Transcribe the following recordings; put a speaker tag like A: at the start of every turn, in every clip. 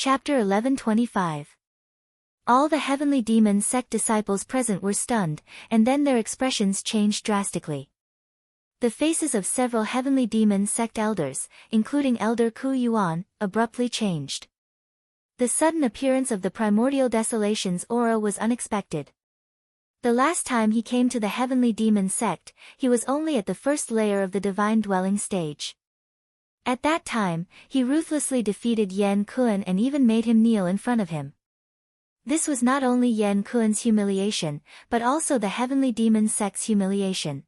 A: Chapter 11:25. All the heavenly demon sect disciples present were stunned, and then their expressions changed drastically. The faces of several heavenly demon sect elders, including Elder Ku Yuan, abruptly changed. The sudden appearance of the primordial desolation's aura was unexpected. The last time he came to the heavenly demon sect, he was only at the first layer of the divine dwelling stage. At that time, he ruthlessly defeated Yan Kun and even made him kneel in front of him. This was not only Yan Kun's humiliation, but also the heavenly demon sect's humiliation.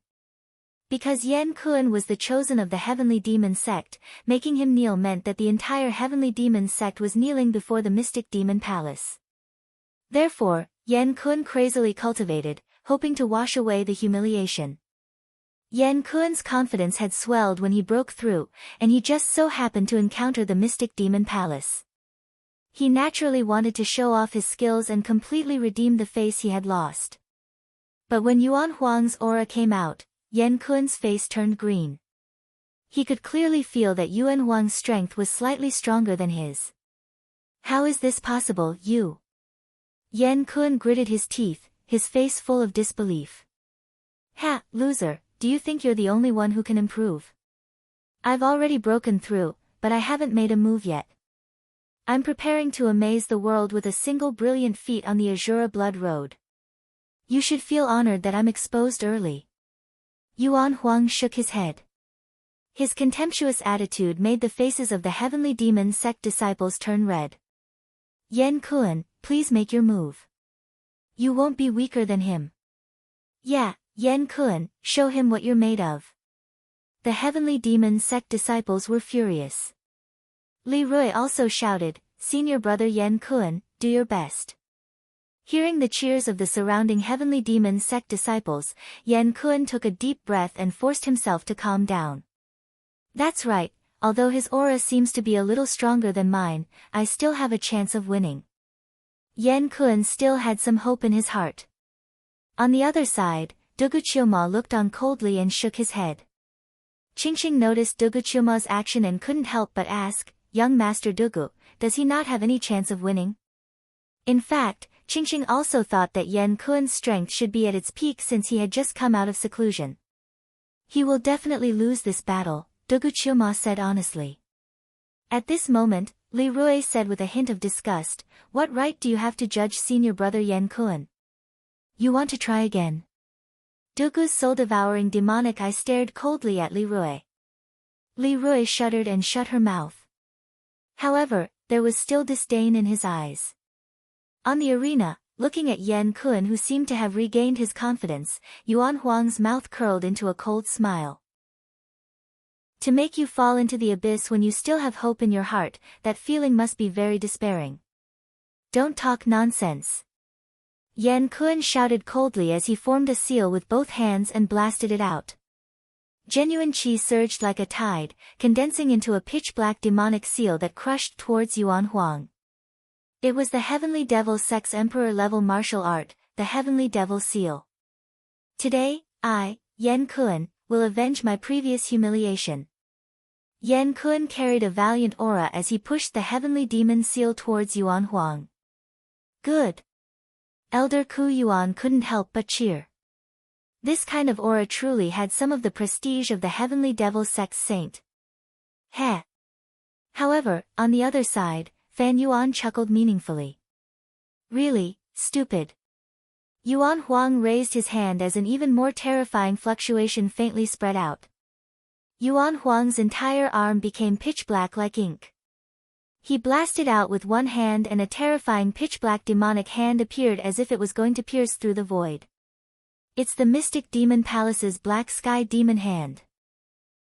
A: Because Yan Kun was the chosen of the heavenly demon sect, making him kneel meant that the entire heavenly demon sect was kneeling before the mystic demon palace. Therefore, Yan Kun crazily cultivated, hoping to wash away the humiliation. Yan Kun's confidence had swelled when he broke through, and he just so happened to encounter the mystic demon palace. He naturally wanted to show off his skills and completely redeem the face he had lost. But when Yuan Huang's aura came out, Yan Kun's face turned green. He could clearly feel that Yuan Huang's strength was slightly stronger than his. How is this possible, you? Yan Kun gritted his teeth, his face full of disbelief. Ha, loser, do you think you're the only one who can improve? I've already broken through, but I haven't made a move yet. I'm preparing to amaze the world with a single brilliant feat on the Azura Blood Road. You should feel honored that I'm exposed early. Yuan Huang shook his head. His contemptuous attitude made the faces of the heavenly demon sect disciples turn red. Yan Kun, please make your move. You won't be weaker than him. Yeah, Yan Kun, show him what you're made of. The heavenly demon sect disciples were furious. Li Rui also shouted, Senior brother Yan Kun, do your best. Hearing the cheers of the surrounding heavenly demon sect disciples, Yan Kun took a deep breath and forced himself to calm down. That's right, although his aura seems to be a little stronger than mine, I still have a chance of winning. Yan Kun still had some hope in his heart. On the other side, Duguqiuma looked on coldly and shook his head. Qingxing noticed Duguqiuma's action and couldn't help but ask, Young Master Dugu, does he not have any chance of winning? In fact, Qingxing also thought that Yan Kun's strength should be at its peak since he had just come out of seclusion. He will definitely lose this battle, Duguqiuma said honestly. At this moment, Li Rui said with a hint of disgust, What right do you have to judge senior brother Yan Kun? You want to try again? Dugu's soul-devouring demonic eye stared coldly at Li Rui. Li Rui shuddered and shut her mouth. However, there was still disdain in his eyes. On the arena, looking at Yan Kun who seemed to have regained his confidence, Yuan Huang's mouth curled into a cold smile. To make you fall into the abyss when you still have hope in your heart, that feeling must be very despairing. Don't talk nonsense. Yan Kun shouted coldly as he formed a seal with both hands and blasted it out. Genuine qi surged like a tide, condensing into a pitch-black demonic seal that crushed towards Yuan Huang. It was the Heavenly Devil Sect's Emperor-level martial art, the Heavenly Devil Seal. Today, I, Yan Kun, will avenge my previous humiliation. Yan Kun carried a valiant aura as he pushed the Heavenly Demon Seal towards Yuan Huang. Good. Elder Ku Yuan couldn't help but cheer. This kind of aura truly had some of the prestige of the Heavenly Devil Sect's saint. Heh. However, on the other side, Fan Yuan chuckled meaningfully. Really, stupid. Yuan Huang raised his hand as an even more terrifying fluctuation faintly spread out. Yuan Huang's entire arm became pitch-black like ink. He blasted out with one hand and a terrifying pitch-black demonic hand appeared as if it was going to pierce through the void. It's the Mystic Demon Palace's Black Sky Demon Hand.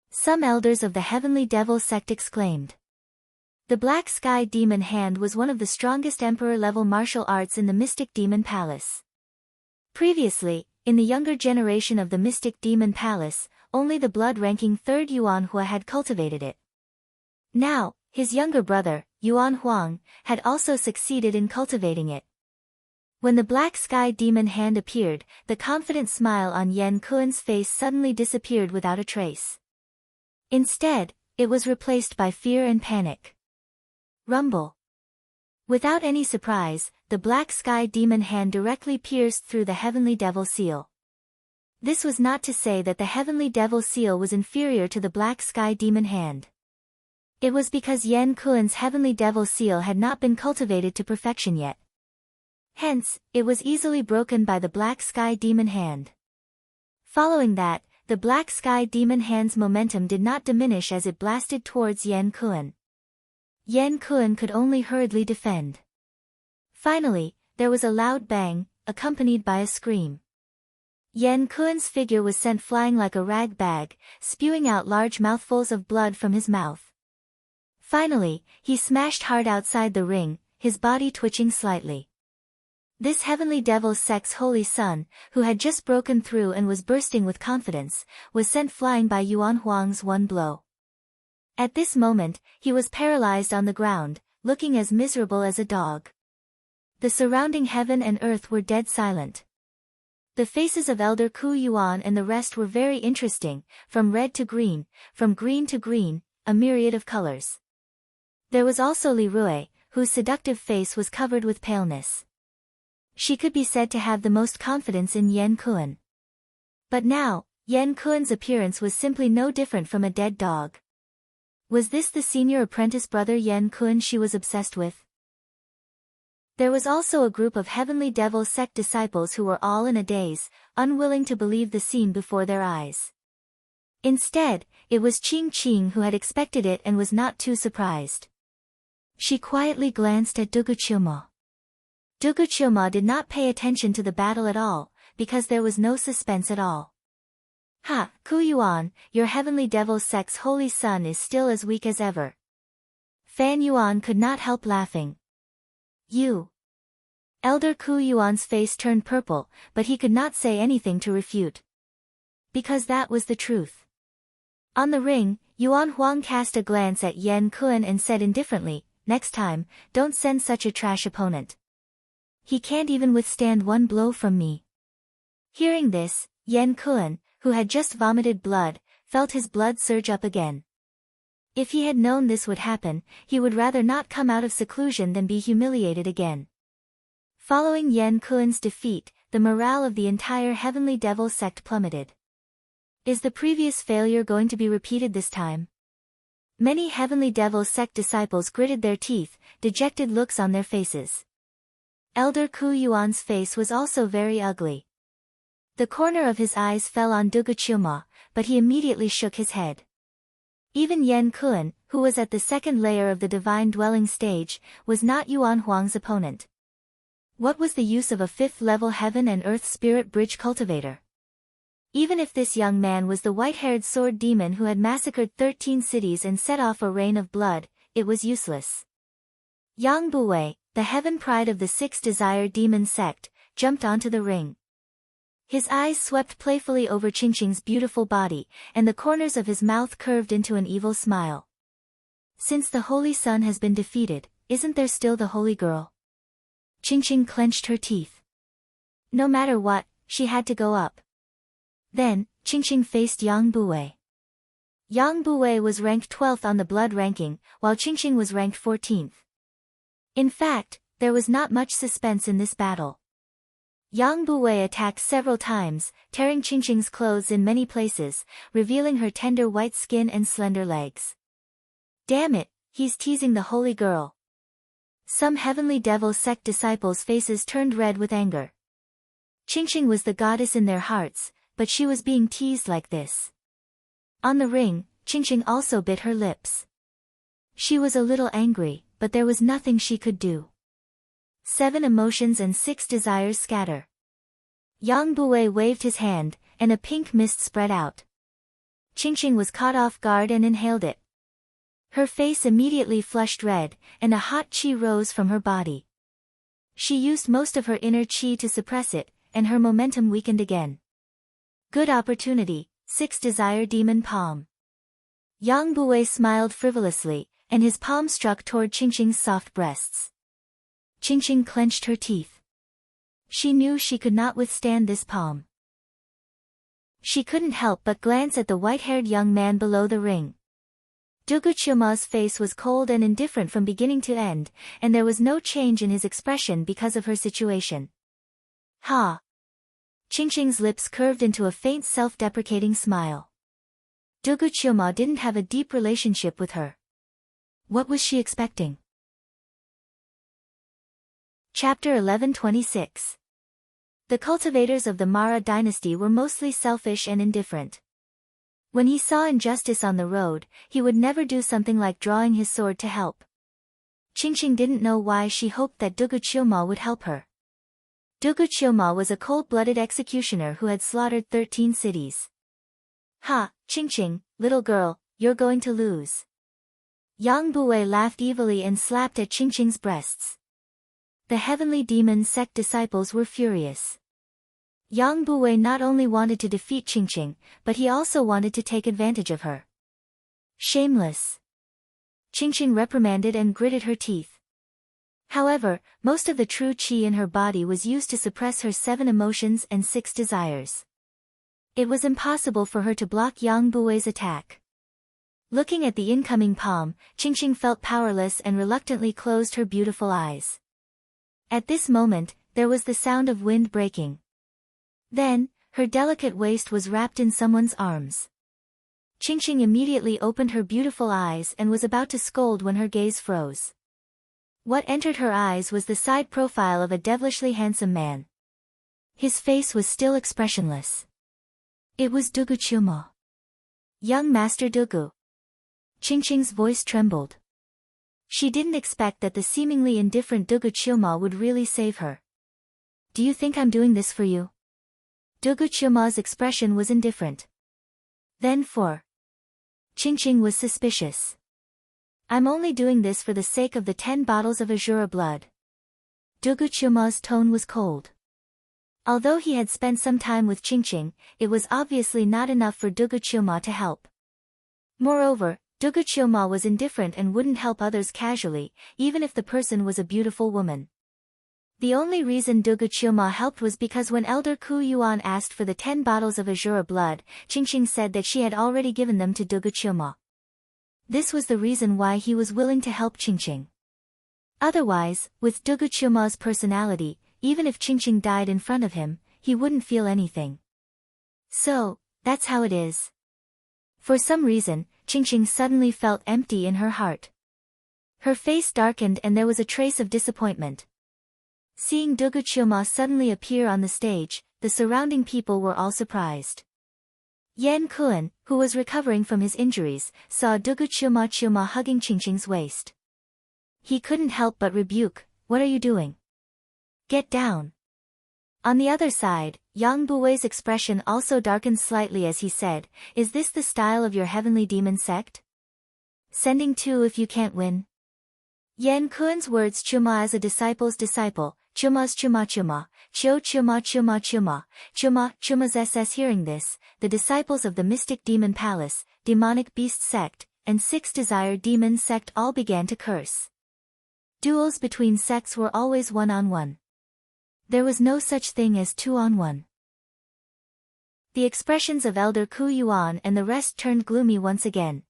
A: Some elders of the Heavenly Devil Sect exclaimed. The Black Sky Demon Hand was one of the strongest Emperor-level martial arts in the Mystic Demon Palace. Previously, in the younger generation of the Mystic Demon Palace, only the blood-ranking 3rd Yuan Hua had cultivated it. Now, his younger brother, Yuan Huang, had also succeeded in cultivating it. When the Black Sky Demon Hand appeared, the confident smile on Yan Kun's face suddenly disappeared without a trace. Instead, it was replaced by fear and panic. Rumble. Without any surprise, the black sky demon hand directly pierced through the heavenly devil seal. This was not to say that the heavenly devil seal was inferior to the black sky demon hand. It was because Yen Kuen's heavenly devil seal had not been cultivated to perfection yet. Hence, it was easily broken by the black sky demon hand. Following that, the black sky demon hand's momentum did not diminish as it blasted towards Yen Kuen. Yen Kuen could only hurriedly defend. Finally, there was a loud bang, accompanied by a scream. Yen Kuen's figure was sent flying like a rag bag, spewing out large mouthfuls of blood from his mouth. Finally, he smashed hard outside the ring, his body twitching slightly. This heavenly devil sect's holy son, who had just broken through and was bursting with confidence, was sent flying by Yuan Huang's one blow. At this moment, he was paralyzed on the ground, looking as miserable as a dog. The surrounding heaven and earth were dead silent. The faces of Elder Ku Yuan and the rest were very interesting, from red to green, from green to green, a myriad of colors. There was also Li Rui, whose seductive face was covered with paleness. She could be said to have the most confidence in Yen Kuen. But now, Yen Kuen's appearance was simply no different from a dead dog. Was this the senior apprentice brother Yen Kuen she was obsessed with? There was also a group of heavenly devil sect disciples who were all in a daze, unwilling to believe the scene before their eyes. Instead, it was Qing who had expected it and was not too surprised. She quietly glanced at Duguqiuma. Duguqiuma did not pay attention to the battle at all, because there was no suspense at all. Ha, Ku Yuan, your heavenly devil sect's holy son is still as weak as ever. Fan Yuan could not help laughing. You. Elder Ku Yuan's face turned purple, but he could not say anything to refute. Because that was the truth. On the ring, Yuan Huang cast a glance at Yen Kuen and said indifferently, "Next time, don't send such a trash opponent. He can't even withstand one blow from me." Hearing this, Yen Kuen, who had just vomited blood, felt his blood surge up again. If he had known this would happen, he would rather not come out of seclusion than be humiliated again. Following Yen Kuen's defeat, the morale of the entire heavenly devil sect plummeted. Is the previous failure going to be repeated this time? Many heavenly devil sect disciples gritted their teeth, dejected looks on their faces. Elder Ku Yuan's face was also very ugly. The corner of his eyes fell on Duguqiuma, but he immediately shook his head. Even Yen Kuen, who was at the second layer of the divine dwelling stage, was not Yuan Huang's opponent. What was the use of a fifth-level heaven and earth spirit bridge cultivator? Even if this young man was the white-haired sword demon who had massacred 13 cities and set off a rain of blood, it was useless. Yang Buwei, the heaven pride of the Six Desire Demon sect, jumped onto the ring. His eyes swept playfully over Qingqing's beautiful body, and the corners of his mouth curved into an evil smile. Since the Holy Son has been defeated, isn't there still the Holy Girl? Qingqing clenched her teeth. No matter what, she had to go up. Then, Qingqing faced Yang Buwei. Yang Buwei was ranked 12th on the blood ranking, while Qingqing was ranked 14th. In fact, there was not much suspense in this battle. Yang Buwei attacked several times, tearing Qingqing's clothes in many places, revealing her tender white skin and slender legs. Damn it, he's teasing the holy girl. Some heavenly devil sect disciples' faces turned red with anger. Qingqing was the goddess in their hearts, but she was being teased like this. On the ring, Qingqing also bit her lips. She was a little angry, but there was nothing she could do. 7 emotions and 6 desires scatter. Yang Buwei waved his hand, and a pink mist spread out. Qingqing was caught off guard and inhaled it. Her face immediately flushed red, and a hot qi rose from her body. She used most of her inner qi to suppress it, and her momentum weakened again. Good opportunity, 6 Desire Demon Palm. Yang Buwei smiled frivolously, and his palm struck toward Qingqing's soft breasts. Qingqing clenched her teeth. She knew she could not withstand this palm. She couldn't help but glance at the white-haired young man below the ring. Duguchyoma's face was cold and indifferent from beginning to end, and there was no change in his expression because of her situation. Ha! Qingqing's lips curved into a faint self-deprecating smile. Duguchyoma didn't have a deep relationship with her. What was she expecting? Chapter 1126. The cultivators of the Mara dynasty were mostly selfish and indifferent. When he saw injustice on the road, he would never do something like drawing his sword to help. Qingqing didn't know why she hoped that Duguchyoma would help her. Duguchyoma was a cold-blooded executioner who had slaughtered 13 cities. Ha, Qingqing, little girl, you're going to lose. Yang Buwei laughed evilly and slapped at Qingqing's breasts. The heavenly demon sect disciples were furious. Yang Buwei not only wanted to defeat Qingqing, but he also wanted to take advantage of her. Shameless! Qingqing reprimanded and gritted her teeth. However, most of the true qi in her body was used to suppress her 7 emotions and 6 desires. It was impossible for her to block Yang Buwei's attack. Looking at the incoming palm, Qingqing felt powerless and reluctantly closed her beautiful eyes. At this moment, there was the sound of wind breaking. Then, her delicate waist was wrapped in someone's arms. Qingqing immediately opened her beautiful eyes and was about to scold when her gaze froze. What entered her eyes was the side profile of a devilishly handsome man. His face was still expressionless. It was Duguchyoma. Young Master Dugu. Qingqing's voice trembled. She didn't expect that the seemingly indifferent Duguchyoma would really save her. Do you think I'm doing this for you? Duguchyoma's expression was indifferent. Then for. Qingqing was suspicious. I'm only doing this for the sake of the 10 bottles of Azura blood. Duguchyoma's tone was cold. Although he had spent some time with Qingqing, it was obviously not enough for Duguchyoma to help. Moreover, Duguchyoma was indifferent and wouldn't help others casually, even if the person was a beautiful woman. The only reason Duguchyoma helped was because when Elder Ku Yuan asked for the 10 bottles of Azura blood, Qingqing said that she had already given them to Duguchyoma. This was the reason why he was willing to help Qingqing. Otherwise, with Duguchyoma's personality, even if Qingqing died in front of him, he wouldn't feel anything. So, that's how it is. For some reason, Qingqing suddenly felt empty in her heart. Her face darkened and there was a trace of disappointment. Seeing Duguchyoma suddenly appear on the stage, the surrounding people were all surprised. Yan Kuan, who was recovering from his injuries, saw Duguchyoma hugging Qingqing's waist. He couldn't help but rebuke, "What are you doing? Get down." On the other side, Yang Buwei's expression also darkened slightly as he said, "Is this the style of your heavenly demon sect? Sending 2 if you can't win?" Yan Kuan's words Chuma as a disciple's disciple, Chuma's Chuma Chuma, Chio Chuma Chuma Chuma, Chuma Chuma's SS. Hearing this, the disciples of the Mystic Demon Palace, Demonic Beast Sect, and 6 Desire Demon Sect all began to curse. Duels between sects were always 1-on-1. There was no such thing as 2-on-1. The expressions of Elder Ku Yuan and the rest turned gloomy once again.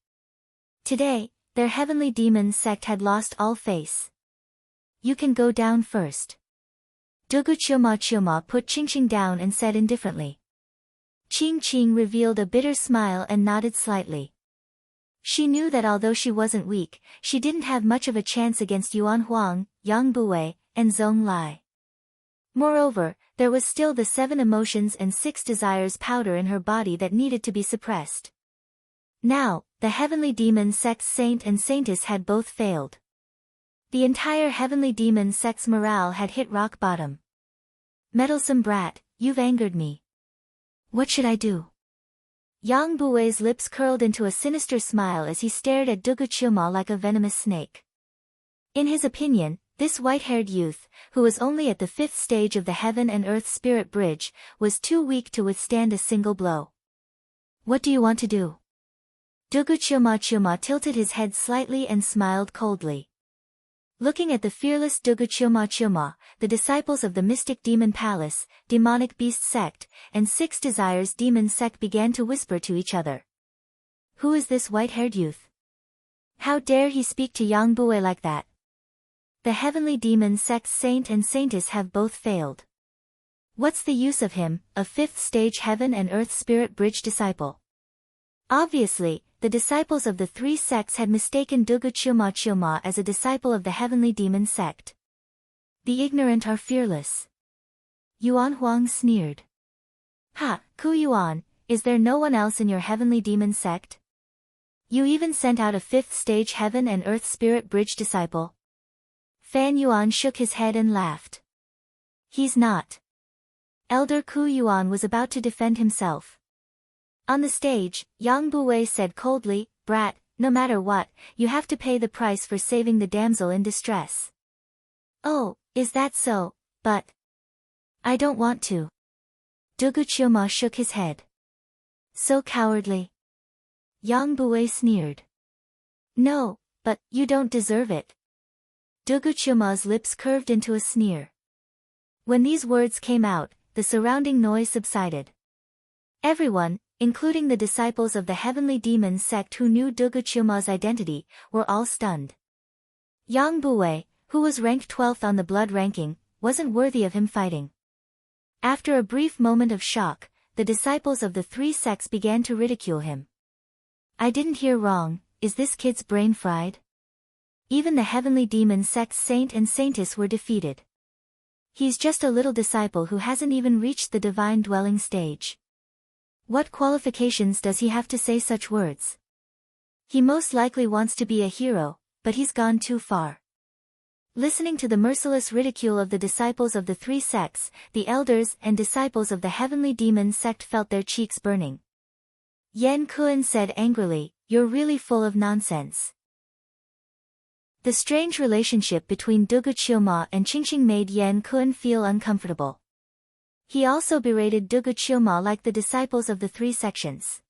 A: Today, their heavenly demon sect had lost all face. "You can go down first." Duguchyoma put Qingqing down and said indifferently. Qingqing revealed a bitter smile and nodded slightly. She knew that although she wasn't weak, she didn't have much of a chance against Yuan Huang, Yang Buwei, and Zhong Lai. Moreover, there was still the 7 emotions and 6 desires powder in her body that needed to be suppressed. Now, the heavenly demon sect's saint and saintess had both failed. The entire heavenly demon sect's morale had hit rock bottom. "Meddlesome brat, you've angered me. What should I do?" Yang Buwei's lips curled into a sinister smile as he stared at Duguchyoma like a venomous snake. In his opinion, this white-haired youth, who was only at the 5th stage of the Heaven and Earth Spirit Bridge, was too weak to withstand a single blow. "What do you want to do?" Duguchyoma tilted his head slightly and smiled coldly. Looking at the fearless Duguchyoma, the disciples of the Mystic Demon Palace, Demonic Beast Sect, and 6 Desires Demon Sect began to whisper to each other. "Who is this white-haired youth? How dare he speak to Yang Bue like that? The heavenly demon sect's saint and saintess have both failed. What's the use of him, a fifth stage heaven and earth spirit bridge disciple? Obviously, the disciples of the three sects had mistaken Dugu Chilma as a disciple of the heavenly demon sect. The ignorant are fearless. Yuan Huang sneered. Ha, Ku Yuan, is there no one else in your heavenly demon sect? You even sent out a fifth stage heaven and earth spirit bridge disciple? Fan Yuan shook his head and laughed. He's not. Elder Ku Yuan was about to defend himself. On the stage, Yang Bue said coldly, "Brat, no matter what, you have to pay the price for saving the damsel in distress." "Oh, is that so? But I don't want to." Dugu Chilma shook his head. "So cowardly." Yang Bue sneered. "No, but you don't deserve it." Dugu Chilma's lips curved into a sneer. When these words came out, the surrounding noise subsided. Everyone, including the disciples of the heavenly demon sect who knew Dugu Chilma's identity, were all stunned. Yang Bue, who was ranked 12th on the blood ranking, wasn't worthy of him fighting. After a brief moment of shock, the disciples of the three sects began to ridicule him. "I didn't hear wrong, is this kid's brain fried?" Even the heavenly demon sect's saint and saintess were defeated. "He's just a little disciple who hasn't even reached the divine dwelling stage. What qualifications does he have to say such words? He most likely wants to be a hero, but he's gone too far." Listening to the merciless ridicule of the disciples of the three sects, the elders and disciples of the heavenly demon sect felt their cheeks burning. Yan Kuan said angrily, "You're really full of nonsense." The strange relationship between Dugu Chilma and Qingqing made Yan Kuan feel uncomfortable. He also berated Dugu Chilma like the disciples of the three sections.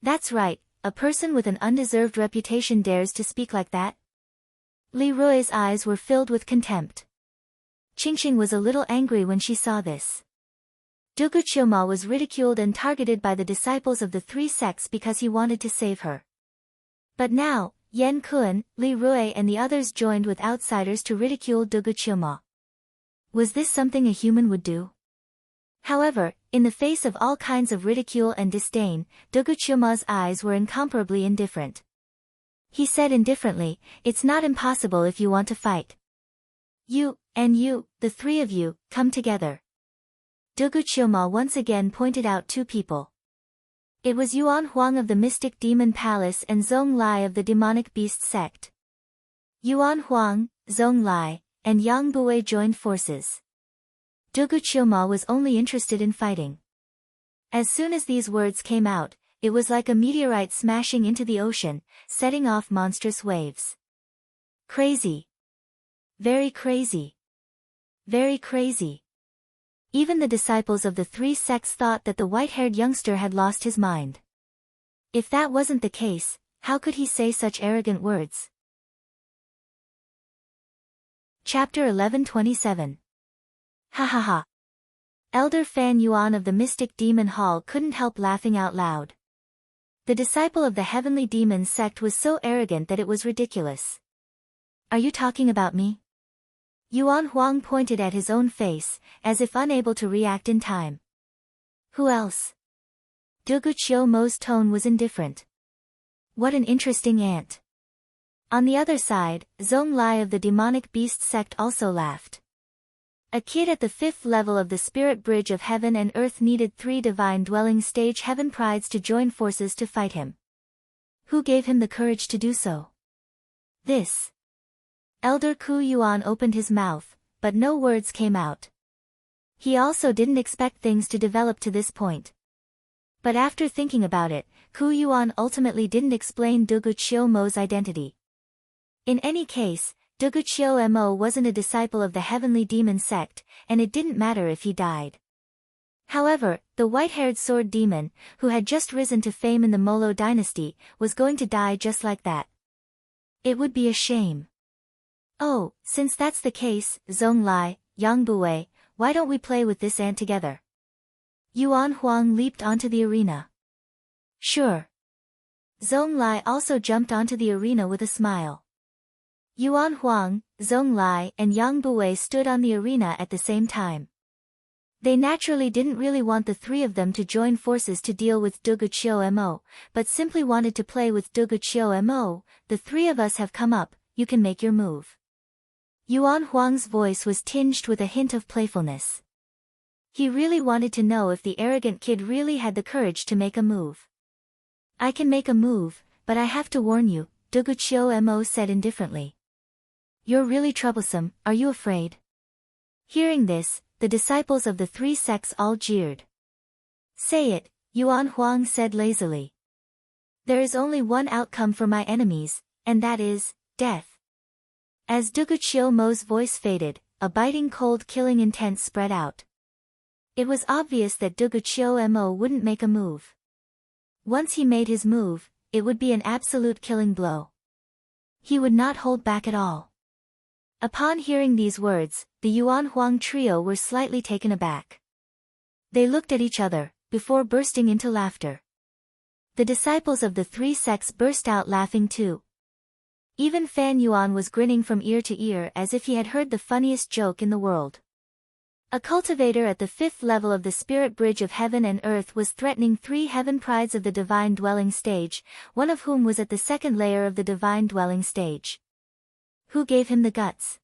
A: "That's right, a person with an undeserved reputation dares to speak like that?" Li Rui's eyes were filled with contempt. Qingqing was a little angry when she saw this. Dugu Chilma was ridiculed and targeted by the disciples of the three sects because he wanted to save her. But now, Yan Kuan, Li Rui and the others joined with outsiders to ridicule Dugu Chilma. Was this something a human would do? However, in the face of all kinds of ridicule and disdain, Dugu Chilma's eyes were incomparably indifferent. He said indifferently, "It's not impossible if you want to fight. You, and you, the three of you, come together." Dugu Chilma once again pointed out two people. It was Yuan Huang of the Mystic Demon Palace and Zhong Lai of the Demonic Beast Sect. Yuan Huang, Zhong Lai, and Yang Bue joined forces. Dugu Chilma was only interested in fighting. As soon as these words came out, it was like a meteorite smashing into the ocean, setting off monstrous waves. Crazy. Very crazy. Very crazy. Even the disciples of the three sects thought that the white-haired youngster had lost his mind. If that wasn't the case, how could he say such arrogant words? Chapter 11:27. Ha ha ha. Elder Fan Yuan of the Mystic Demon Hall couldn't help laughing out loud. The disciple of the heavenly demon sect was so arrogant that it was ridiculous. "Are you talking about me?" Yuan Huang pointed at his own face, as if unable to react in time. "Who else?" Dugu Chilmo's tone was indifferent. "What an interesting ant." On the other side, Zhong Lai of the demonic beast sect also laughed. A kid at the 5th level of the spirit bridge of heaven and earth needed 3 divine dwelling stage heaven prides to join forces to fight him. Who gave him the courage to do so? This. Elder Ku Yuan opened his mouth, but no words came out. He also didn't expect things to develop to this point. But after thinking about it, Ku Yuan ultimately didn't explain Dugu Chilmo's identity. In any case, Dugu Chilmo wasn't a disciple of the heavenly demon sect, and it didn't matter if he died. However, the white-haired sword demon, who had just risen to fame in the Molo dynasty, was going to die just like that. It would be a shame. "Oh, since that's the case, Zhong Lai, Yang Bue, why don't we play with this ant together?" Yuan Huang leaped onto the arena. "Sure. Zhong Lai also jumped onto the arena with a smile. Yuan Huang, Zhong Lai and Yang Buwei stood on the arena at the same time. They naturally didn't really want the three of them to join forces to deal with Duguqiu Mo, but simply wanted to play with Duguqiu Mo. The three of us have come up, you can make your move. Yuan Huang's voice was tinged with a hint of playfulness. He really wanted to know if the arrogant kid really had the courage to make a move. I can make a move, but I have to warn you, Duguqiu Mo said indifferently. You're really troublesome, are you afraid? Hearing this, the disciples of the three sects all jeered. Say it, Yuan Huang said lazily. There is only one outcome for my enemies, and that is, death. As Duguqiu Mo's voice faded, a biting cold killing intent spread out. It was obvious that Duguqiu Mo wouldn't make a move. Once he made his move, it would be an absolute killing blow. He would not hold back at all. Upon hearing these words, the Yuan Huang trio were slightly taken aback. They looked at each other, before bursting into laughter. The disciples of the three sects burst out laughing too. Even Fan Yuan was grinning from ear to ear as if he had heard the funniest joke in the world. A cultivator at the 5th level of the spirit bridge of heaven and earth was threatening 3 heaven prides of the divine dwelling stage, one of whom was at the 2nd layer of the divine dwelling stage. Who gave him the guts?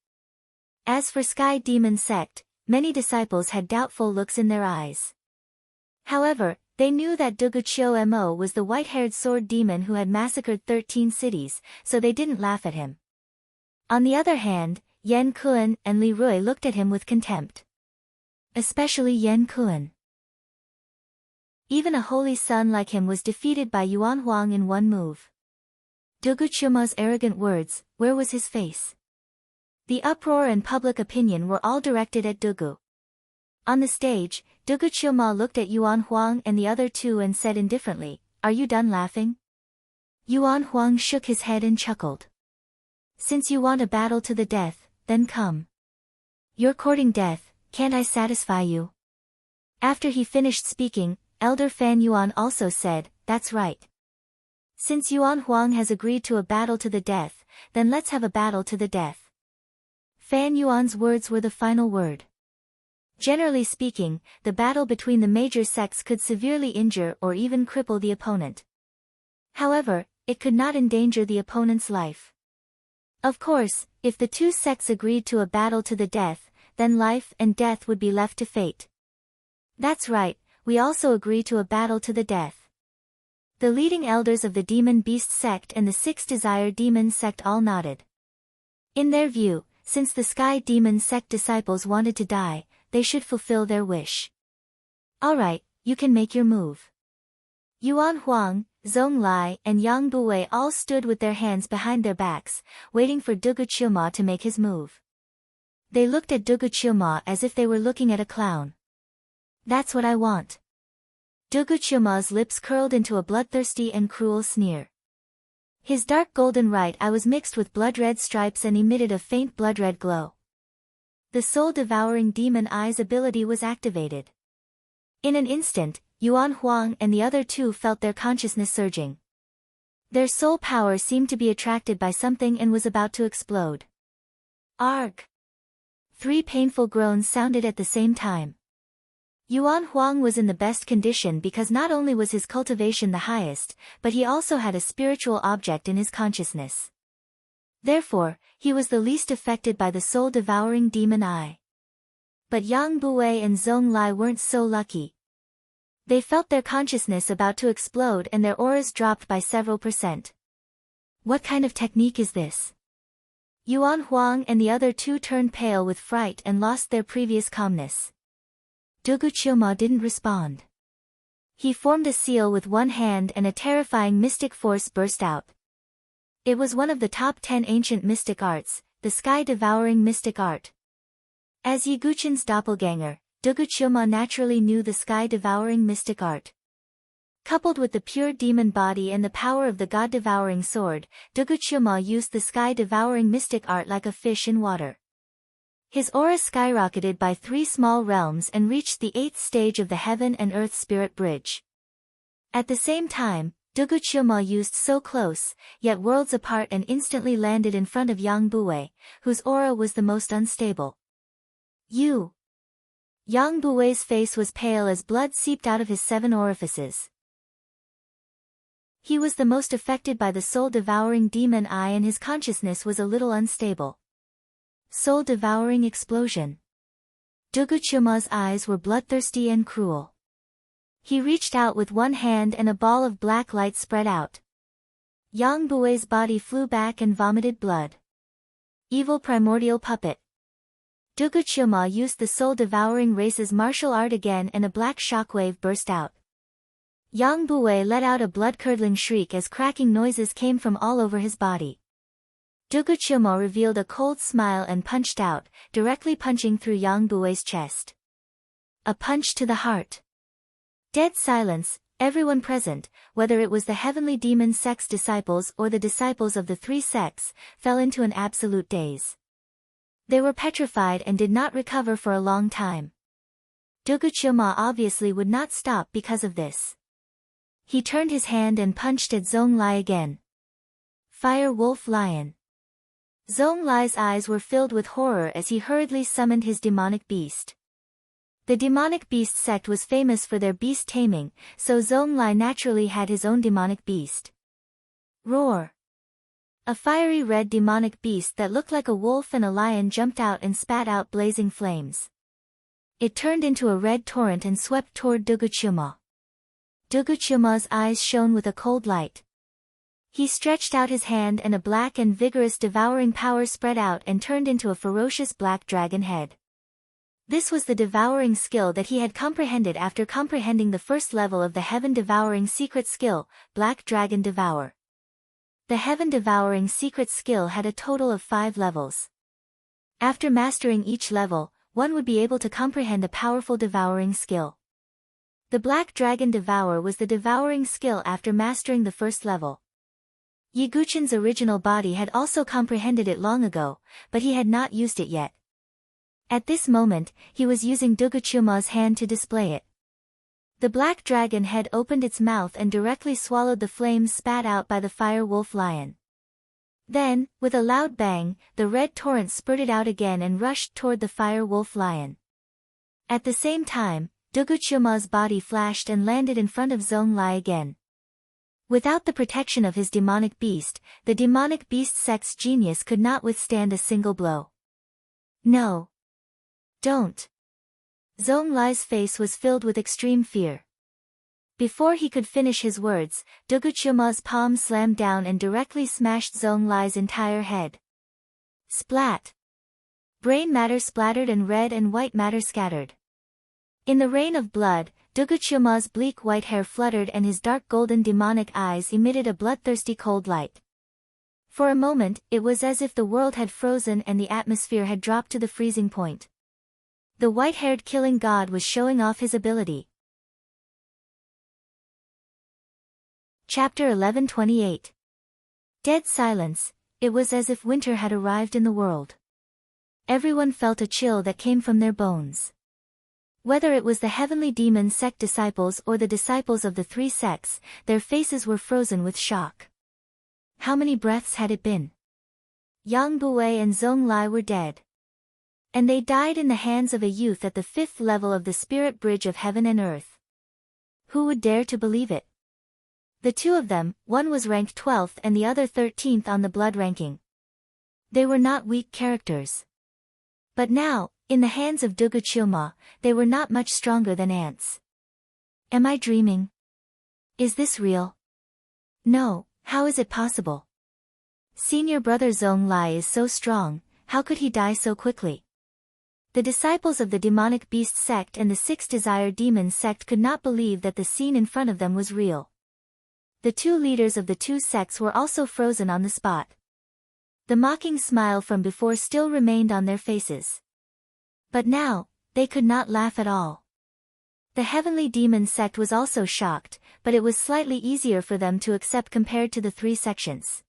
A: As for Sky Demon Sect, many disciples had doubtful looks in their eyes. However, they knew that Duguqiu Mo was the white-haired sword demon who had massacred 13 cities, so they didn't laugh at him. On the other hand, Yan Kuan and Li Rui looked at him with contempt. Especially Yan Kuan. Even a holy son like him was defeated by Yuan Huang in one move. Duguqiu Mo's arrogant words, where was his face? The uproar and public opinion were all directed at Dugu. On the stage, Duguqiu Mo looked at Yuan Huang and the other two and said indifferently, "Are you done laughing?" Yuan Huang shook his head and chuckled. "Since you want a battle to the death, then come. You're courting death, can't I satisfy you?" After he finished speaking, Elder Fan Yuan also said, "That's right. Since Yuan Huang has agreed to a battle to the death, then let's have a battle to the death." Fan Yuan's words were the final word. Generally speaking, the battle between the major sects could severely injure or even cripple the opponent. However, it could not endanger the opponent's life. Of course, if the two sects agreed to a battle to the death, then life and death would be left to fate. That's right, we also agree to a battle to the death. The leading elders of the Demon Beast sect and the 6 Desire Demon sect all nodded. In their view, since the Sky Demon sect disciples wanted to die, they should fulfill their wish. Alright, you can make your move. Yuan Huang, Zhong Lai and Yang Buwei all stood with their hands behind their backs, waiting for Duguqiu Mo to make his move. They looked at Duguqiu Mo as if they were looking at a clown. That's what I want. Duguqiu Mo's lips curled into a bloodthirsty and cruel sneer. His dark golden right eye was mixed with blood-red stripes and emitted a faint blood-red glow. The soul-devouring demon eye's ability was activated. In an instant, Yuan Huang and the other two felt their consciousness surging. Their soul power seemed to be attracted by something and was about to explode. Arg! 3 painful groans sounded at the same time. Yuan Huang was in the best condition because not only was his cultivation the highest, but he also had a spiritual object in his consciousness. Therefore, he was the least affected by the soul-devouring demon eye. But Yang Buwei and Zhong Lai weren't so lucky. They felt their consciousness about to explode and their auras dropped by several %. What kind of technique is this? Yuan Huang and the other two turned pale with fright and lost their previous calmness. Duguqiu Mo didn't respond. He formed a seal with one hand and a terrifying mystic force burst out. It was one of the top 10 ancient mystic arts, the sky-devouring mystic art. As Yi Guqin's doppelganger, Duguqiu Mo naturally knew the sky-devouring mystic art. Coupled with the pure demon body and the power of the god-devouring sword, Duguqiu Mo used the sky-devouring mystic art like a fish in water. His aura skyrocketed by 3 small realms and reached the 8th stage of the Heaven and Earth Spirit Bridge. At the same time, Duguchuma used so close, yet worlds apart, and instantly landed in front of Yang Buwei, whose aura was the most unstable. You! Yang Buwei's face was pale as blood seeped out of his 7 orifices. He was the most affected by the soul-devouring demon eye, and his consciousness was a little unstable. Soul-devouring explosion. Duguchuma's eyes were bloodthirsty and cruel. He reached out with one hand and a ball of black light spread out. Yang Buwei's body flew back and vomited blood. Evil primordial puppet. Duguchuma used the soul-devouring race's martial art again, and a black shockwave burst out. Yang Buwei let out a blood-curdling shriek as cracking noises came from all over his body. Duguchuma revealed a cold smile and punched out, directly punching through Yang Buwei's chest. A punch to the heart. Dead silence. Everyone present, whether it was the heavenly demon sect's disciples or the disciples of the 3 sects, fell into an absolute daze. They were petrified and did not recover for a long time. Duguchuma obviously would not stop because of this. He turned his hand and punched at Zonglai again. Fire Wolf Lion. Zonglai's eyes were filled with horror as he hurriedly summoned his demonic beast. The demonic beast sect was famous for their beast taming, so Zonglai naturally had his own demonic beast. Roar! A fiery red demonic beast that looked like a wolf and a lion jumped out and spat out blazing flames. It turned into a red torrent and swept toward Duguchuma. Duguchuma's eyes shone with a cold light. He stretched out his hand and a black and vigorous devouring power spread out and turned into a ferocious black dragon head. This was the devouring skill that he had comprehended after comprehending the first level of the Heaven Devouring Secret Skill, Black Dragon Devour. The Heaven Devouring Secret Skill had a total of 5 levels. After mastering each level, one would be able to comprehend a powerful devouring skill. The Black Dragon Devour was the devouring skill after mastering the first level. Yiguchen's original body had also comprehended it long ago, but he had not used it yet. At this moment, he was using Duguchuma's hand to display it. The black dragon head opened its mouth and directly swallowed the flames spat out by the fire wolf lion. Then, with a loud bang, the red torrent spurted out again and rushed toward the fire wolf lion. At the same time, Duguchuma's body flashed and landed in front of Zonglai again. Without the protection of his demonic beast, the demonic beast sect's genius could not withstand a single blow. No. Don't. Zonglai's face was filled with extreme fear. Before he could finish his words, Duguchuma's palm slammed down and directly smashed Zonglai's entire head. Splat! Brain matter splattered and red and white matter scattered. In the rain of blood, Duguchuma's bleak white hair fluttered and his dark golden demonic eyes emitted a bloodthirsty cold light. For a moment, it was as if the world had frozen and the atmosphere had dropped to the freezing point. The white-haired killing god was showing off his ability. Chapter 11:28. Dead silence. It was as if winter had arrived in the world. Everyone felt a chill that came from their bones. Whether it was the heavenly demon sect disciples or the disciples of the 3 sects, their faces were frozen with shock. How many breaths had it been? Yang Buwei and Zonglai were dead. And they died in the hands of a youth at the 5th level of the spirit bridge of heaven and earth. Who would dare to believe it? The 2 of them, one was ranked 12th and the other 13th on the blood ranking. They were not weak characters. But now, in the hands of Duguchuma, they were not much stronger than ants. Am I dreaming? Is this real? No, how is it possible? Senior brother Zonglai is so strong, how could he die so quickly? The disciples of the demonic beast sect and the 6 desire demon sect could not believe that the scene in front of them was real. The 2 leaders of the 2 sects were also frozen on the spot. The mocking smile from before still remained on their faces. But now, they could not laugh at all. The heavenly demon sect was also shocked, but it was slightly easier for them to accept compared to the 3 sections.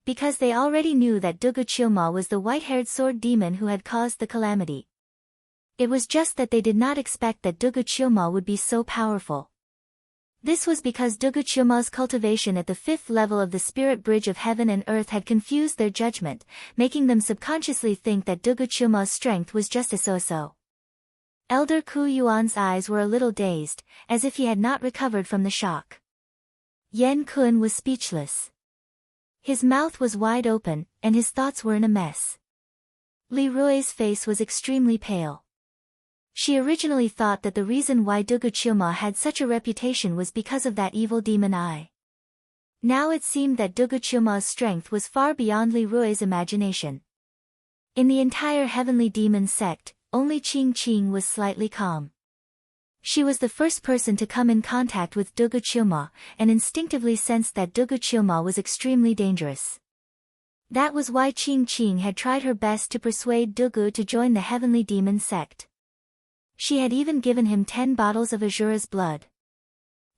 A: Because they already knew that Duguchuma was the white-haired sword demon who had caused the calamity. It was just that they did not expect that Duguchuma would be so powerful. This was because Duguchuma's cultivation at the 5th level of the spirit bridge of heaven and earth had confused their judgment, making them subconsciously think that Duguchuma's strength was just a so-so. Elder Ku Yuan's eyes were a little dazed, as if he had not recovered from the shock. Yan Kun was speechless. His mouth was wide open, and his thoughts were in a mess. Li Rui's face was extremely pale. She originally thought that the reason why Duguchuma had such a reputation was because of that evil demon eye. Now it seemed that Duguchuma's strength was far beyond Li Rui's imagination. In the entire heavenly demon sect, only Qing Qing was slightly calm. She was the first person to come in contact with Duguchuma, and instinctively sensed that Duguchuma was extremely dangerous. That was why Qing Qing had tried her best to persuade Dugu to join the heavenly demon sect. She had even given him 10 bottles of Azura's blood.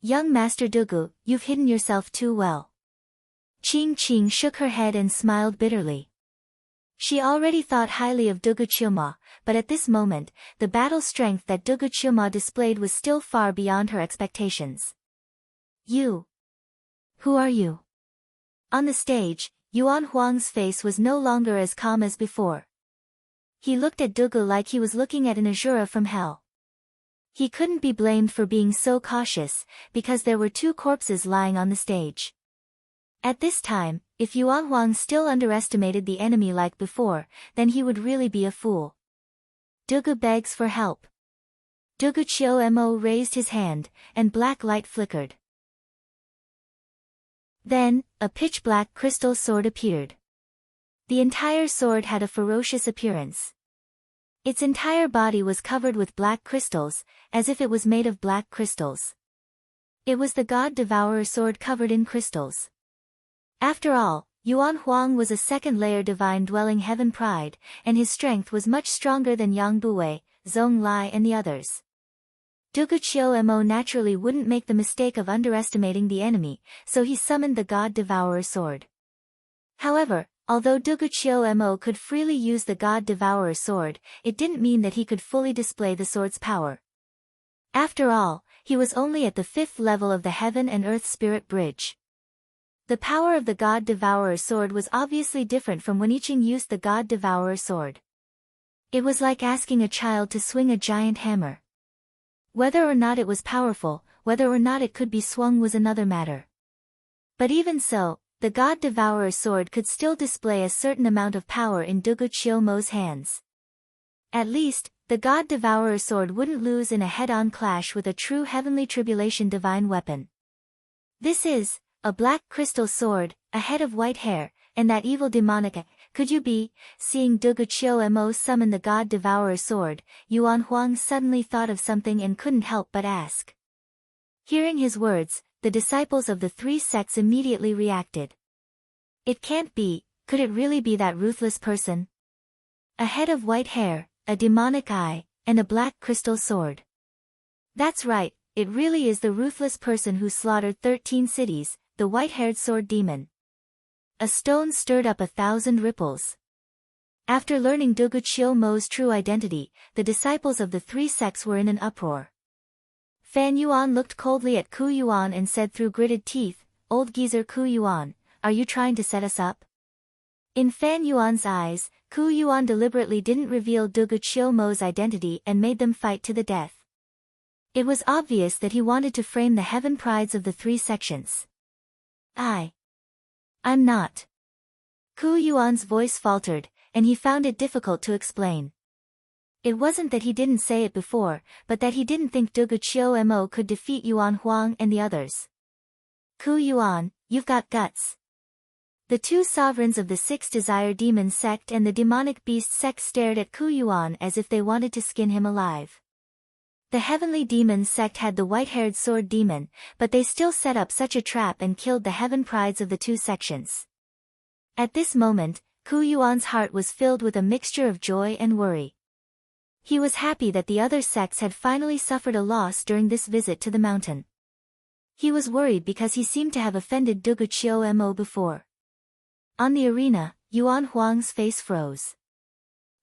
A: Young Master Dugu, you've hidden yourself too well. Qing Qing shook her head and smiled bitterly. She already thought highly of Duguchuma, but at this moment, the battle strength that Duguchuma displayed was still far beyond her expectations. You. Who are you? On the stage, Yuan Huang's face was no longer as calm as before. He looked at Dugu like he was looking at an Azura from hell. He couldn't be blamed for being so cautious, because there were 2 corpses lying on the stage. At this time, if Yuan Huang still underestimated the enemy like before, then he would really be a fool. Dugu begs for help. Dugu Mo raised his hand, and black light flickered. Then, a pitch-black crystal sword appeared. The entire sword had a ferocious appearance. Its entire body was covered with black crystals, as if it was made of black crystals. It was the God Devourer sword covered in crystals. After all, Yuan Huang was a second-layer divine dwelling heaven pride, and his strength was much stronger than Yang Buwei, Zhong Lai and the others. Dugu Mo naturally wouldn't make the mistake of underestimating the enemy, so he summoned the God Devourer sword. However, although Dugu Mo could freely use the God Devourer sword, it didn't mean that he could fully display the sword's power. After all, he was only at the 5th level of the Heaven and Earth Spirit Bridge. The power of the God Devourer sword was obviously different from when Yiqing used the God Devourer sword. It was like asking a child to swing a giant hammer. Whether or not it was powerful, whether or not it could be swung was another matter. But even so, the God Devourer sword could still display a certain amount of power in Dugu Mo's hands. At least, the God Devourer sword wouldn't lose in a head-on clash with a true heavenly tribulation divine weapon. This is a black crystal sword, a head of white hair, and that evil demonic. Could you be? Seeing Dugu Mo summon the God Devourer sword, Yuan Huang suddenly thought of something and couldn't help but ask. Hearing his words, the disciples of the 3 sects immediately reacted. It can't be, could it really be that ruthless person? A head of white hair, a demonic eye, and a black crystal sword. That's right, it really is the ruthless person who slaughtered 13 cities, the white-haired sword demon. A stone stirred up 1,000 ripples. After learning Dugu Mo's true identity, the disciples of the 3 sects were in an uproar. Fan Yuan looked coldly at Ku Yuan and said through gritted teeth, "Old geezer Ku Yuan, are you trying to set us up?" In Fan Yuan's eyes, Ku Yuan deliberately didn't reveal Dugu Mo's identity and made them fight to the death. It was obvious that he wanted to frame the heaven prides of the 3 sections. I'm not. Ku Yuan's voice faltered, and he found it difficult to explain. It wasn't that he didn't say it before, but that he didn't think Dugu Mo could defeat Yuan Huang and the others. Ku Yuan, you've got guts. The 2 sovereigns of the 6 Desire Demon sect and the Demonic Beast sect stared at Ku Yuan as if they wanted to skin him alive. The Heavenly Demon sect had the white-haired sword demon, but they still set up such a trap and killed the heaven prides of the 2 sections. At this moment, Ku Yuan's heart was filled with a mixture of joy and worry. He was happy that the other sects had finally suffered a loss during this visit to the mountain. He was worried because he seemed to have offended Dugu Mo before. On the arena, Yuan Huang's face froze.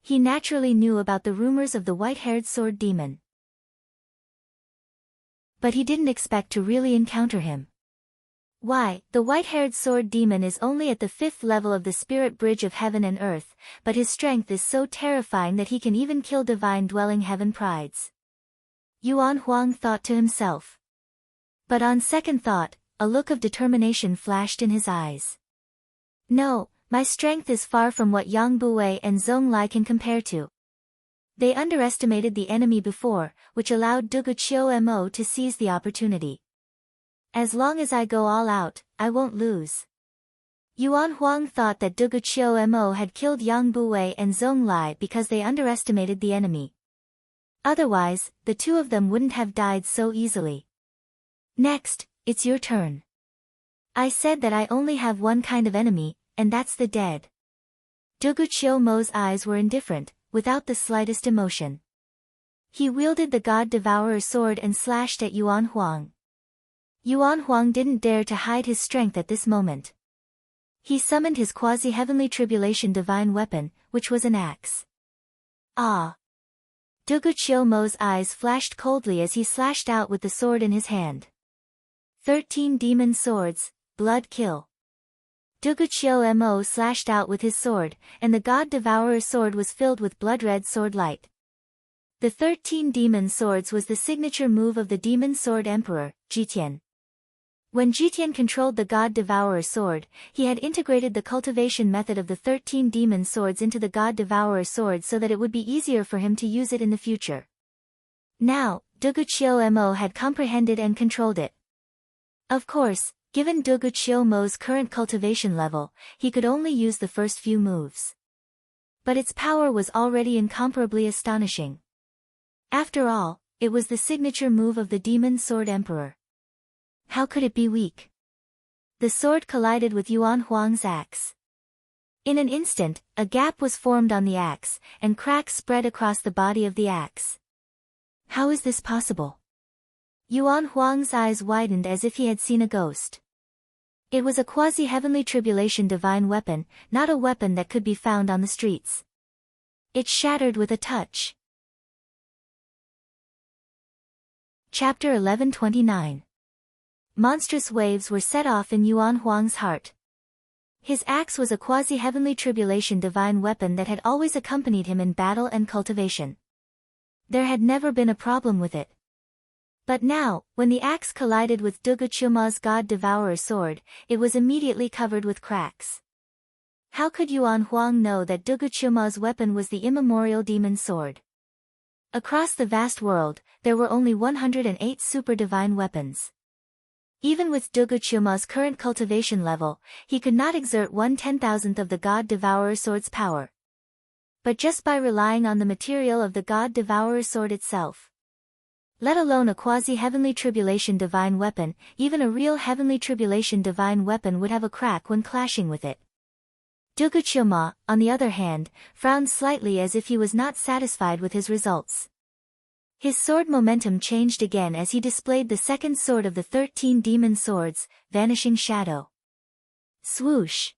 A: He naturally knew about the rumors of the white-haired sword demon. But he didn't expect to really encounter him. Why, the white-haired sword demon is only at the 5th level of the spirit bridge of heaven and earth, but his strength is so terrifying that he can even kill divine-dwelling heaven prides. Yuan Huang thought to himself. But on second thought, a look of determination flashed in his eyes. No, my strength is far from what Yang Buwei and Zhong Lai can compare to. They underestimated the enemy before, which allowed Duguqiu Mo to seize the opportunity. As long as I go all out, I won't lose. Yuan Huang thought that Duguqiu Mo had killed Yang Buwei and Zhong Lai because they underestimated the enemy. Otherwise, the two of them wouldn't have died so easily. Next, it's your turn. I said that I only have one kind of enemy, and that's the dead. Duguqiu Mo's eyes were indifferent, without the slightest emotion. He wielded the God Devourer sword and slashed at Yuan Huang. Yuan Huang didn't dare to hide his strength at this moment. He summoned his quasi-heavenly tribulation divine weapon, which was an axe. Ah! Duguqiu Mo's eyes flashed coldly as he slashed out with the sword in his hand. 13 demon swords, blood kill. Duguqiu Mo slashed out with his sword, and the God Devourer sword was filled with blood-red sword light. The 13 demon swords was the signature move of the demon sword emperor, Jitian. When Jitian controlled the God Devourer sword, he had integrated the cultivation method of the 13 demon swords into the God Devourer sword so that it would be easier for him to use it in the future. Now, Duguqiu Mo had comprehended and controlled it. Of course, given Duguqiu Mo's current cultivation level, he could only use the first few moves. But its power was already incomparably astonishing. After all, it was the signature move of the demon sword emperor. How could it be weak? The sword collided with Yuan Huang's axe. In an instant, a gap was formed on the axe, and cracks spread across the body of the axe. How is this possible? Yuan Huang's eyes widened as if he had seen a ghost. It was a quasi-heavenly tribulation divine weapon, not a weapon that could be found on the streets. It shattered with a touch. Chapter 1129. Monstrous waves were set off in Yuan Huang's heart. His axe was a quasi-heavenly tribulation divine weapon that had always accompanied him in battle and cultivation. There had never been a problem with it. But now, when the axe collided with Duguqiu Mo's God Devourer sword, it was immediately covered with cracks. How could Yuan Huang know that Duguqiu Mo's weapon was the immemorial demon sword? Across the vast world, there were only 108 super divine weapons. Even with Duguqiu Mo's current cultivation level, he could not exert 1/10,000th of the God Devourer sword's power. But just by relying on the material of the God Devourer sword itself. Let alone a quasi-heavenly tribulation divine weapon, even a real heavenly tribulation divine weapon would have a crack when clashing with it. Duguqiu Mo, on the other hand, frowned slightly as if he was not satisfied with his results. His sword momentum changed again as he displayed the second sword of the 13 demon swords, Vanishing Shadow. Swoosh!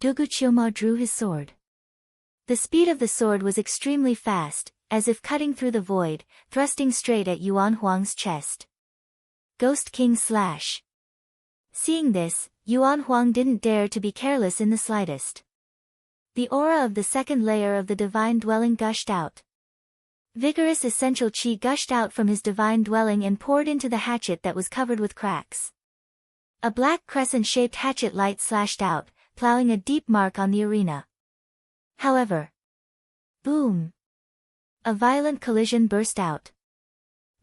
A: Duguqiu Mo drew his sword. The speed of the sword was extremely fast, as if cutting through the void, thrusting straight at Yuan Huang's chest. Ghost King Slash. Seeing this, Yuan Huang didn't dare to be careless in the slightest. The aura of the second layer of the divine dwelling gushed out. Vigorous essential chi gushed out from his divine dwelling and poured into the hatchet that was covered with cracks. A black crescent-shaped hatchet light slashed out, plowing a deep mark on the arena. However, boom! A violent collision burst out.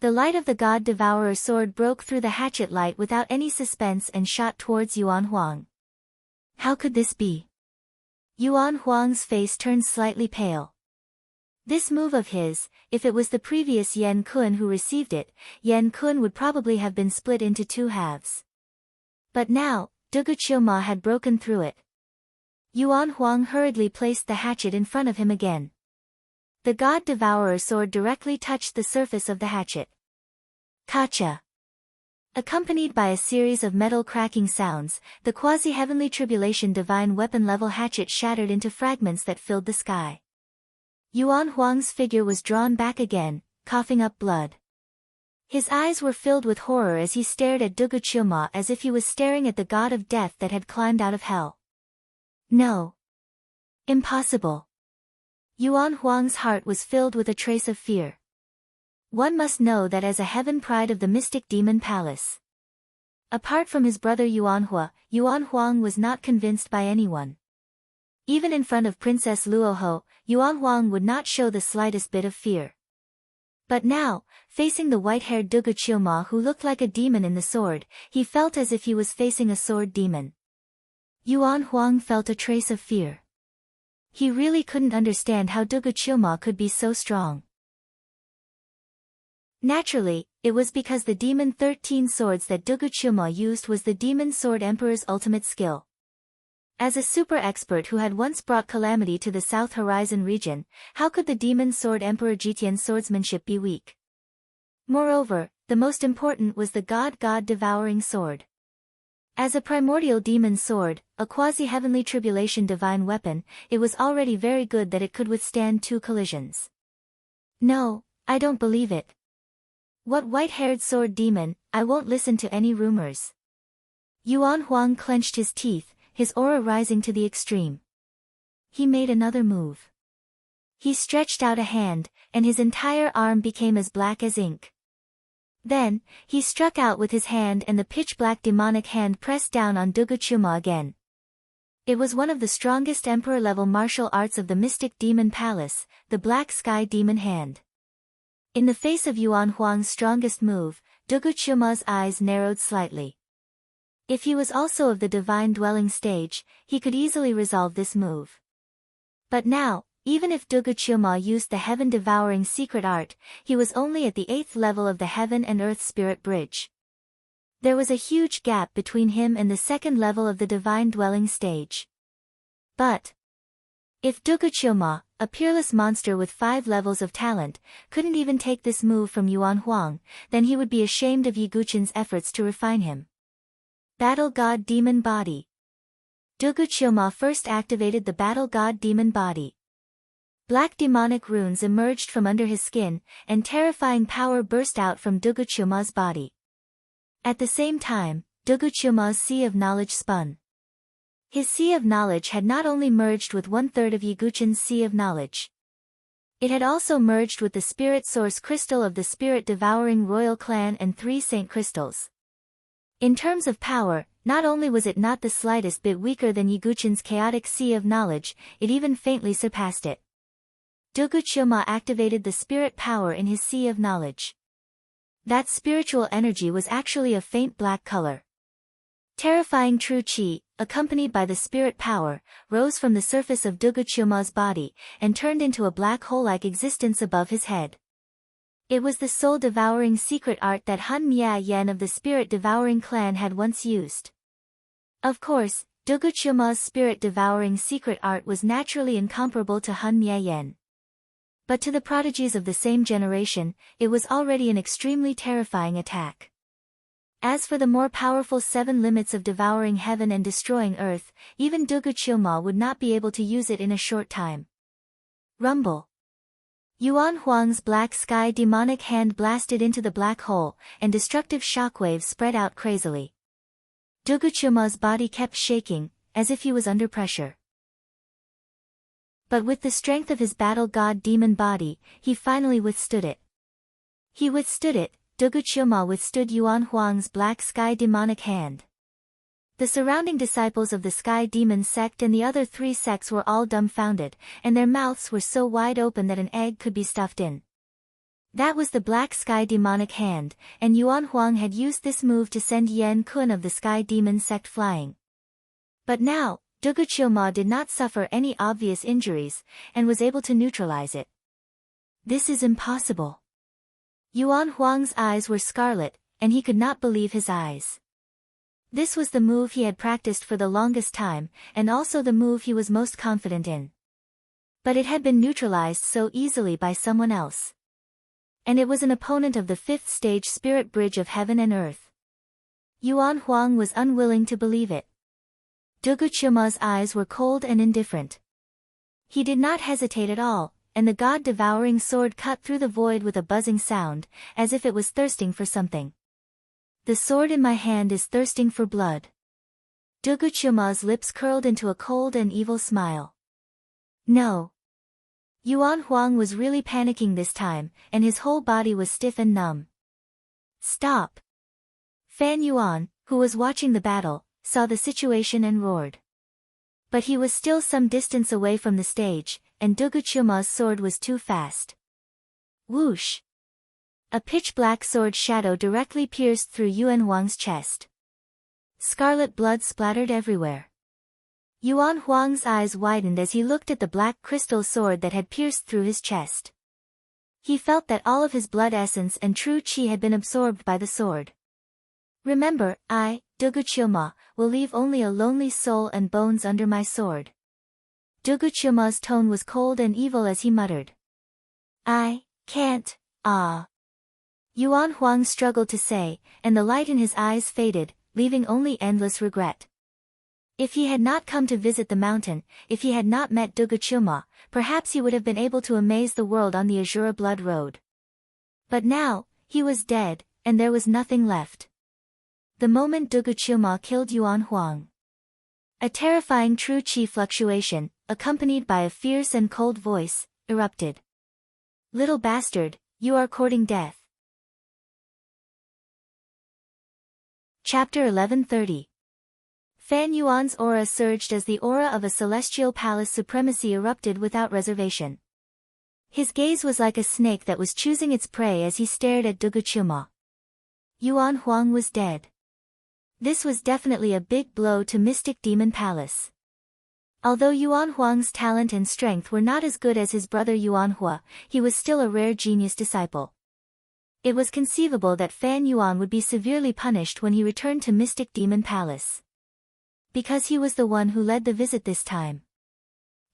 A: The light of the God Devourer sword broke through the hatchet light without any suspense and shot towards Yuan Huang. How could this be? Yuan Huang's face turned slightly pale. This move of his, if it was the previous Yan Kun who received it, Yan Kun would probably have been split into two halves. But now, Duguqiu Mo had broken through it. Yuan Huang hurriedly placed the hatchet in front of him again. The God Devourer sword directly touched the surface of the hatchet. Kacha! Accompanied by a series of metal cracking sounds, the quasi-heavenly tribulation divine weapon-level hatchet shattered into fragments that filled the sky. Yuan Huang's figure was drawn back again, coughing up blood. His eyes were filled with horror as he stared at Duguchuma as if he was staring at the god of death that had climbed out of hell. No. Impossible. Yuan Huang's heart was filled with a trace of fear. One must know that as a heaven pride of the mystic demon palace. Apart from his brother Yuanhua, Yuan Huang was not convinced by anyone. Even in front of Princess Luoho, Yuan Huang would not show the slightest bit of fear. But now, facing the white-haired Duguchuma who looked like a demon in the sword, he felt as if he was facing a sword demon. Yuan Huang felt a trace of fear. He really couldn't understand how Duguchuma could be so strong. Naturally, it was because the demon 13 swords that Duguchuma used was the demon sword emperor's ultimate skill. As a super expert who had once brought calamity to the South Horizon region, how could the demon sword emperor Jitian's swordsmanship be weak? Moreover, the most important was the god devouring sword. As a primordial demon sword, a quasi-heavenly tribulation divine weapon, it was already very good that it could withstand 2 collisions. No, I don't believe it. What white-haired sword demon, I won't listen to any rumors. Yuan Huang clenched his teeth, his aura rising to the extreme. He made another move. He stretched out a hand, and his entire arm became as black as ink. Then, he struck out with his hand and the pitch-black demonic hand pressed down on Duguchuma again. It was one of the strongest emperor-level martial arts of the mystic demon palace, the Black Sky Demon Hand. In the face of Yuan Huang's strongest move, Duguchuma's eyes narrowed slightly. If he was also of the divine dwelling stage, he could easily resolve this move. But now, even if Duguchuma used the heaven-devouring secret art, he was only at the 8th level of the heaven and earth spirit bridge. There was a huge gap between him and the 2nd level of the divine dwelling stage. But if Duguchuma, a peerless monster with 5 levels of talent, couldn't even take this move from Yuan Huang, then he would be ashamed of Yiguchen's efforts to refine him. Battle God Demon Body. Duguchuma first activated the Battle God Demon Body. Black demonic runes emerged from under his skin, and terrifying power burst out from Duguchuma's body. At the same time, Duguchuma's Sea of Knowledge spun. His Sea of Knowledge had not only merged with 1/3 of Yiguchen's Sea of Knowledge. It had also merged with the Spirit Source Crystal of the Spirit-Devouring Royal Clan and 3 Saint Crystals. In terms of power, not only was it not the slightest bit weaker than Yiguchen's chaotic Sea of Knowledge, it even faintly surpassed it. Duguchuma activated the spirit power in his Sea of Knowledge. That spiritual energy was actually a faint black color. Terrifying true chi, accompanied by the spirit power, rose from the surface of Duguchuma's body, and turned into a black hole-like existence above his head. It was the soul-devouring secret art that Hun Mia Yen of the spirit-devouring clan had once used. Of course, Duguchuma's spirit-devouring secret art was naturally incomparable to Hun Mia Yen. But to the prodigies of the same generation, it was already an extremely terrifying attack. As for the more powerful 7 limits of devouring heaven and destroying earth, even Duguchuma would not be able to use it in a short time. Rumble. Yuan Huang's black sky demonic hand blasted into the black hole, and destructive shockwaves spread out crazily. Duguchuma's body kept shaking, as if he was under pressure. But with the strength of his battle god demon body, he finally withstood it. He withstood it, Duguchuma withstood Yuan Huang's black sky demonic hand. The surrounding disciples of the Sky Demon sect and the other 3 sects were all dumbfounded, and their mouths were so wide open that an egg could be stuffed in. That was the Black Sky Demonic Hand, and Yuan Huang had used this move to send Yan Kun of the Sky Demon sect flying. But now, Duguchuma did not suffer any obvious injuries, and was able to neutralize it. This is impossible. Yuan Huang's eyes were scarlet, and he could not believe his eyes. This was the move he had practiced for the longest time, and also the move he was most confident in. But it had been neutralized so easily by someone else. And it was an opponent of the 5th stage spirit bridge of heaven and earth. Yuan Huang was unwilling to believe it. Duguchuma's eyes were cold and indifferent. He did not hesitate at all, and the god-devouring sword cut through the void with a buzzing sound, as if it was thirsting for something. The sword in my hand is thirsting for blood. Duguchuma's lips curled into a cold and evil smile. No. Yuan Huang was really panicking this time, and his whole body was stiff and numb. Stop! Fan Yuan, who was watching the battle, saw the situation and roared. But he was still some distance away from the stage, and Duguchuma's sword was too fast. Whoosh! A pitch-black sword shadow directly pierced through Yuan Huang's chest. Scarlet blood splattered everywhere. Yuan Huang's eyes widened as he looked at the black crystal sword that had pierced through his chest. He felt that all of his blood essence and true qi had been absorbed by the sword. Remember, I, Duguchuma, will leave only a lonely soul and bones under my sword. Duguchuma's tone was cold and evil as he muttered. I can't, Yuan Huang struggled to say, and the light in his eyes faded, leaving only endless regret. If he had not come to visit the mountain, if he had not met Duguchuma, perhaps he would have been able to amaze the world on the Azura Blood Road. But now, he was dead, and there was nothing left. The moment Duguchuma killed Yuan Huang. A terrifying true qi fluctuation, accompanied by a fierce and cold voice, erupted. Little bastard, you are courting death. Chapter 1130. Fan Yuan's aura surged as the aura of a celestial palace supremacy erupted without reservation. His gaze was like a snake that was choosing its prey as he stared at Duguchuma. Yuan Huang was dead. This was definitely a big blow to Mystic Demon Palace. Although Yuan Huang's talent and strength were not as good as his brother Yuan Hua, he was still a rare genius disciple. It was conceivable that Fan Yuan would be severely punished when he returned to Mystic Demon Palace. Because he was the one who led the visit this time.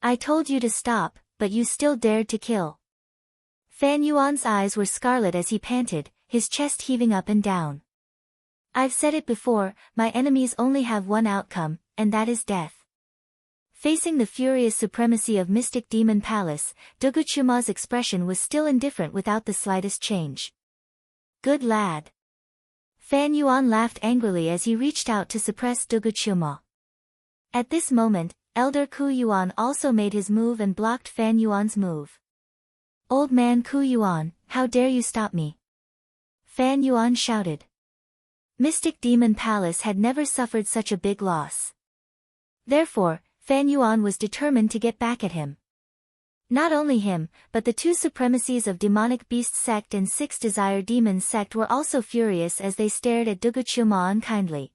A: I told you to stop, but you still dared to kill. Fan Yuan's eyes were scarlet as he panted, his chest heaving up and down. I've said it before, my enemies only have one outcome, and that is death. Facing the furious supremacy of Mystic Demon Palace, Duguchuma's expression was still indifferent without the slightest change. Good lad. Fan Yuan laughed angrily as he reached out to suppress Duguchuma. At this moment, Elder Ku Yuan also made his move and blocked Fan Yuan's move. Old man Ku Yuan, how dare you stop me? Fan Yuan shouted. Mystic Demon Palace had never suffered such a big loss. Therefore, Fan Yuan was determined to get back at him. Not only him, but the two supremacies of Demonic Beast Sect and Six Desire Demon Sect were also furious as they stared at Duguchuma unkindly.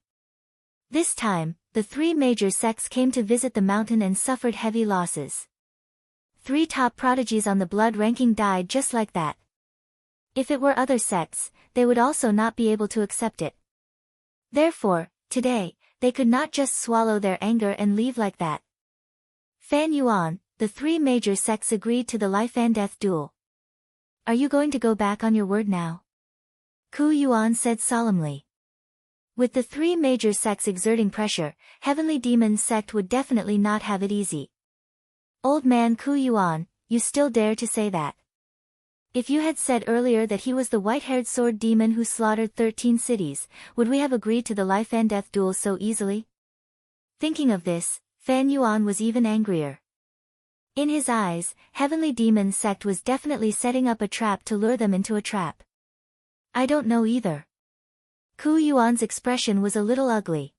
A: This time, the three major sects came to visit the mountain and suffered heavy losses. 3 top prodigies on the blood ranking died just like that. If it were other sects, they would also not be able to accept it. Therefore, today, they could not just swallow their anger and leave like that. Fan Yuan, the 3 major sects agreed to the life and death duel. Are you going to go back on your word now? Ku Yuan said solemnly. With the 3 major sects exerting pressure, Heavenly Demon Sect would definitely not have it easy. Old man Ku Yuan, you still dare to say that? If you had said earlier that he was the white-haired sword demon who slaughtered 13 cities, would we have agreed to the life and death duel so easily? Thinking of this, Fan Yuan was even angrier. In his eyes, Heavenly Demon Sect was definitely setting up a trap to lure them into a trap. I don't know either. Ku Yuan's expression was a little ugly.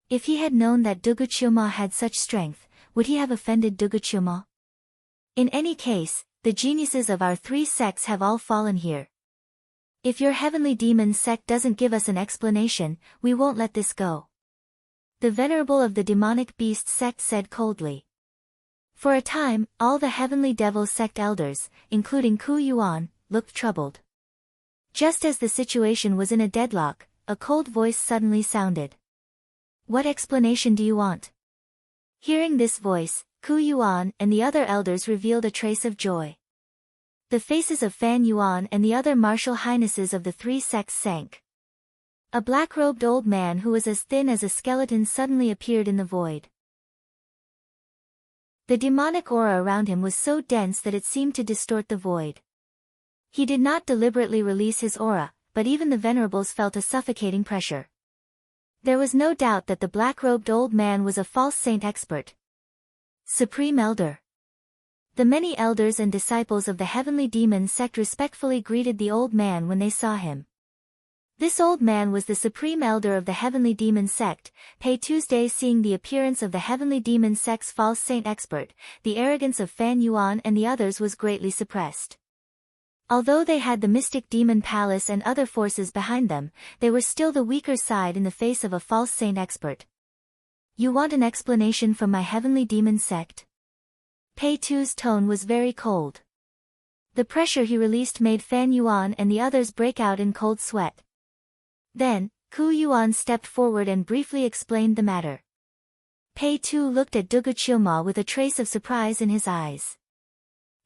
A: If he had known that Duguchuma had such strength, would he have offended Duguchuma? In any case, the geniuses of our 3 sects have all fallen here. If your Heavenly Demon Sect doesn't give us an explanation, we won't let this go. The Venerable of the Demonic Beast Sect said coldly. For a time, all the Heavenly Devil Sect elders, including Ku Yuan, looked troubled. Just as the situation was in a deadlock, a cold voice suddenly sounded. What explanation do you want? Hearing this voice, Ku Yuan and the other elders revealed a trace of joy. The faces of Fan Yuan and the other martial highnesses of the 3 sects sank. A black-robed old man who was as thin as a skeleton suddenly appeared in the void. The demonic aura around him was so dense that it seemed to distort the void. He did not deliberately release his aura, but even the venerables felt a suffocating pressure. There was no doubt that the black-robed old man was a false saint expert. Supreme Elder. The many elders and disciples of the heavenly demon sect respectfully greeted the old man when they saw him. This old man was the supreme elder of the heavenly demon sect. Pei Tuesday. Seeing the appearance of the heavenly demon sect's false saint expert, the arrogance of Fan Yuan and the others was greatly suppressed. Although they had the mystic demon palace and other forces behind them, they were still the weaker side in the face of a false saint expert. You want an explanation from my heavenly demon sect? Pei Tu's tone was very cold. The pressure he released made Fan Yuan and the others break out in cold sweat. Then, Ku Yuan stepped forward and briefly explained the matter. Pei Tu looked at Dugu Chilma with a trace of surprise in his eyes.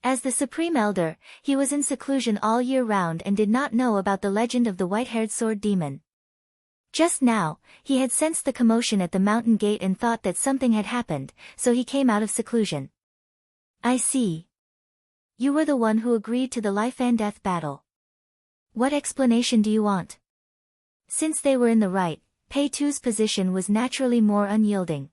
A: As the Supreme Elder, he was in seclusion all year round and did not know about the legend of the white-haired sword demon. Just now, he had sensed the commotion at the mountain gate and thought that something had happened, so he came out of seclusion. I see. You were the one who agreed to the life and death battle. What explanation do you want? Since they were in the right, Pei Tu's position was naturally more unyielding.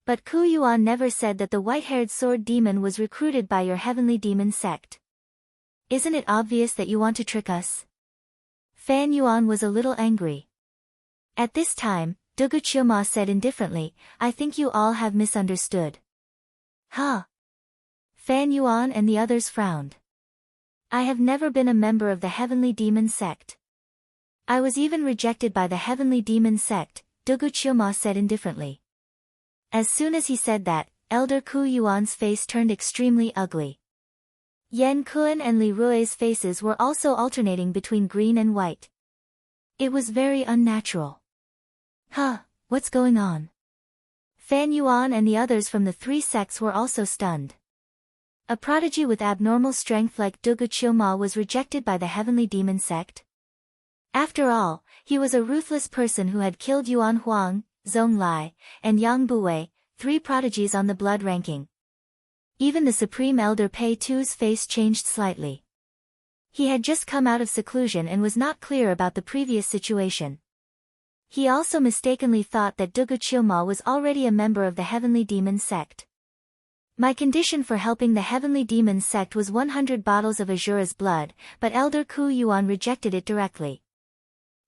A: But Ku Yuan never said that the white-haired sword demon was recruited by your heavenly demon sect. Isn't it obvious that you want to trick us? Fan Yuan was a little angry. At this time, Dugu Chilma said indifferently, I think you all have misunderstood. Huh? Fan Yuan and the others frowned. I have never been a member of the heavenly demon sect. I was even rejected by the heavenly demon sect, Dugu Chilma said indifferently. As soon as he said that, Elder Ku Yuan's face turned extremely ugly. Yan Kuan and Li Rui's faces were also alternating between green and white. It was very unnatural. Huh, what's going on? Fan Yuan and the others from the three sects were also stunned. A prodigy with abnormal strength like Dugu Chilma was rejected by the heavenly demon sect? After all, he was a ruthless person who had killed Yuan Huang, Zhong Lai, and Yang Buwei, three prodigies on the blood ranking. Even the Supreme Elder Pei Tu's face changed slightly. He had just come out of seclusion and was not clear about the previous situation. He also mistakenly thought that Dugu Chilma was already a member of the heavenly demon sect. My condition for helping the heavenly demon sect was 100 bottles of Azura's blood, but Elder Ku Yuan rejected it directly.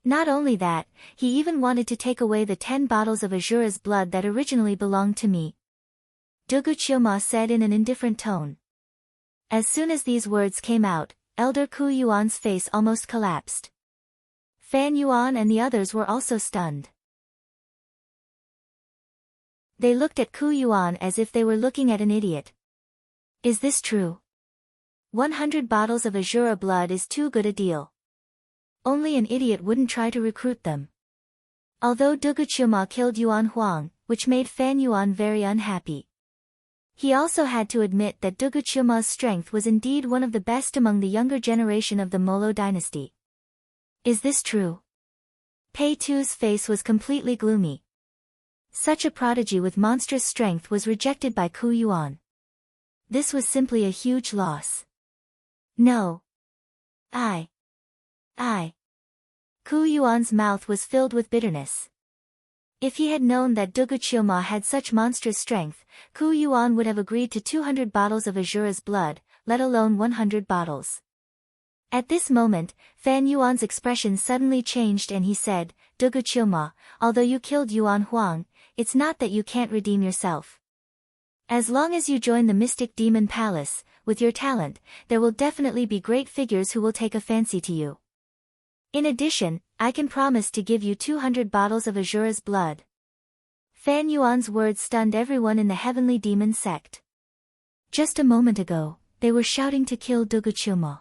A: Not only that, he even wanted to take away the 10 bottles of Azura's blood that originally belonged to me. Dugu Chilma said in an indifferent tone. As soon as these words came out, Elder Ku Yuan's face almost collapsed. Fan Yuan and the others were also stunned. They looked at Ku Yuan as if they were looking at an idiot. Is this true? 100 bottles of Azura blood is too good a deal. Only an idiot wouldn't try to recruit them. Although Dugu Chilma killed Yuan Huang, which made Fan Yuan very unhappy. He also had to admit that Dugu Chilma's strength was indeed one of the best among the younger generation of the Molo dynasty. Is this true? Pei Tu's face was completely gloomy. Such a prodigy with monstrous strength was rejected by Ku Yuan. This was simply a huge loss. No. Ku Yuan's mouth was filled with bitterness. If he had known that Dugu Chilma had such monstrous strength, Ku Yuan would have agreed to 200 bottles of Azura's blood, let alone 100 bottles. At this moment, Fan Yuan's expression suddenly changed and he said, Dugu Chilma, although you killed Yuan Huang, it's not that you can't redeem yourself. As long as you join the Mystic Demon Palace, with your talent, there will definitely be great figures who will take a fancy to you. In addition, I can promise to give you 200 bottles of Azura's blood. Fan Yuan's words stunned everyone in the heavenly demon sect. Just a moment ago, they were shouting to kill Dugu Chilma.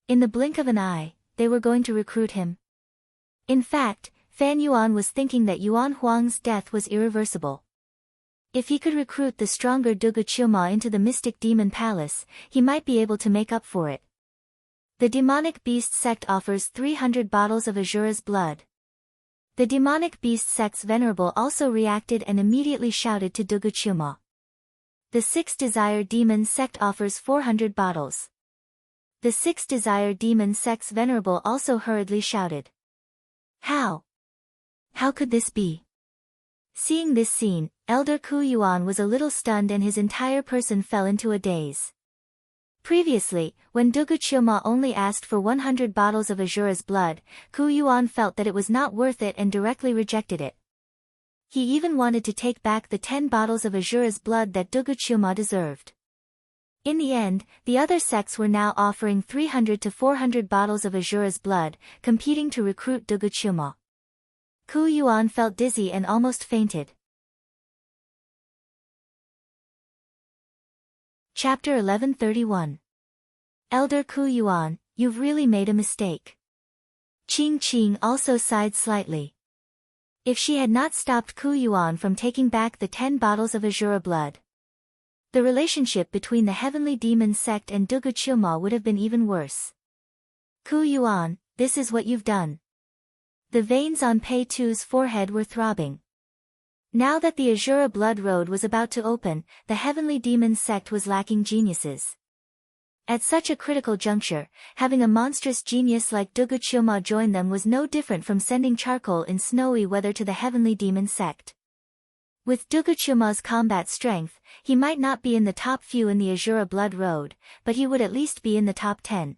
A: In the blink of an eye, they were going to recruit him. In fact, Fan Yuan was thinking that Yuan Huang's death was irreversible. If he could recruit the stronger Dugu Chilma into the Mystic Demon Palace, he might be able to make up for it. The Demonic Beast sect offers 300 bottles of Azura's blood. The Demonic Beast sect's venerable also reacted and immediately shouted to Dugu Chilma. The 6 Desire Demon Sect offers 400 bottles. The 6 Desire Demon Sect's venerable also hurriedly shouted. How? How could this be? Seeing this scene, Elder Ku Yuan was a little stunned and his entire person fell into a daze. Previously, when Dugu Chioma only asked for 100 bottles of Azura's blood, Ku Yuan felt that it was not worth it and directly rejected it. He even wanted to take back the 10 bottles of Azura's blood that Dugu Chioma deserved. In the end, the other sects were now offering 300 to 400 bottles of Azura's blood, competing to recruit Dugu Chioma. Ku Yuan felt dizzy and almost fainted. Chapter 1131. Elder Ku Yuan, you've really made a mistake. Qing Qing also sighed slightly. If she had not stopped Ku Yuan from taking back the 10 bottles of Azura blood, the relationship between the Heavenly Demon Sect and Dugu Chioma would have been even worse. Ku Yuan, this is what you've done. The veins on Pei Tu's forehead were throbbing. Now that the Azura Blood Road was about to open, the Heavenly Demon Sect was lacking geniuses. At such a critical juncture, having a monstrous genius like Dugu Chioma join them was no different from sending charcoal in snowy weather to the Heavenly Demon Sect. With Dugu Chioma's combat strength, he might not be in the top few in the Azura Blood Road, but he would at least be in the top 10.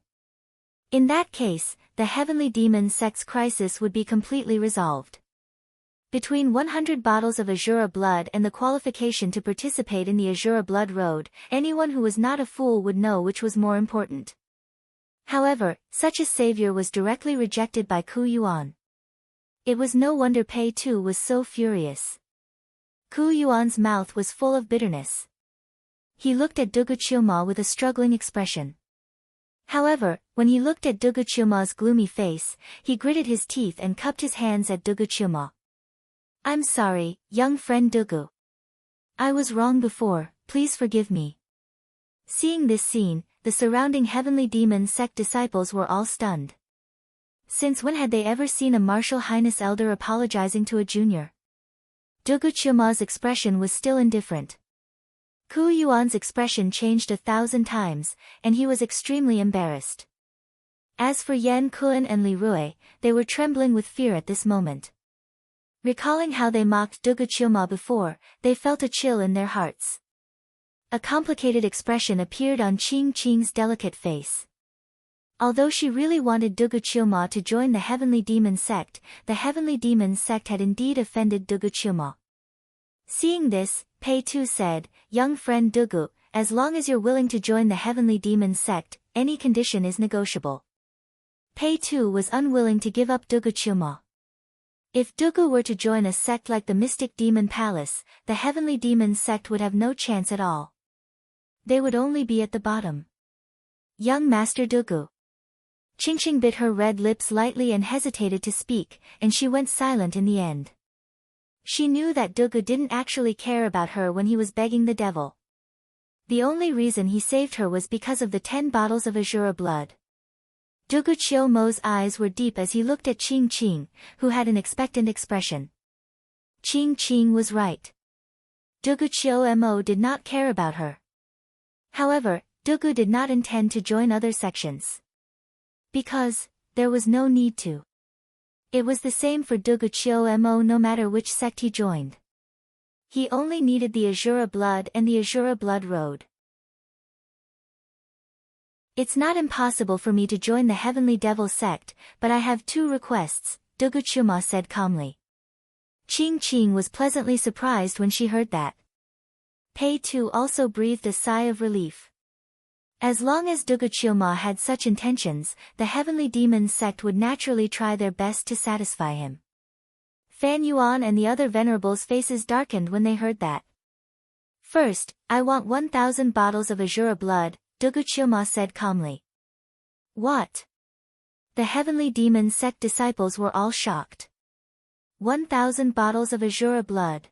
A: In that case, the Heavenly Demon Sect's crisis would be completely resolved. Between 100 bottles of Azura blood and the qualification to participate in the Azura Blood Road, anyone who was not a fool would know which was more important. However, such a savior was directly rejected by Ku Yuan. It was no wonder Pei Tu was so furious. Ku Yuan's mouth was full of bitterness. He looked at Dugu Chioma with a struggling expression. However, when he looked at Dugu Chioma's gloomy face, he gritted his teeth and cupped his hands at Dugu Chioma. I'm sorry, young friend Dugu. I was wrong before, please forgive me. Seeing this scene, the surrounding Heavenly Demon Sect disciples were all stunned. Since when had they ever seen a Martial Highness Elder apologizing to a junior? Dugu Chioma's expression was still indifferent. Ku Yuan's expression changed 1,000 times, and he was extremely embarrassed. As for Yan Kun and Li Rui, they were trembling with fear at this moment. Recalling how they mocked Dugu Chioma before, they felt a chill in their hearts. A complicated expression appeared on Qing Qing's delicate face. Although she really wanted Dugu Chioma to join the Heavenly Demon Sect, the Heavenly Demon Sect had indeed offended Dugu Chioma. Seeing this, Pei Tu said, young friend Dugu, as long as you're willing to join the Heavenly Demon Sect, any condition is negotiable. Pei Tu was unwilling to give up Dugu Chioma. If Dugu were to join a sect like the Mystic Demon Palace, the Heavenly Demon Sect would have no chance at all. They would only be at the bottom. Young Master Dugu. Qingqing bit her red lips lightly and hesitated to speak, and she went silent in the end. She knew that Dugu didn't actually care about her when he was begging the devil. The only reason he saved her was because of the 10 bottles of Azura blood. Dugu Chiomo's eyes were deep as he looked at Qing Qing, who had an expectant expression. Qing Qing was right. Dugu Chiomo did not care about her. However, Dugu did not intend to join other sections. Because, there was no need to. It was the same for Dugu Chiomo no matter which sect he joined. He only needed the Azura blood and the Azura Blood Road. It's not impossible for me to join the Heavenly Devil Sect, but I have 2 requests, Dugu Chioma said calmly. Qing Qing was pleasantly surprised when she heard that. Pei Tu also breathed a sigh of relief. As long as Dugu Chioma had such intentions, the Heavenly Demon Sect would naturally try their best to satisfy him. Fan Yuan and the other venerables' faces darkened when they heard that. First, I want 1,000 bottles of Azura blood, Dugu Chioma said calmly. What? The Heavenly Demon Sect disciples were all shocked. 1,000 bottles of Azura blood.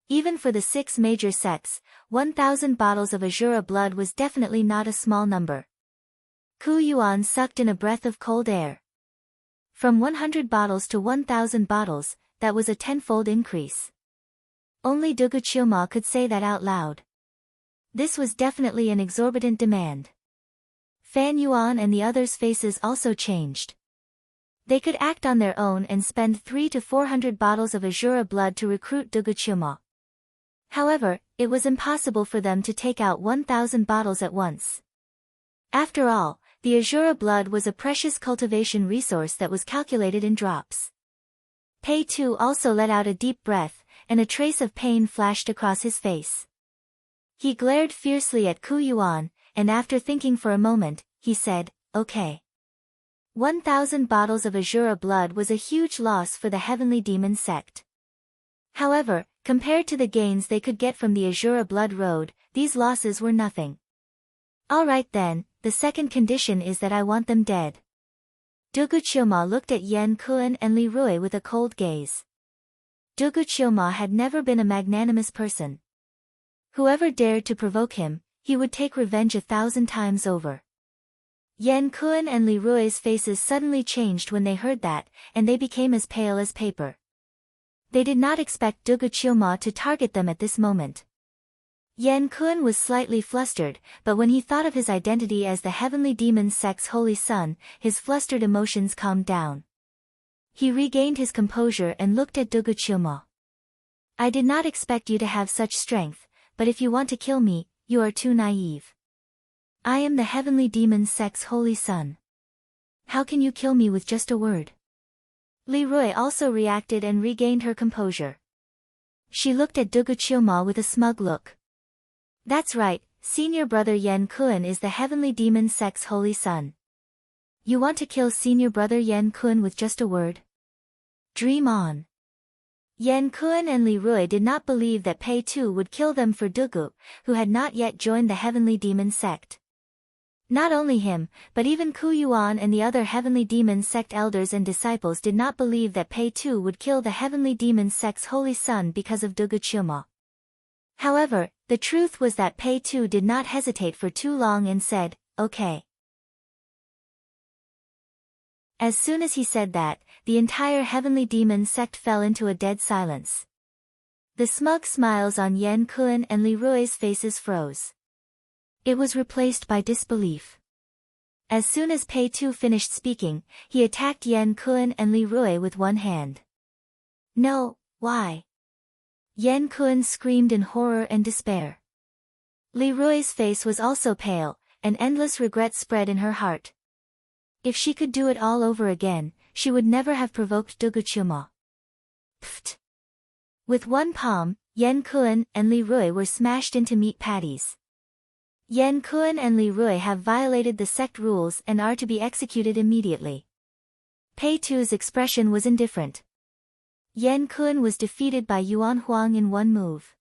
A: Even for the 6 major sects, 1,000 bottles of Azura blood was definitely not a small number. Ku Yuan sucked in a breath of cold air. From 100 bottles to 1,000 bottles, that was a 10-fold increase. Only Dugu Chioma could say that out loud. This was definitely an exorbitant demand. Fan Yuan and the others' faces also changed. They could act on their own and spend 300 to 400 bottles of Azura blood to recruit Duguchuma. However, it was impossible for them to take out 1,000 bottles at once. After all, the Azura blood was a precious cultivation resource that was calculated in drops. Pei Tu also let out a deep breath, and a trace of pain flashed across his face. He glared fiercely at Ku Yuan, and after thinking for a moment, he said, "Okay." 1,000 bottles of Azura blood was a huge loss for the Heavenly Demon sect. However, compared to the gains they could get from the Azura blood road, these losses were nothing. "Alright then, the second condition is that I want them dead." Duguchuma looked at Yan Kuan and Li Rui with a cold gaze. Duguchuma had never been a magnanimous person. Whoever dared to provoke him, he would take revenge 1,000 times over. Yan Kuan and Li Rui's faces suddenly changed when they heard that, and they became as pale as paper. They did not expect Duguchuma to target them at this moment. Yan Kuan was slightly flustered, but when he thought of his identity as the Heavenly Demon sect's holy son, his flustered emotions calmed down. He regained his composure and looked at Duguchuma. "I did not expect you to have such strength, but if you want to kill me, you are too naive. I am the Heavenly Demon sect's holy son. How can you kill me with just a word?" Li Rui also reacted and regained her composure. She looked at Duguchuma with a smug look. "That's right, senior brother Yan Kuan is the Heavenly Demon sect's holy son. You want to kill senior brother Yan Kuan with just a word? Dream on." Yan Kuan and Li Rui did not believe that Pei Tu would kill them for Dugu, who had not yet joined the Heavenly Demon sect. Not only him, but even Ku Yuan and the other Heavenly Demon sect elders and disciples did not believe that Pei Tu would kill the Heavenly Demon sect's holy son because of Duguchuma. However, the truth was that Pei Tu did not hesitate for too long and said, "Okay." As soon as he said that, the entire Heavenly Demon sect fell into a dead silence. The smug smiles on Yan Kuan and Li Rui's faces froze. It was replaced by disbelief. As soon as Pei Tu finished speaking, he attacked Yan Kuan and Li Rui with one hand. "No, why?" Yan Kuan screamed in horror and despair. Li Rui's face was also pale, and endless regret spread in her heart. If she could do it all over again, she would never have provoked Duguchuma. Pfft! With one palm, Yan Kuan and Li Rui were smashed into meat patties. Yan Kuan and Li Rui have violated the sect rules and are to be executed immediately. Pei Tu's expression was indifferent. Yan Kuan was defeated by Yuan Huang in one move.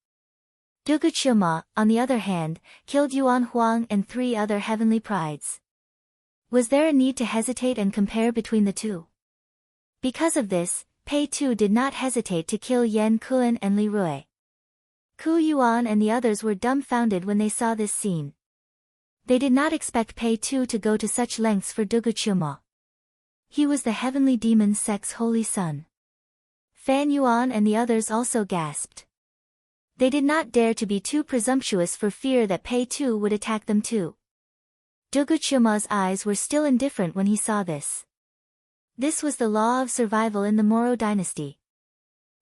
A: Duguchuma, on the other hand, killed Yuan Huang and 3 other heavenly prides. Was there a need to hesitate and compare between the two? Because of this, Pei Tu did not hesitate to kill Yan Kuan and Li Rui. Ku Yuan and the others were dumbfounded when they saw this scene. They did not expect Pei Tu to go to such lengths for Duguchuma. He was the Heavenly Demon sect's holy son. Fan Yuan and the others also gasped. They did not dare to be too presumptuous for fear that Pei Tu would attack them too. Duguchuma's eyes were still indifferent when he saw this. This was the law of survival in the Moro dynasty.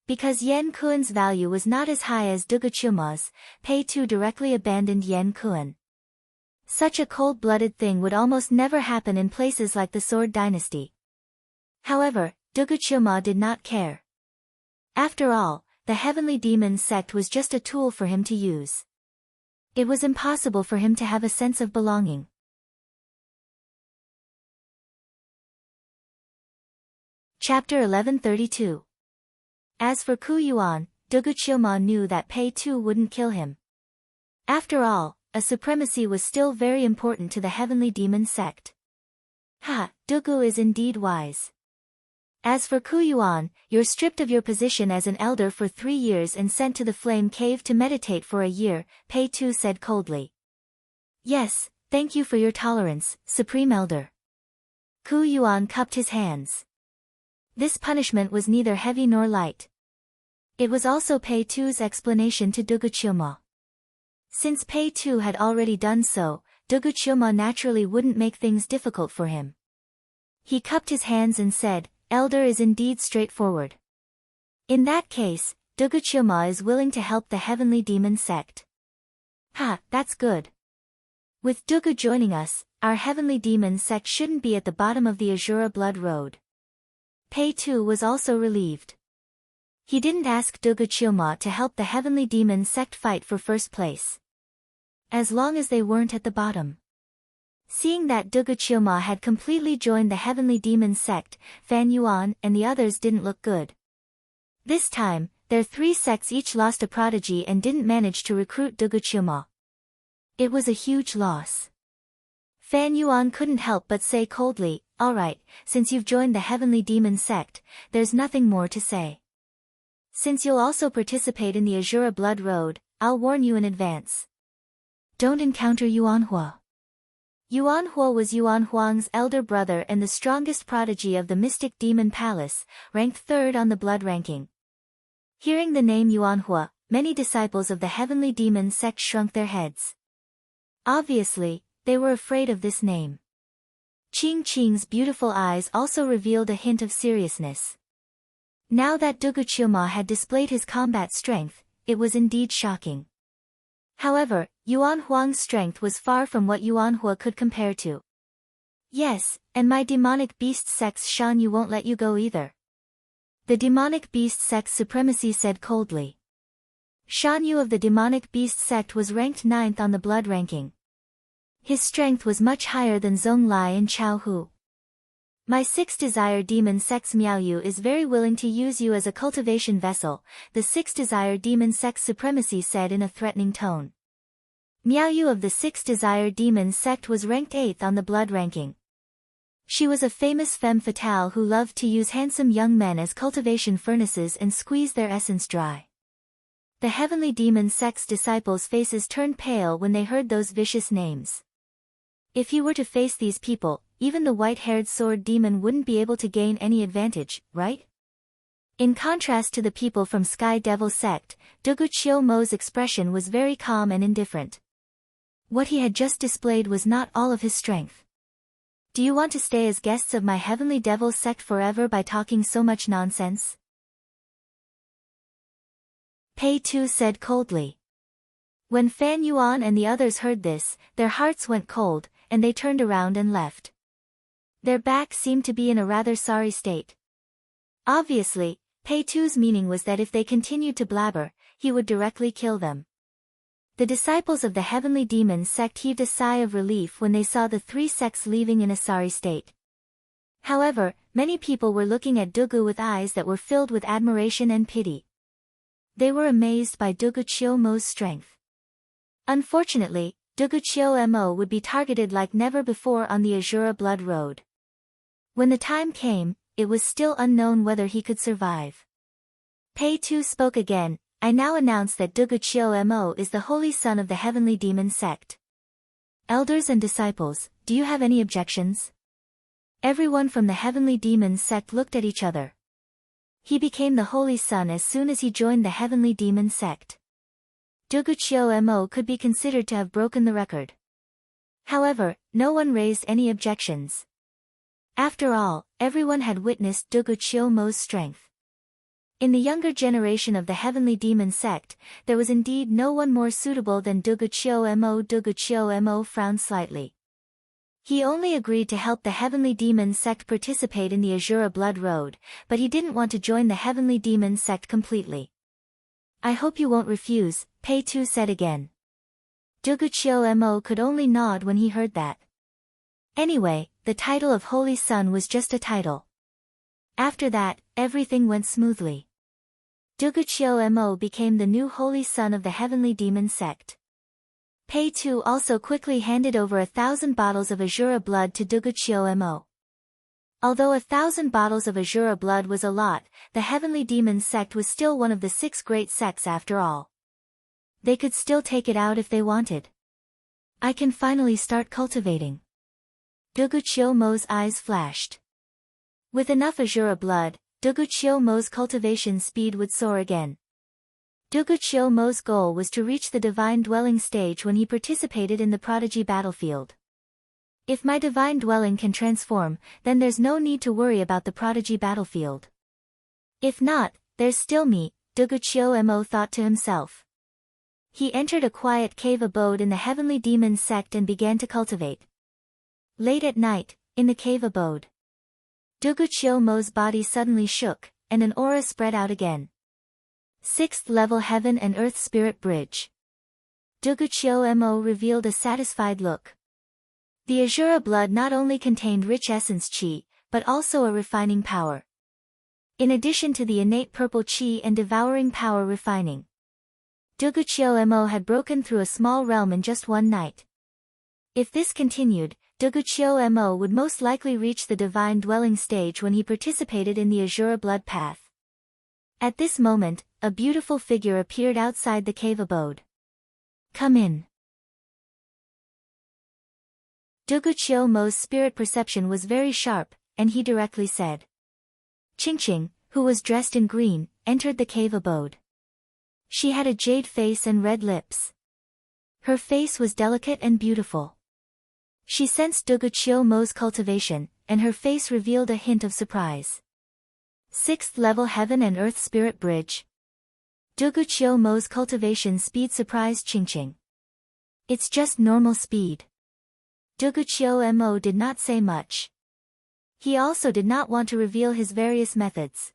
A: Because Yan Kuan's value was not as high as Duguchuma's, Pei Tu directly abandoned Yan Kuan. Such a cold-blooded thing would almost never happen in places like the Sword Dynasty. However, Duguchuma did not care. After all, the Heavenly Demon sect was just a tool for him to use. It was impossible for him to have a sense of belonging. Chapter 1132. As for Ku Yuan, Duguchuma knew that Pei Tu wouldn't kill him. After all, a supremacy was still very important to the Heavenly Demon sect. Ha, Dugu is indeed wise. As for Ku Yuan, you're stripped of your position as an elder for 3 years and sent to the Flame Cave to meditate for a year, Pei Tu said coldly. Yes, thank you for your tolerance, Supreme Elder. Ku Yuan cupped his hands. This punishment was neither heavy nor light. It was also Pei Tu's explanation to Duguchuma. Since Pei Tu had already done so, Duguqioma naturally wouldn't make things difficult for him. He cupped his hands and said, "Elder is indeed straightforward. In that case, Duguqioma is willing to help the heavenly demon sect." "Ha, that's good. With Dugu joining us, our heavenly demon sect shouldn't be at the bottom of the Azura Blood Road." Pei Tu was also relieved. He didn't ask Duguqioma to help the heavenly demon sect fight for first place. As long as they weren't at the bottom. Seeing that Duguqioma had completely joined the heavenly demon sect, Fan Yuan and the others didn't look good. This time, their three sects each lost a prodigy and didn't manage to recruit Duguqioma. It was a huge loss. Fan Yuan couldn't help but say coldly, "Alright, since you've joined the heavenly demon sect, there's nothing more to say. Since you'll also participate in the Azura Blood Road, I'll warn you in advance. Don't encounter Yuanhua." Yuanhua was Yuan Huang's elder brother and the strongest prodigy of the Mystic Demon Palace, ranked third on the blood ranking. Hearing the name Yuanhua, many disciples of the heavenly demon sect shrunk their heads. Obviously, they were afraid of this name. Qing Qing's beautiful eyes also revealed a hint of seriousness. Now that Duguqioma had displayed his combat strength, it was indeed shocking. However, Yuan Huang's strength was far from what Yuanhua could compare to. "Yes, and my demonic beast sect's Shan Yu won't let you go either." The demonic beast sect's supremacy said coldly. Shan Yu of the demonic beast sect was ranked 9th on the blood ranking. His strength was much higher than Zhong Lai and Chao Hu. "My sixth desire demon sect's Miao Yu is very willing to use you as a cultivation vessel," the sixth desire demon sect's supremacy said in a threatening tone. Miao Yu of the sixth desire demon sect was ranked 8th on the blood ranking. She was a famous femme fatale who loved to use handsome young men as cultivation furnaces and squeeze their essence dry. The heavenly demon sect's disciples' faces turned pale when they heard those vicious names. If he were to face these people, even the white-haired sword demon wouldn't be able to gain any advantage, right? In contrast to the people from Sky Devil sect, Duguqiumo's expression was very calm and indifferent. What he had just displayed was not all of his strength. "Do you want to stay as guests of my heavenly devil sect forever by talking so much nonsense?" Pei Tu said coldly. When Fan Yuan and the others heard this, their hearts went cold, and they turned around and left. Their backs seemed to be in a rather sorry state. Obviously, Pei Tu's meaning was that if they continued to blabber, he would directly kill them. The disciples of the heavenly demon sect heaved a sigh of relief when they saw the three sects leaving in a sorry state. However, many people were looking at Dugu with eyes that were filled with admiration and pity. They were amazed by Duguqiumo's strength. Unfortunately, Duguqiumo would be targeted like never before on the Azura Blood Road. When the time came, it was still unknown whether he could survive. Pei Tu spoke again. "I now announce that Duguqiumo is the holy son of the heavenly demon sect. Elders and disciples, do you have any objections?" Everyone from the heavenly demon sect looked at each other. He became the holy son as soon as he joined the heavenly demon sect. Duguqiumo could be considered to have broken the record. However, no one raised any objections. After all, everyone had witnessed Duguqiumo's strength. In the younger generation of the heavenly demon sect, there was indeed no one more suitable than Duguqiumo. Duguqiumo frowned slightly. He only agreed to help the heavenly demon sect participate in the Azura Blood Road, but he didn't want to join the heavenly demon sect completely. "I hope you won't refuse," Pei Tu said again. Duguqiumo could only nod when he heard that. Anyway, the title of Holy Son was just a title. After that, everything went smoothly. Duguqiumo became the new holy son of the heavenly demon sect. Pei Tu also quickly handed over 1,000 bottles of Azura blood to Duguqiumo. Although 1,000 bottles of Azura blood was a lot, the heavenly demon sect was still one of the 6 great sects after all. They could still take it out if they wanted. "I can finally start cultivating." Duguqiumo's eyes flashed. With enough Azura blood, Duguqiumo's cultivation speed would soar again. Mo's goal was to reach the divine dwelling stage when he participated in the prodigy battlefield. If my divine dwelling can transform, then there's no need to worry about the prodigy battlefield. If not, there's still me, Mo thought to himself. He entered a quiet cave abode in the heavenly demon sect and began to cultivate. Late at night, in the cave abode, Mo's body suddenly shook, and an aura spread out again. 6th level Heaven and Earth Spirit Bridge. Mo revealed a satisfied look. The Azura blood not only contained rich essence chi, but also a refining power. In addition to the innate purple chi and devouring power refining, Mo had broken through a small realm in just one night. If this continued, Mo would most likely reach the divine dwelling stage when he participated in the Azura blood path. At this moment, a beautiful figure appeared outside the cave abode. Come in. Mo's spirit perception was very sharp, and he directly said. Qingqing, who was dressed in green, entered the cave abode. She had a jade face and red lips. Her face was delicate and beautiful. She sensed Mo's cultivation, and her face revealed a hint of surprise. 6th level Heaven and Earth Spirit Bridge. Mo's cultivation speed surprised Qingqing. It's just normal speed. Mo did not say much. He also did not want to reveal his various methods.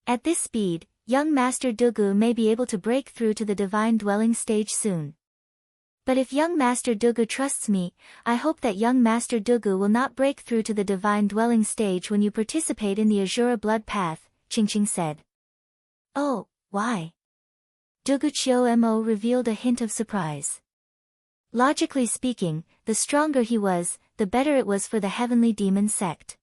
A: At this speed, young Master Dugu may be able to break through to the divine dwelling stage soon. But if young Master Dugu trusts me, I hope that young Master Dugu will not break through to the divine dwelling stage when you participate in the Azura blood path, Qingqing said. Oh, why? Mo revealed a hint of surprise. Logically speaking, the stronger he was, the better it was for the heavenly demon sect.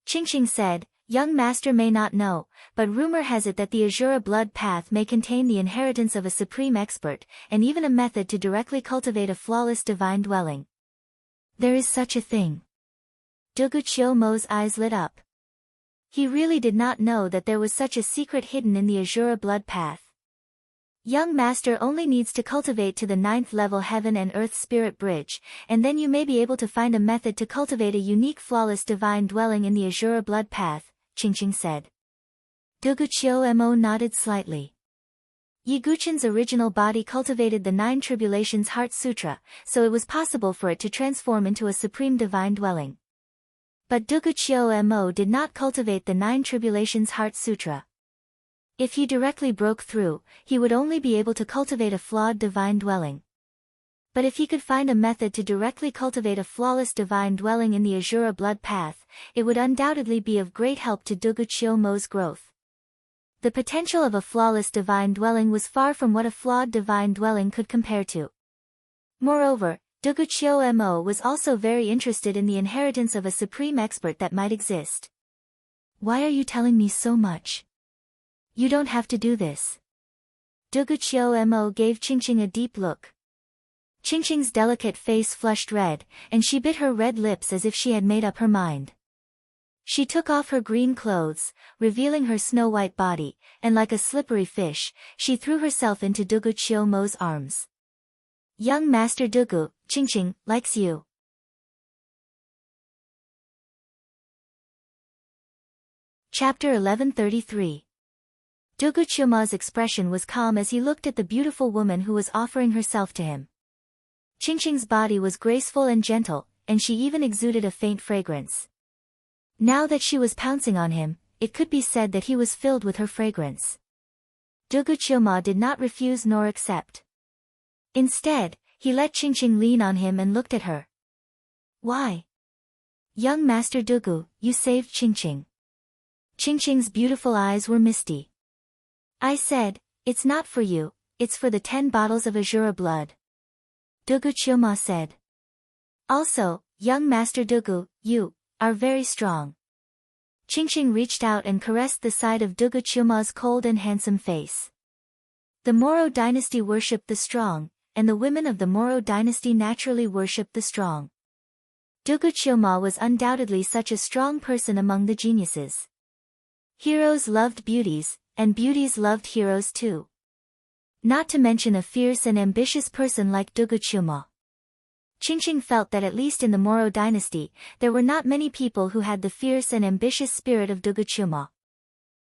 A: Qingqing said, young master may not know, but rumor has it that the Azura blood path may contain the inheritance of a supreme expert, and even a method to directly cultivate a flawless divine dwelling. There is such a thing. Mo's eyes lit up. He really did not know that there was such a secret hidden in the Azura blood path. Young master only needs to cultivate to the 9th level Heaven and Earth Spirit Bridge, and then you may be able to find a method to cultivate a unique flawless divine dwelling in the Azura blood path, Qingqing said. Mo nodded slightly. Yi Guchen's original body cultivated the 9 Tribulations Heart Sutra, so it was possible for it to transform into a supreme divine dwelling. But Mo did not cultivate the 9 Tribulations Heart Sutra. If he directly broke through, he would only be able to cultivate a flawed divine dwelling. But if he could find a method to directly cultivate a flawless divine dwelling in the Azura blood path, it would undoubtedly be of great help to Mo's growth. The potential of a flawless divine dwelling was far from what a flawed divine dwelling could compare to. Moreover, Mo was also very interested in the inheritance of a supreme expert that might exist. Why are you telling me so much? You don't have to do this. Mo gave Qingqing a deep look. Qingqing's delicate face flushed red, and she bit her red lips as if she had made up her mind. She took off her green clothes, revealing her snow-white body, and like a slippery fish, she threw herself into Mo's arms. Young Master Dugu, Qingqing, likes you. Chapter 1133. Mo's expression was calm as he looked at the beautiful woman who was offering herself to him. Qingqing's body was graceful and gentle, and she even exuded a faint fragrance. Now that she was pouncing on him, it could be said that he was filled with her fragrance. Ma did not refuse nor accept. Instead, he let Qingqing lean on him and looked at her. Why? Young Master Dugu, you saved Qingqing. Qingqing's beautiful eyes were misty. I said, it's not for you, it's for the 10 bottles of Azura blood. Ma said. Also, young Master Dugu, you are very strong. Qingqing reached out and caressed the side of Ma's cold and handsome face. The Moro dynasty worshipped the strong, and the women of the Moro dynasty naturally worshipped the strong. Ma was undoubtedly such a strong person among the geniuses. Heroes loved beauties, and beauties loved heroes too. Not to mention a fierce and ambitious person like Duguchumo. Qingqing felt that at least in the Moro dynasty, there were not many people who had the fierce and ambitious spirit of Duguchumo.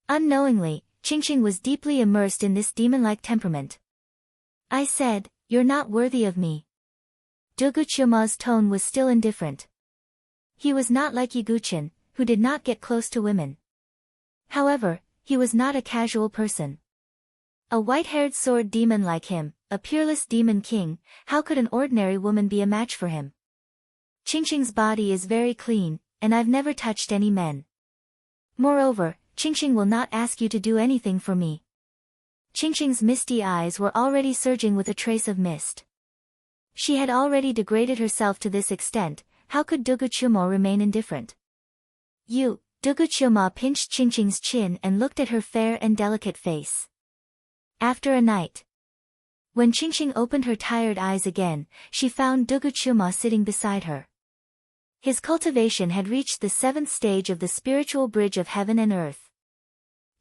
A: Unknowingly, Qingqing was deeply immersed in this demon-like temperament. I said, "You're not worthy of me." Duguchumo's tone was still indifferent. He was not like Yiguchen, who did not get close to women. However, he was not a casual person. A white-haired sword demon like him, a peerless demon king, how could an ordinary woman be a match for him? Qingqing's body is very clean, and I've never touched any men. Moreover, Qingqing will not ask you to do anything for me. Qingqing's misty eyes were already surging with a trace of mist. She had already degraded herself to this extent, how could Duguchumo remain indifferent? You, Duguchumo pinched Qingqing's chin and looked at her fair and delicate face. After a night. When Qingqing opened her tired eyes again, she found Duguchumo sitting beside her. His cultivation had reached the 7th stage of the spiritual bridge of heaven and earth.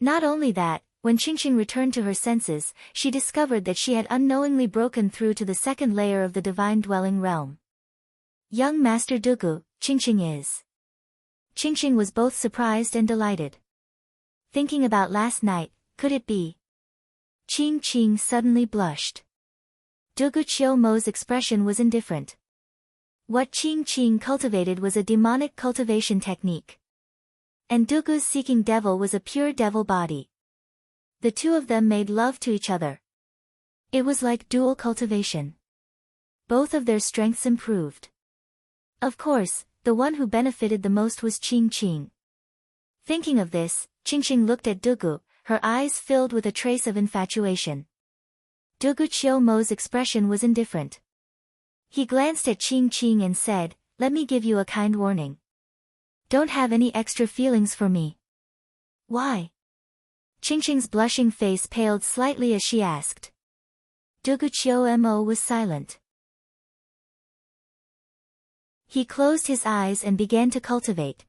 A: Not only that, when Qingqing returned to her senses, she discovered that she had unknowingly broken through to the 2nd layer of the divine dwelling realm. Young Master Dugu, Qingqing is. Qingqing was both surprised and delighted. Thinking about last night, could it be? Qingqing suddenly blushed. Duguchumo's expression was indifferent. What Qingqing cultivated was a demonic cultivation technique. And Dugu's seeking devil was a pure devil body. The two of them made love to each other. It was like dual cultivation. Both of their strengths improved. Of course, the one who benefited the most was Qingqing. Thinking of this, Qingqing looked at Dugu, her eyes filled with a trace of infatuation. Duguchumo's expression was indifferent. He glanced at Qingqing and said, "Let me give you a kind warning. Don't have any extra feelings for me." Why? Qingqing's blushing face paled slightly as she asked. Duguchumo was silent. He closed his eyes and began to cultivate.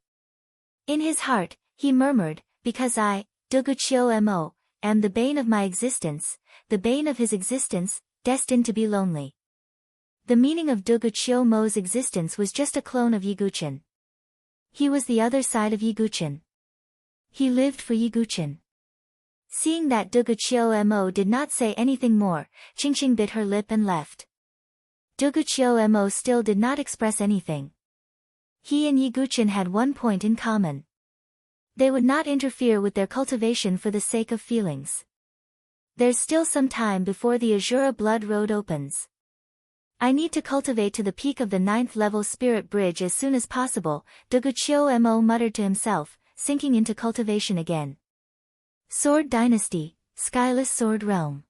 A: In his heart, he murmured, "Because I, Duguchumo, am the bane of my existence, the bane of his existence, destined to be lonely." The meaning of Duguchumo's existence was just a clone of Yiguchen. He was the other side of Yiguchen. He lived for Yiguchen. Seeing that Duguchumo did not say anything more, Qingqing bit her lip and left. Duguchumo still did not express anything. He and Yiguchen had one point in common. They would not interfere with their cultivation for the sake of feelings. There's still some time before the Azura Blood Road opens. I need to cultivate to the peak of the 9th level spirit bridge as soon as possible, Duguchumo muttered to himself, sinking into cultivation again. Sword Dynasty, Skyless Sword Realm.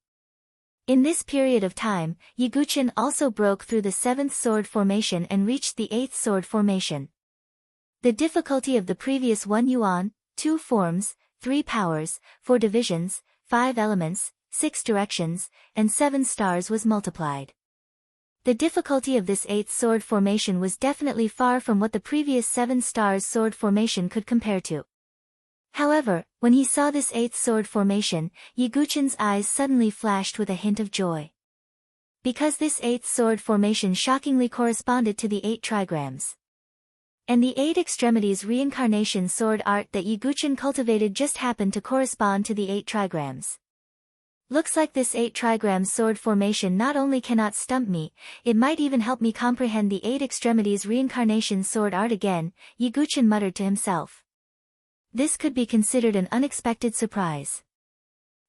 A: In this period of time, Yiguchen also broke through the 7th sword formation and reached the 8th sword formation. The difficulty of the previous 1 yuan, 2 forms, 3 powers, 4 divisions, 5 elements, 6 directions, and 7 stars was multiplied. The difficulty of this 8th sword formation was definitely far from what the previous 7 stars sword formation could compare to. However, when he saw this 8th sword formation, Yiguchen's eyes suddenly flashed with a hint of joy. Because this 8th sword formation shockingly corresponded to the 8 trigrams. And the 8 extremities reincarnation sword art that Yiguchen cultivated just happened to correspond to the 8 trigrams. Looks like this 8 trigram sword formation not only cannot stump me, it might even help me comprehend the 8 extremities reincarnation sword art again, Yiguchen muttered to himself. This could be considered an unexpected surprise.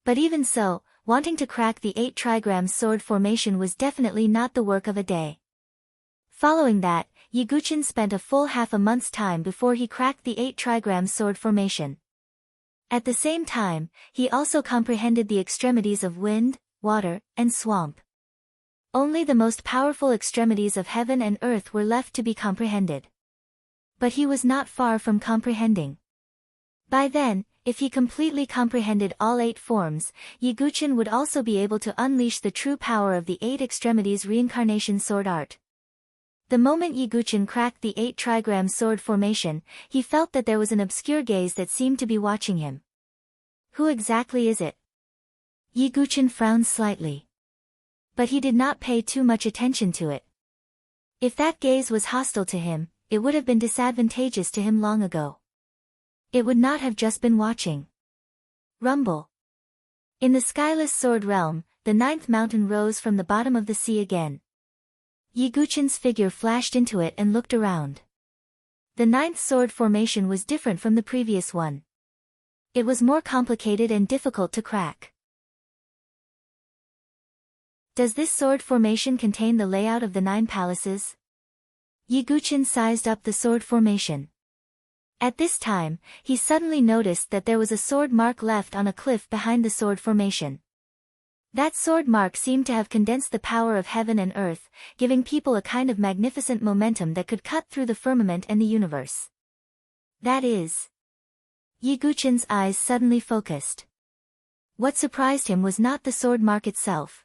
A: But even so, wanting to crack the 8 trigram sword formation was definitely not the work of a day. Following that, Yiguchen spent a full half a month's time before he cracked the 8 trigram sword formation. At the same time, he also comprehended the extremities of wind, water, and swamp. Only the most powerful extremities of heaven and earth were left to be comprehended. But he was not far from comprehending. By then, if he completely comprehended all 8 forms, Yiguchen would also be able to unleash the true power of the 8 extremities reincarnation sword art. The moment Yiguchen cracked the 8 trigram sword formation, he felt that there was an obscure gaze that seemed to be watching him. Who exactly is it? Yiguchen frowned slightly. But he did not pay too much attention to it. If that gaze was hostile to him, it would have been disadvantageous to him long ago. It would not have just been watching. Rumble. In the skyless sword realm, the ninth mountain rose from the bottom of the sea again. Yiguchen's figure flashed into it and looked around. The ninth sword formation was different from the previous one. It was more complicated and difficult to crack. Does this sword formation contain the layout of the 9 palaces? Yiguchen sized up the sword formation. At this time, he suddenly noticed that there was a sword mark left on a cliff behind the sword formation. That sword mark seemed to have condensed the power of heaven and earth, giving people a kind of magnificent momentum that could cut through the firmament and the universe. That is. Yiguchen's eyes suddenly focused. What surprised him was not the sword mark itself.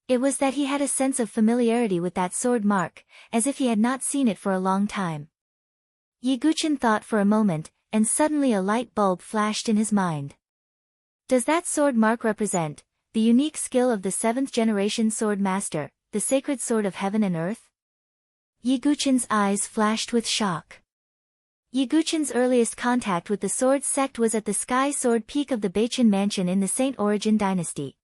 A: It was that he had a sense of familiarity with that sword mark, as if he had not seen it for a long time. Yiguchen thought for a moment, and suddenly a light bulb flashed in his mind. Does that sword mark represent the unique skill of the 7th generation sword master, the sacred sword of heaven and earth? Yiguchen's eyes flashed with shock. Yiguchen's earliest contact with the sword sect was at the sky sword peak of the Beichen mansion in the Saint Origin dynasty.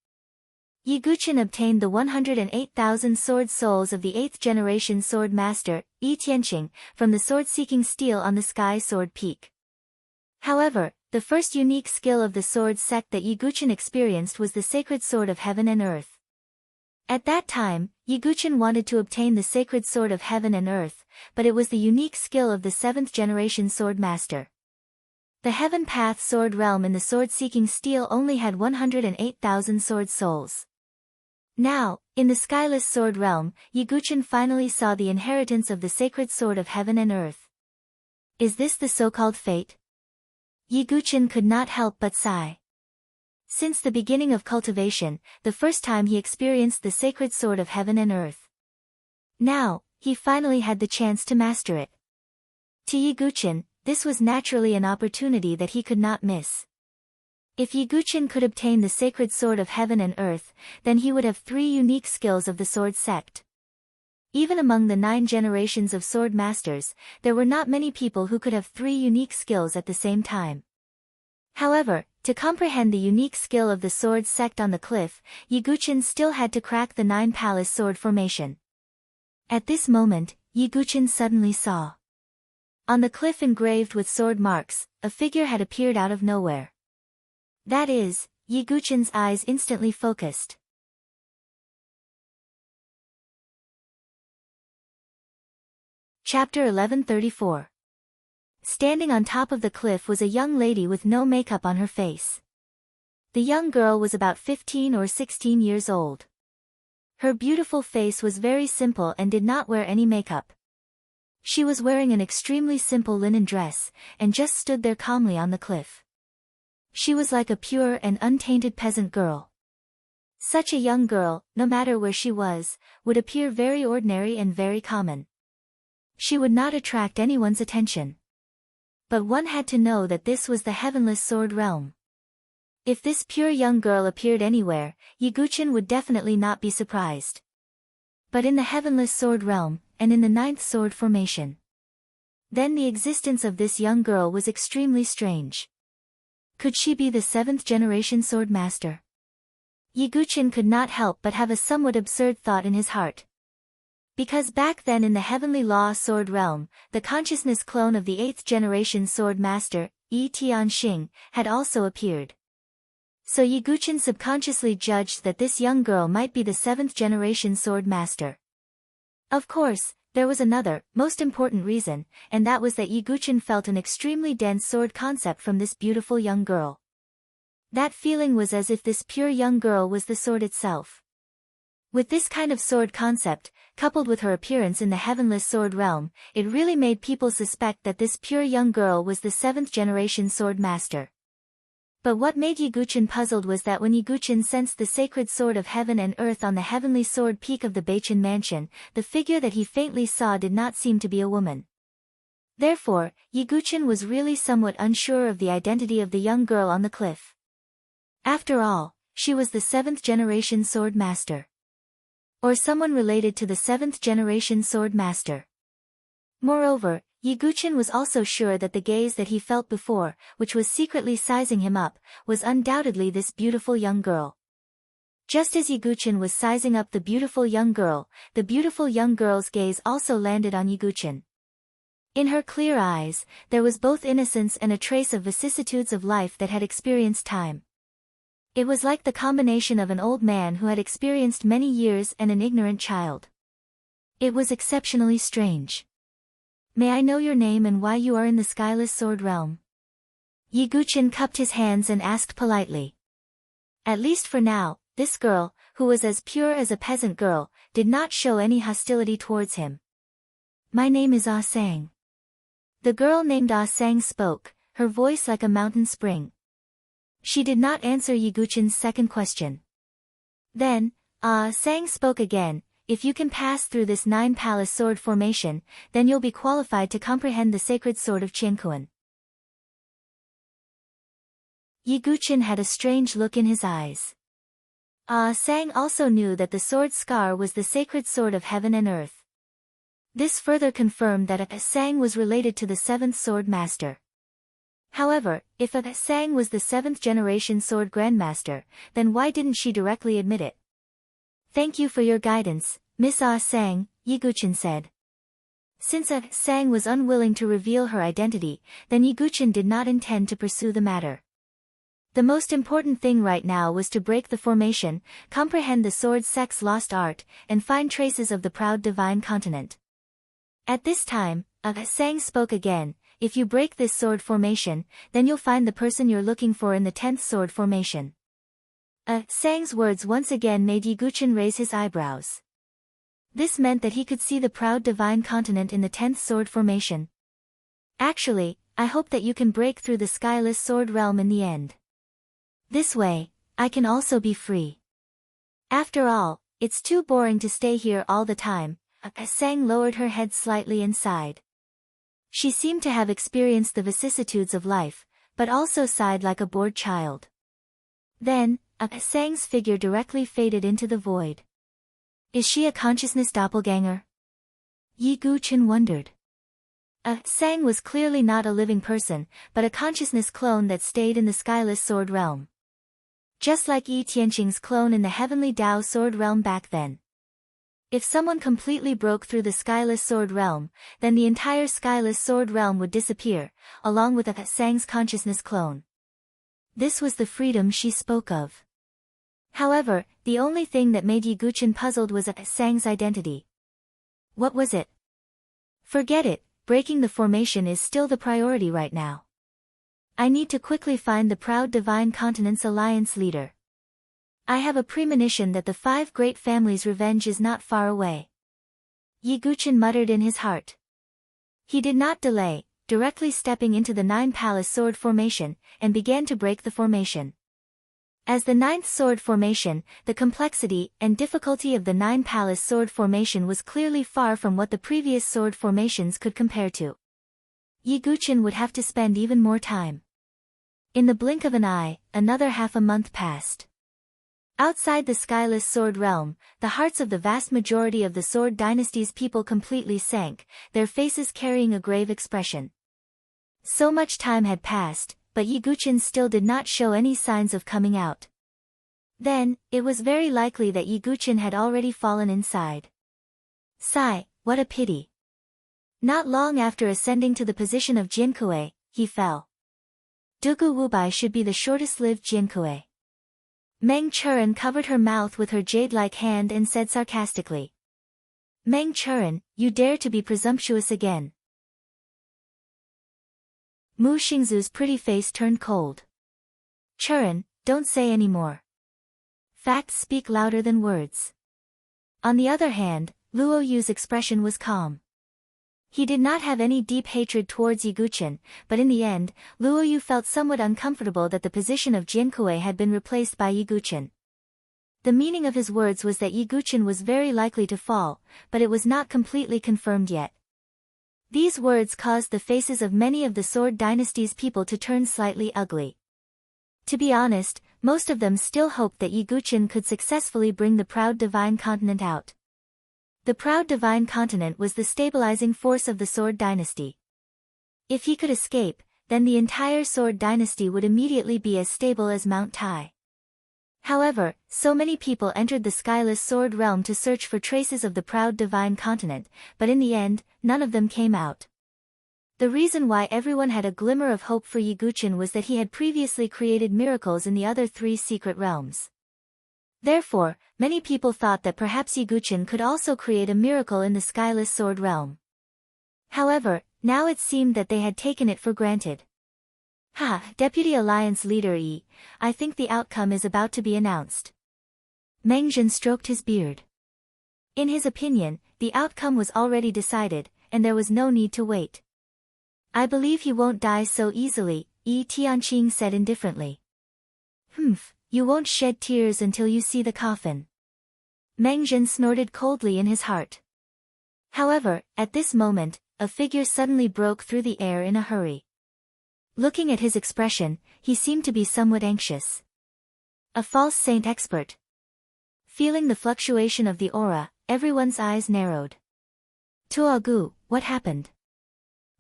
A: Yiguchen obtained the 108,000 sword souls of the 8th generation sword master, Yi Tianqing, from the sword-seeking steel on the sky sword peak. However, the first unique skill of the sword sect that Yiguchen experienced was the sacred sword of heaven and earth. At that time, Yiguchen wanted to obtain the sacred sword of heaven and earth, but it was the unique skill of the 7th generation sword master. The Heaven Path sword realm in the sword-seeking steel only had 108,000 sword souls. Now, in the skyless sword realm, Yiguchen finally saw the inheritance of the sacred sword of heaven and earth. Is this the so-called fate? Yiguchen could not help but sigh. Since the beginning of cultivation, the first time he experienced the sacred sword of heaven and earth. Now, he finally had the chance to master it. To Yiguchen, this was naturally an opportunity that he could not miss. If Yiguchen could obtain the sacred sword of heaven and earth, then he would have 3 unique skills of the sword sect. Even among the 9 generations of sword masters, there were not many people who could have 3 unique skills at the same time. However, to comprehend the unique skill of the sword sect on the cliff, Yiguchen still had to crack the 9 palace sword formation. At this moment, Yiguchen suddenly saw. On the cliff engraved with sword marks, a figure had appeared out of nowhere. That is, Yiguchen's eyes instantly focused. Chapter 1134. Standing on top of the cliff was a young lady with no makeup on her face. The young girl was about 15 or 16 years old. Her beautiful face was very simple and did not wear any makeup. She was wearing an extremely simple linen dress, and just stood there calmly on the cliff. She was like a pure and untainted peasant girl. Such a young girl, no matter where she was, would appear very ordinary and very common. She would not attract anyone's attention. But one had to know that this was the heavenless sword realm. If this pure young girl appeared anywhere, Yiguchen would definitely not be surprised. But in the heavenless sword realm, and in the 9th sword formation, then the existence of this young girl was extremely strange. Could she be the 7th generation sword master? Yiguchen could not help but have a somewhat absurd thought in his heart. Because back then in the heavenly law sword realm, the consciousness clone of the 8th generation sword master, Yi Tianqing, had also appeared. So Yiguchen subconsciously judged that this young girl might be the 7th generation sword master. Of course, there was another, most important reason, and that was that Yiguchen felt an extremely dense sword concept from this beautiful young girl. That feeling was as if this pure young girl was the sword itself. With this kind of sword concept, coupled with her appearance in the heavenless sword realm, it really made people suspect that this pure young girl was the 7th generation sword master. But what made Yiguchen puzzled was that when Yiguchen sensed the sacred sword of heaven and earth on the heavenly sword peak of the Beichen mansion, the figure that he faintly saw did not seem to be a woman. Therefore, Yiguchen was really somewhat unsure of the identity of the young girl on the cliff. After all, she was the 7th-generation sword master. Or someone related to the 7th-generation sword master. Moreover, Yiguchin was also sure that the gaze that he felt before, which was secretly sizing him up, was undoubtedly this beautiful young girl. Just as Yiguchin was sizing up the beautiful young girl's gaze also landed on Yiguchin. In her clear eyes, there was both innocence and a trace of vicissitudes of life that had experienced time. It was like the combination of an old man who had experienced many years and an ignorant child. It was exceptionally strange. May I know your name and why you are in the skyless sword realm? Yiguchin cupped his hands and asked politely. At least for now, this girl, who was as pure as a peasant girl, did not show any hostility towards him. My name is Ah Sang. The girl named Ah Sang spoke, her voice like a mountain spring. She did not answer Yiguchin's second question. Then, Ah Sang spoke again, if you can pass through this 9-palace sword formation, then you'll be qualified to comprehend the sacred sword of Qiankuan. Yiguchin had a strange look in his eyes. Ah Sang also knew that the sword scar was the sacred sword of heaven and earth. This further confirmed that Ah Sang was related to the 7th sword master. However, if Ah Sang was the 7th-generation sword grandmaster, then why didn't she directly admit it? Thank you for your guidance, Miss Ah Sang, Yiguchin said. Since Ah Sang was unwilling to reveal her identity, then Yiguchin did not intend to pursue the matter. The most important thing right now was to break the formation, comprehend the sword sect's lost art, and find traces of the proud divine continent. At this time, Ah Sang spoke again, if you break this sword formation, then you'll find the person you're looking for in the 10th sword formation. Ah Sang's words once again made Yiguchin raise his eyebrows. This meant that he could see the proud divine continent in the 10th sword formation. Actually, I hope that you can break through the skyless sword realm in the end. This way, I can also be free. After all, it's too boring to stay here all the time. Ah Sang lowered her head slightly and sighed. She seemed to have experienced the vicissitudes of life, but also sighed like a bored child. Then, Ah Sang's figure directly faded into the void. Is she a consciousness doppelganger? Yiguchin wondered. Ah Sang was clearly not a living person, but a consciousness clone that stayed in the skyless sword realm. Just like Yi Tianqing's clone in the heavenly Dao sword realm back then. If someone completely broke through the skyless sword realm, then the entire skyless sword realm would disappear, along with Ah Sang's consciousness clone. This was the freedom she spoke of. However, the only thing that made Yiguchin puzzled was Ah Sang's identity. What was it? Forget it, breaking the formation is still the priority right now. I need to quickly find the proud divine continent's alliance leader. I have a premonition that the 5 great families' revenge is not far away. Yiguchin muttered in his heart. He did not delay, directly stepping into the 9-palace sword formation, and began to break the formation. As the 9th sword formation, the complexity and difficulty of the 9-palace sword formation was clearly far from what the previous sword formations could compare to. Yiguchin would have to spend even more time. In the blink of an eye, another half a month passed. Outside the skyless sword realm, the hearts of the vast majority of the Sword Dynasty's people completely sank, their faces carrying a grave expression. So much time had passed, but Yiguchin still did not show any signs of coming out. Then, it was very likely that Yiguchin had already fallen inside. Sigh, what a pity. Not long after ascending to the position of Jinkue, he fell. Dugu Wubai should be the shortest-lived Jinkue. Meng Churen covered her mouth with her jade-like hand and said sarcastically. Meng Churen, you dare to be presumptuous again. Mu Xingzu's pretty face turned cold. Churen, don't say any more. Facts speak louder than words. On the other hand, Luo Yu's expression was calm. He did not have any deep hatred towards Yiguchin, but in the end, Luo Yu felt somewhat uncomfortable that the position of Jinkue had been replaced by Yiguchin. The meaning of his words was that Yiguchin was very likely to fall, but it was not completely confirmed yet. These words caused the faces of many of the Sword Dynasty's people to turn slightly ugly. To be honest, most of them still hoped that Yi Guqin could successfully bring the proud divine continent out. The proud divine continent was the stabilizing force of the Sword Dynasty. If he could escape, then the entire Sword Dynasty would immediately be as stable as Mount Tai. However, so many people entered the skyless Sword Realm to search for traces of the proud divine continent, but in the end, none of them came out. The reason why everyone had a glimmer of hope for Yi Guqin was that he had previously created miracles in the other 3 secret realms. Therefore, many people thought that perhaps Yi Guqin could also create a miracle in the skyless Sword Realm. However, now it seemed that they had taken it for granted. Deputy Alliance Leader Yi, I think the outcome is about to be announced. Meng Zhen stroked his beard. In his opinion, the outcome was already decided, and there was no need to wait. I believe he won't die so easily, Yi Tianqing said indifferently. You won't shed tears until you see the coffin. Meng Zhen snorted coldly in his heart. However, at this moment, a figure suddenly broke through the air in a hurry. Looking at his expression, he seemed to be somewhat anxious. A false saint expert. Feeling the fluctuation of the aura, everyone's eyes narrowed. Tuogu, what happened?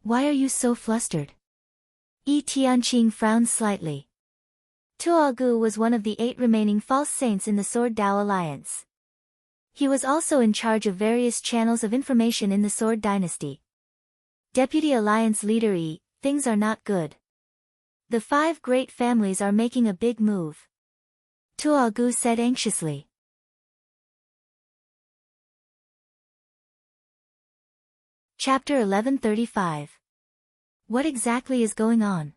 A: Why are you so flustered? Yi Tianqing frowned slightly. Tuogu was one of the 8 remaining false saints in the Sword Dao Alliance. He was also in charge of various channels of information in the Sword Dynasty. Deputy Alliance Leader Yi, things are not good. The 5 great families are making a big move. Tuogu said anxiously. Chapter 1135. What exactly is going on?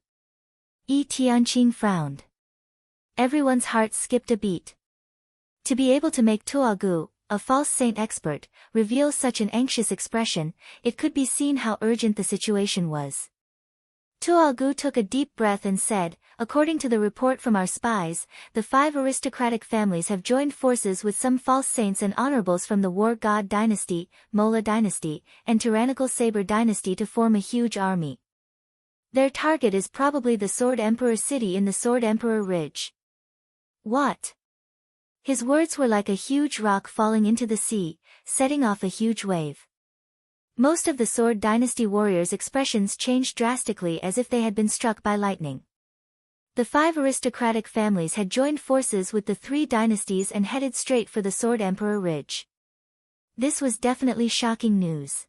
A: Yi Tianqing frowned. Everyone's heart skipped a beat. To be able to make Tuogu, a false saint expert, reveal such an anxious expression, it could be seen how urgent the situation was. Tuogu took a deep breath and said, according to the report from our spies, the 5 aristocratic families have joined forces with some false saints and honorables from the War God Dynasty, Mola Dynasty, and Tyrannical Saber Dynasty to form a huge army. Their target is probably the Sword Emperor City in the Sword Emperor Ridge. What? His words were like a huge rock falling into the sea, setting off a huge wave. Most of the Sword Dynasty warriors' expressions changed drastically as if they had been struck by lightning. The 5 aristocratic families had joined forces with the 3 dynasties and headed straight for the Sword Emperor Ridge. This was definitely shocking news.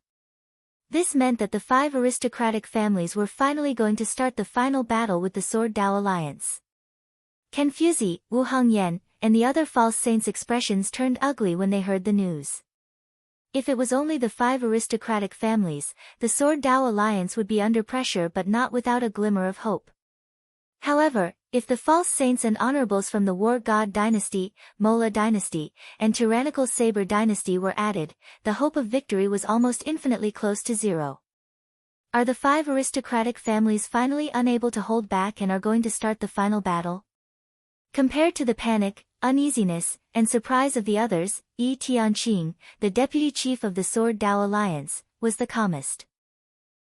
A: This meant that the 5 aristocratic families were finally going to start the final battle with the Sword Dao Alliance. Confuzi, Wu Hongyan, and the other false saints' expressions turned ugly when they heard the news. If it was only the 5 aristocratic families, the Sword Dao Alliance would be under pressure but not without a glimmer of hope. However, if the false saints and honorables from the War God Dynasty, Mola Dynasty, and Tyrannical Saber Dynasty were added, the hope of victory was almost infinitely close to 0. Are the 5 aristocratic families finally unable to hold back and are going to start the final battle? Compared to the panic, uneasiness, and surprise of the others, Yi Tianqing, the deputy chief of the Sword Dao Alliance, was the calmest.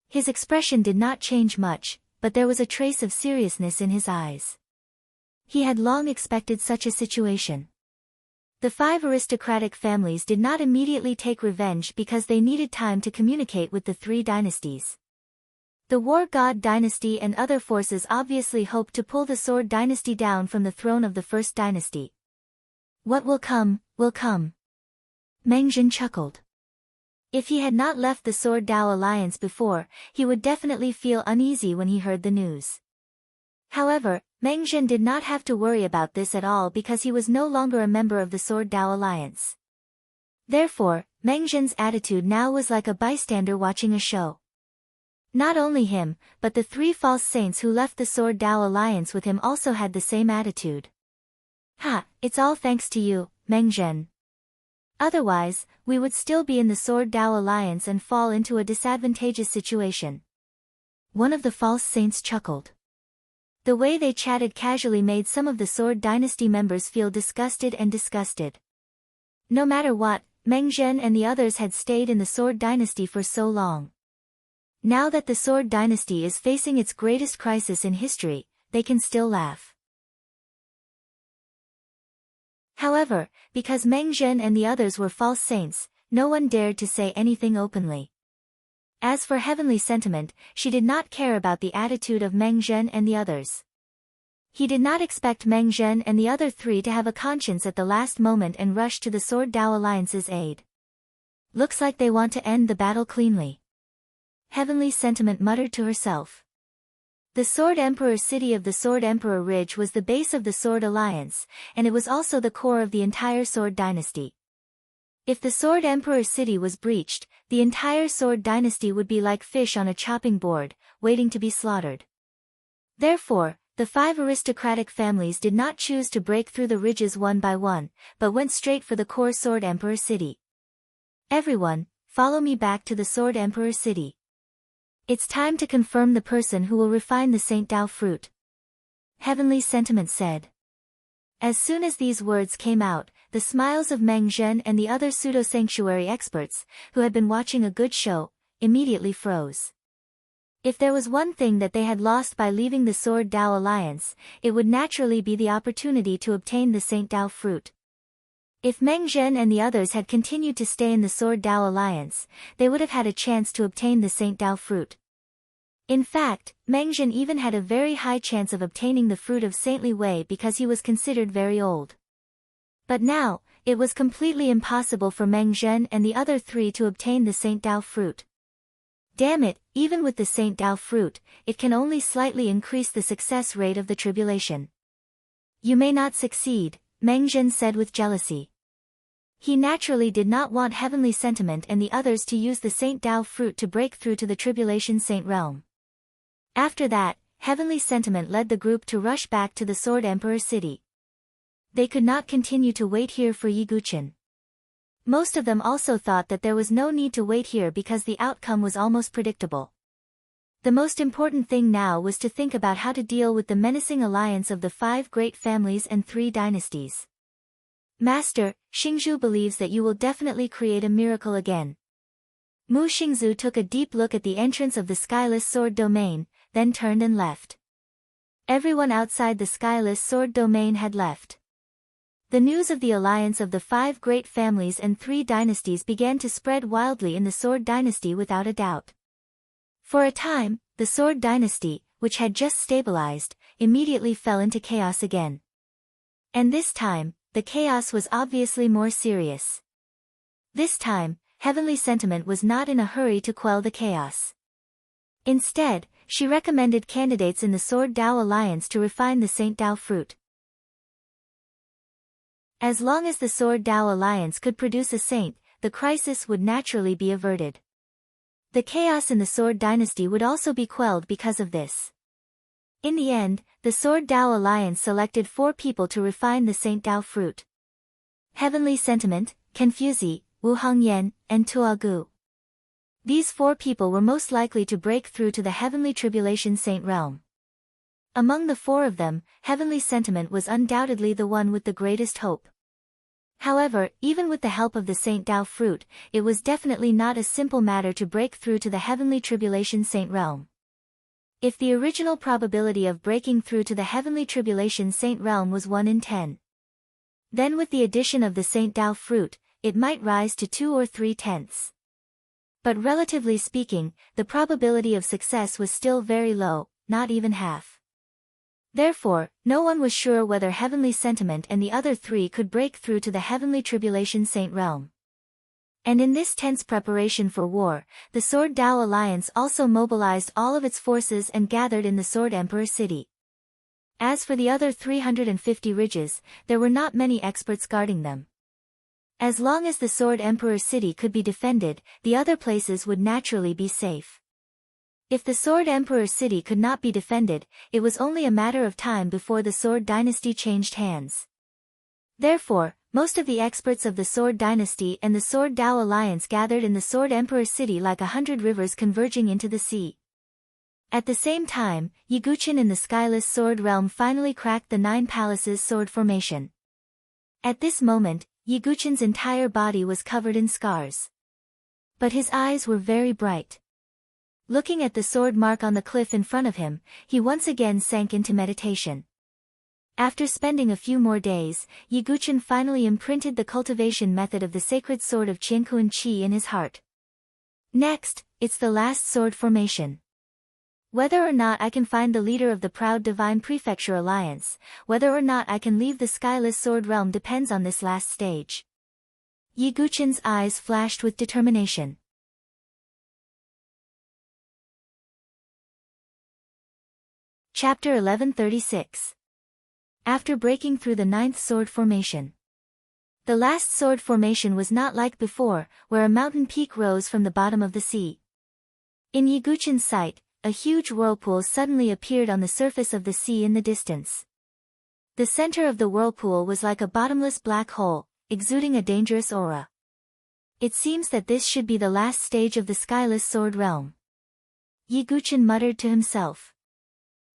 A: His expression did not change much, but there was a trace of seriousness in his eyes. He had long expected such a situation. The 5 aristocratic families did not immediately take revenge because they needed time to communicate with the 3 dynasties. The War God Dynasty and other forces obviously hoped to pull the Sword Dynasty down from the throne of the First Dynasty. What will come, will come. Meng Zhen chuckled. If he had not left the Sword Dao Alliance before, he would definitely feel uneasy when he heard the news. However, Meng Zhen did not have to worry about this at all because he was no longer a member of the Sword Dao Alliance. Therefore, Meng Zhen's attitude now was like a bystander watching a show. Not only him, but the 3 false saints who left the Sword Dao Alliance with him also had the same attitude. It's all thanks to you, Meng Zhen. Otherwise, we would still be in the Sword Dao Alliance and fall into a disadvantageous situation. One of the false saints chuckled. The way they chatted casually made some of the Sword Dynasty members feel disgusted. No matter what, Meng Zhen and the others had stayed in the Sword Dynasty for so long. Now that the Sword Dynasty is facing its greatest crisis in history, they can still laugh. However, because Meng Zhen and the others were false saints, no one dared to say anything openly. As for Heavenly Sentiment, she did not care about the attitude of Meng Zhen and the others. He did not expect Meng Zhen and the other three to have a conscience at the last moment and rush to the Sword Dao Alliance's aid. Looks like they want to end the battle cleanly. Heavenly Sentiment muttered to herself. The Sword Emperor city of the Sword Emperor Ridge was the base of the Sword Alliance, and it was also the core of the entire Sword Dynasty. If the Sword Emperor city was breached, the entire Sword Dynasty would be like fish on a chopping board, waiting to be slaughtered. Therefore, the 5 aristocratic families did not choose to break through the ridges one by one, but went straight for the core Sword Emperor city. Everyone, follow me back to the Sword Emperor city. It's time to confirm the person who will refine the Saint Dao fruit. Heavenly Sentiment said. As soon as these words came out, the smiles of Meng Zhen and the other pseudo-sanctuary experts, who had been watching a good show, immediately froze. If there was one thing that they had lost by leaving the Sword Dao Alliance, it would naturally be the opportunity to obtain the Saint Dao fruit. If Meng Zhen and the others had continued to stay in the Sword Dao Alliance, they would have had a chance to obtain the Saint Dao fruit. In fact, Meng Zhen even had a very high chance of obtaining the fruit of Saintly Way because he was considered very old. But now, it was completely impossible for Meng Zhen and the other three to obtain the Saint Dao fruit. Damn it, even with the Saint Dao fruit, it can only slightly increase the success rate of the tribulation. You may not succeed, Meng Zhen said with jealousy. He naturally did not want Heavenly Sentiment and the others to use the Saint Dao fruit to break through to the Tribulation Saint realm. After that, Heavenly Sentiment led the group to rush back to the Sword Emperor city. They could not continue to wait here for Yi Guqin. Most of them also thought that there was no need to wait here because the outcome was almost predictable. The most important thing now was to think about how to deal with the menacing alliance of the 5 great families and 3 dynasties. Master, Xingzhu believes that you will definitely create a miracle again. Mu Xingzhu took a deep look at the entrance of the Skyless Sword Domain, then turned and left. Everyone outside the Skyless Sword Domain had left. The news of the alliance of the 5 great families and 3 dynasties began to spread wildly in the Sword Dynasty without a doubt. For a time, the Sword Dynasty, which had just stabilized, immediately fell into chaos again. And this time, the chaos was obviously more serious. This time, Heavenly Sentiment was not in a hurry to quell the chaos. Instead, she recommended candidates in the Sword Dao Alliance to refine the Saint Dao fruit. As long as the Sword Dao Alliance could produce a saint, the crisis would naturally be averted. The chaos in the Sword Dynasty would also be quelled because of this. In the end, the Sword Dao Alliance selected 4 people to refine the Saint Dao fruit. Heavenly Sentiment, Confuzi, Wu Hongyan, and Tuagu. These 4 people were most likely to break through to the Heavenly Tribulation Saint realm. Among the 4 of them, Heavenly Sentiment was undoubtedly the one with the greatest hope. However, even with the help of the Saint Dao fruit, it was definitely not a simple matter to break through to the Heavenly Tribulation Saint realm. If the original probability of breaking through to the Heavenly Tribulation Saint realm was 1 in 10. Then with the addition of the Saint Dao fruit, it might rise to 2 or 3 tenths. But relatively speaking, the probability of success was still very low, not even half. Therefore, no one was sure whether Heavenly Sentiment and the other 3 could break through to the Heavenly Tribulation Saint realm. And in this tense preparation for war, the Sword Dao Alliance also mobilized all of its forces and gathered in the Sword Emperor city. As for the other 350 ridges, there were not many experts guarding them. As long as the Sword Emperor city could be defended, the other places would naturally be safe. If the Sword Emperor city could not be defended, it was only a matter of time before the Sword Dynasty changed hands. Therefore, most of the experts of the Sword Dynasty and the Sword Dao Alliance gathered in the Sword Emperor city like 100 rivers converging into the sea. At the same time, Yi Guqin in the Skyless Sword realm finally cracked the 9 palaces sword formation. At this moment, Yi Guqin's entire body was covered in scars. But his eyes were very bright. Looking at the sword mark on the cliff in front of him, he once again sank into meditation. After spending a few more days, Yiguchen finally imprinted the cultivation method of the sacred sword of Qiankuan Qi in his heart. Next, it's the last sword formation. Whether or not I can find the leader of the proud divine prefecture alliance, whether or not I can leave the skyless sword realm depends on this last stage. Yiguchen's eyes flashed with determination. Chapter 1136. After breaking through the 9th sword formation. The last sword formation was not like before, where a mountain peak rose from the bottom of the sea. In Yiguchen's sight, a huge whirlpool suddenly appeared on the surface of the sea in the distance. The center of the whirlpool was like a bottomless black hole, exuding a dangerous aura. It seems that this should be the last stage of the skyless sword realm. Yiguchen muttered to himself.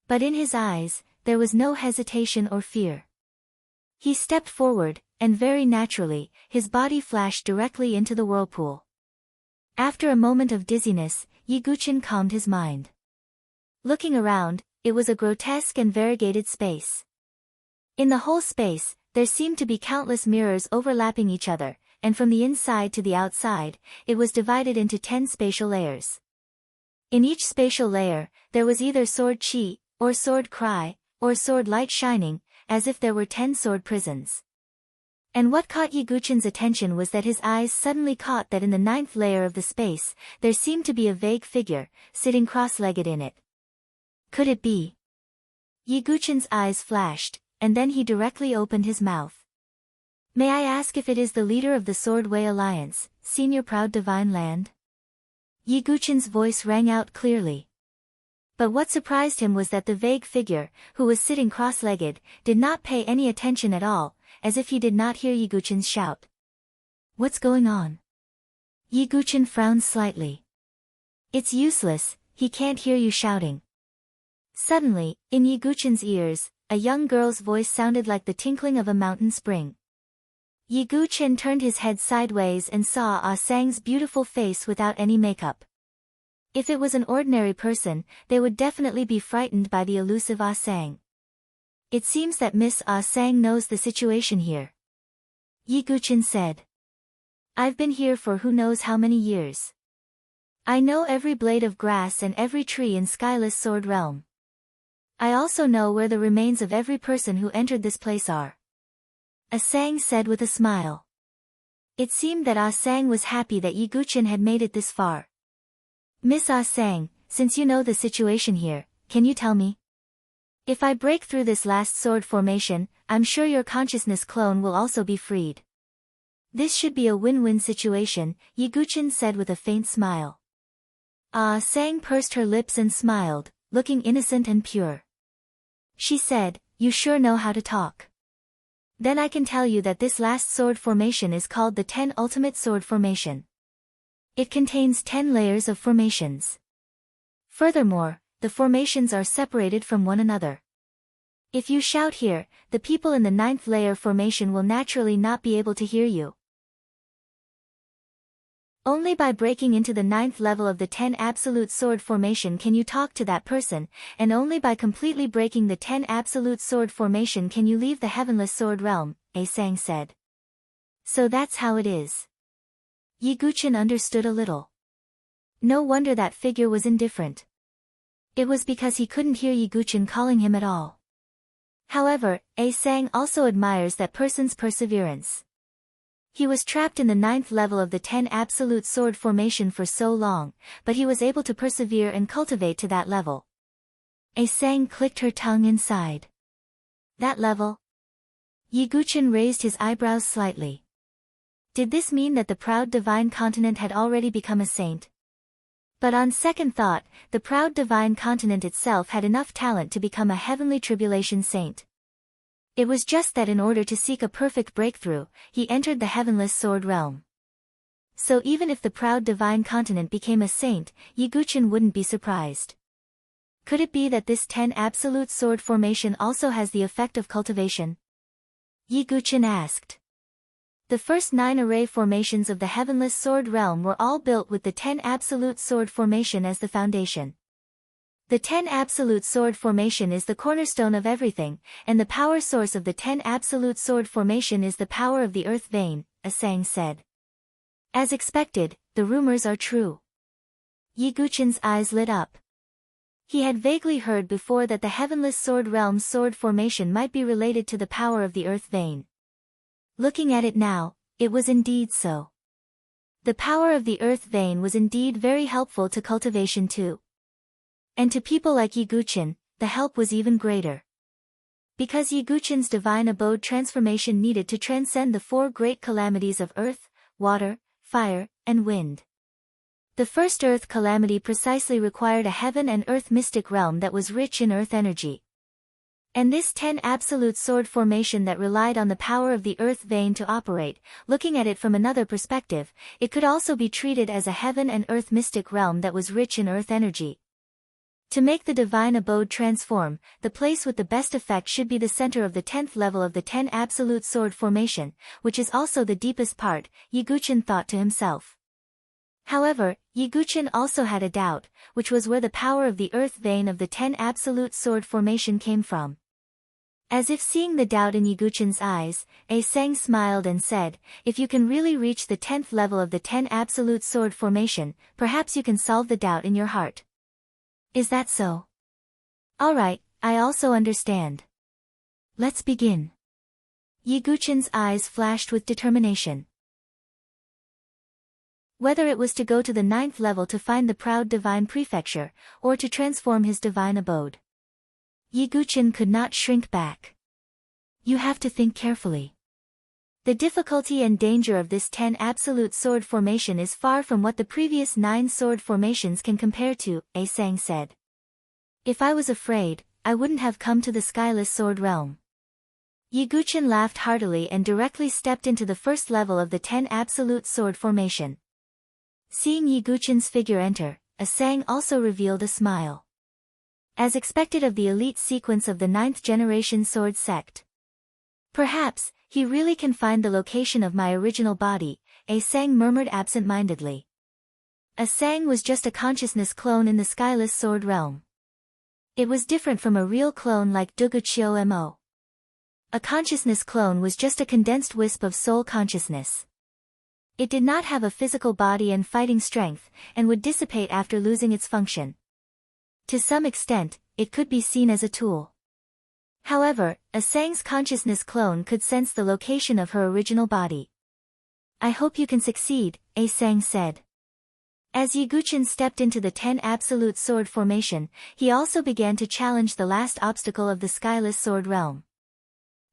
A: But in his eyes, there was no hesitation or fear. He stepped forward, and very naturally, his body flashed directly into the whirlpool. After a moment of dizziness, Yiguchen calmed his mind. Looking around, it was a grotesque and variegated space. In the whole space, there seemed to be countless mirrors overlapping each other, and from the inside to the outside, it was divided into 10 spatial layers. In each spatial layer, there was either sword qi, or sword cry, or sword light shining, as if there were 10 sword prisons. And what caught Yiguchen's attention was that his eyes suddenly caught that in the 9th layer of the space, there seemed to be a vague figure, sitting cross-legged in it. Could it be? Yiguchen's eyes flashed, and then he directly opened his mouth. May I ask if it is the leader of the Sword Way Alliance, Senior Proud Divine Land? Yiguchen's voice rang out clearly. But what surprised him was that the vague figure, who was sitting cross-legged, did not pay any attention at all, as if he did not hear Yiguchen's shout. What's going on? Yiguchen frowned slightly. It's useless, he can't hear you shouting. Suddenly, in Yiguchen's ears, a young girl's voice sounded like the tinkling of a mountain spring. Yiguchen turned his head sideways and saw Ah Sang's beautiful face without any makeup. If it was an ordinary person, they would definitely be frightened by the elusive Ah Sang. It seems that Miss Ah Sang knows the situation here. Yiguchen said. I've been here for who knows how many years. I know every blade of grass and every tree in Skyless Sword Realm. I also know where the remains of every person who entered this place are. Ah Sang said with a smile. It seemed that Ah Sang was happy that Yiguchen had made it this far. Miss Ah Sang, since you know the situation here, can you tell me? If I break through this last sword formation, I'm sure your consciousness clone will also be freed. This should be a win-win situation, Yiguchen said with a faint smile. Ah Sang pursed her lips and smiled, looking innocent and pure. She said, you sure know how to talk. Then I can tell you that this last sword formation is called the 10 Ultimate Sword Formation. It contains 10 layers of formations. Furthermore, the formations are separated from one another. If you shout here, the people in the 9th layer formation will naturally not be able to hear you. Only by breaking into the 9th level of the 10 Absolute Sword Formation can you talk to that person, and only by completely breaking the 10 Absolute Sword Formation can you leave the Heavenless Sword Realm, Ah Sang said. So that's how it is. Yiguchen understood a little. No wonder that figure was indifferent. It was because he couldn't hear Yiguchen calling him at all. However, Ah Sang also admires that person's perseverance. He was trapped in the 9th level of the 10 Absolute Sword Formation for so long, but he was able to persevere and cultivate to that level. Ah Sang clicked her tongue inside. That level? Yiguchen raised his eyebrows slightly. Did this mean that the proud divine continent had already become a saint? But on second thought, the proud divine continent itself had enough talent to become a heavenly tribulation saint. It was just that in order to seek a perfect breakthrough, he entered the Heavenless Sword Realm. So even if the proud divine continent became a saint, Yiguchen wouldn't be surprised. Could it be that this 10 Absolute Sword Formation also has the effect of cultivation? Yiguchen asked. The first 9 array formations of the Heavenless Sword Realm were all built with the 10 Absolute Sword Formation as the foundation. The 10 Absolute Sword Formation is the cornerstone of everything, and the power source of the 10 Absolute Sword Formation is the power of the Earth Vein, Asang said. As expected, the rumors are true. Yi Guqin's eyes lit up. He had vaguely heard before that the Heavenless Sword Realm's sword formation might be related to the power of the Earth Vein. Looking at it now, it was indeed so. The power of the Earth Vein was indeed very helpful to cultivation too. And to people like Yi Guqin, the help was even greater. Because Yi Guqin's divine abode transformation needed to transcend the four great calamities of earth, water, fire, and wind. The first earth calamity precisely required a heaven and earth mystic realm that was rich in earth energy. And this 10 Absolute Sword Formation that relied on the power of the Earth Vein to operate, looking at it from another perspective, it could also be treated as a heaven and earth mystic realm that was rich in earth energy. To make the divine abode transform, the place with the best effect should be the center of the 10th level of the 10 Absolute Sword Formation, which is also the deepest part, Yi Guqin thought to himself. However, Yi Guqin also had a doubt, which was where the power of the Earth Vein of the 10 Absolute Sword Formation came from. As if seeing the doubt in Yi Guqin's eyes, Asang smiled and said, "If you can really reach the 10th level of the 10 Absolute Sword Formation, perhaps you can solve the doubt in your heart." Is that so? Alright, I also understand. Let's begin. Yi Guqin's eyes flashed with determination. Whether it was to go to the 9th level to find the proud divine prefecture, or to transform his divine abode, Yi Guqin could not shrink back. You have to think carefully. The difficulty and danger of this 10 Absolute Sword Formation is far from what the previous 9 sword formations can compare to, Asang said. If I was afraid, I wouldn't have come to the Skyless Sword Realm. Yi Guqin laughed heartily and directly stepped into the first level of the 10 Absolute Sword Formation. Seeing Yi Guqin's figure enter, Asang also revealed a smile. As expected of the elite sequence of the 9th generation sword sect. Perhaps, he really can find the location of my original body, Asang murmured absent-mindedly. Asang was just a consciousness clone in the Skyless Sword Realm. It was different from a real clone like Duguchio Mo. A consciousness clone was just a condensed wisp of soul consciousness. It did not have a physical body and fighting strength, and would dissipate after losing its function. To some extent, it could be seen as a tool. However, Asang's consciousness clone could sense the location of her original body. I hope you can succeed, Asang said. As Yi Guqin stepped into the 10 Absolute Sword Formation, he also began to challenge the last obstacle of the Skyless Sword Realm.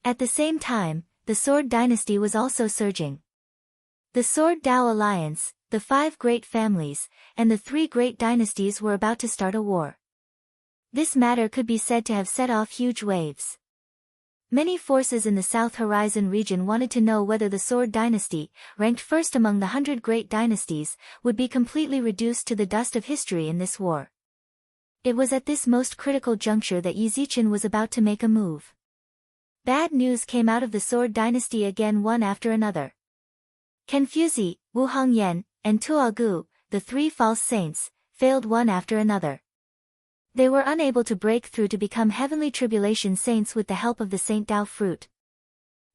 A: At the same time, the Sword Dynasty was also surging. The Sword Dao Alliance, the 5 great families, and the 3 great dynasties were about to start a war. This matter could be said to have set off huge waves. Many forces in the South Horizon region wanted to know whether the Sword Dynasty, ranked first among the 100 great dynasties, would be completely reduced to the dust of history in this war. It was at this most critical juncture that Yi Guqin was about to make a move. Bad news came out of the Sword Dynasty again one after another. Confuzi, Wu Hongyan, and Tuogu, the 3 false saints, failed one after another. They were unable to break through to become heavenly tribulation saints with the help of the Saint Dao fruit.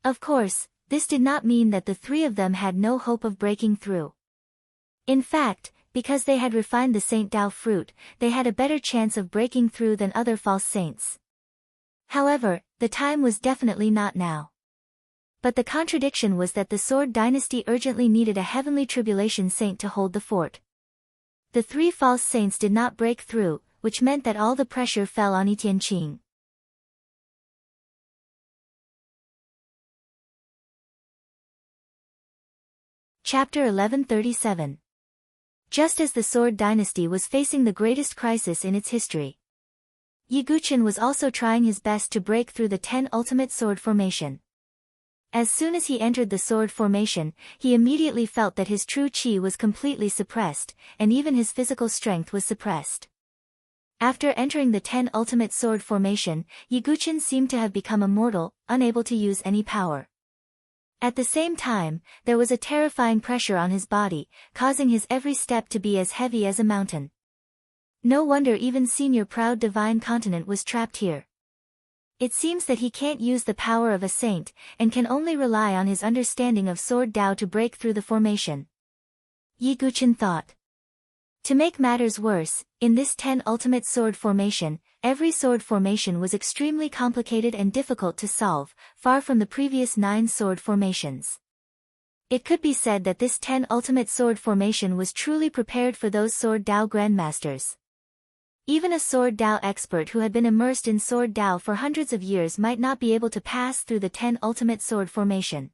A: Of course, this did not mean that the 3 of them had no hope of breaking through. In fact, because they had refined the Saint Dao fruit, they had a better chance of breaking through than other false saints. However, the time was definitely not now. But the contradiction was that the Sword Dynasty urgently needed a heavenly tribulation saint to hold the fort. The 3 false saints did not break through, which meant that all the pressure fell on Yi Tianqing. Chapter 1137. Just as the Sword Dynasty was facing the greatest crisis in its history, Yi Guqin was also trying his best to break through the 10 Ultimate Sword Formation. As soon as he entered the Sword Formation, he immediately felt that his true qi was completely suppressed, and even his physical strength was suppressed. After entering the 10 Ultimate Sword Formation, Yi Guqin seemed to have become immortal, unable to use any power. At the same time, there was a terrifying pressure on his body, causing his every step to be as heavy as a mountain. No wonder even Senior Proud Divine Continent was trapped here. It seems that he can't use the power of a saint, and can only rely on his understanding of Sword Dao to break through the formation. Yi Guqin thought. To make matters worse, in this 10 ultimate sword formation, every sword formation was extremely complicated and difficult to solve, far from the previous 9 sword formations. It could be said that this 10 ultimate sword formation was truly prepared for those Sword Dao grandmasters. Even a Sword Dao expert who had been immersed in Sword Dao for hundreds of years might not be able to pass through the 10 ultimate sword formation.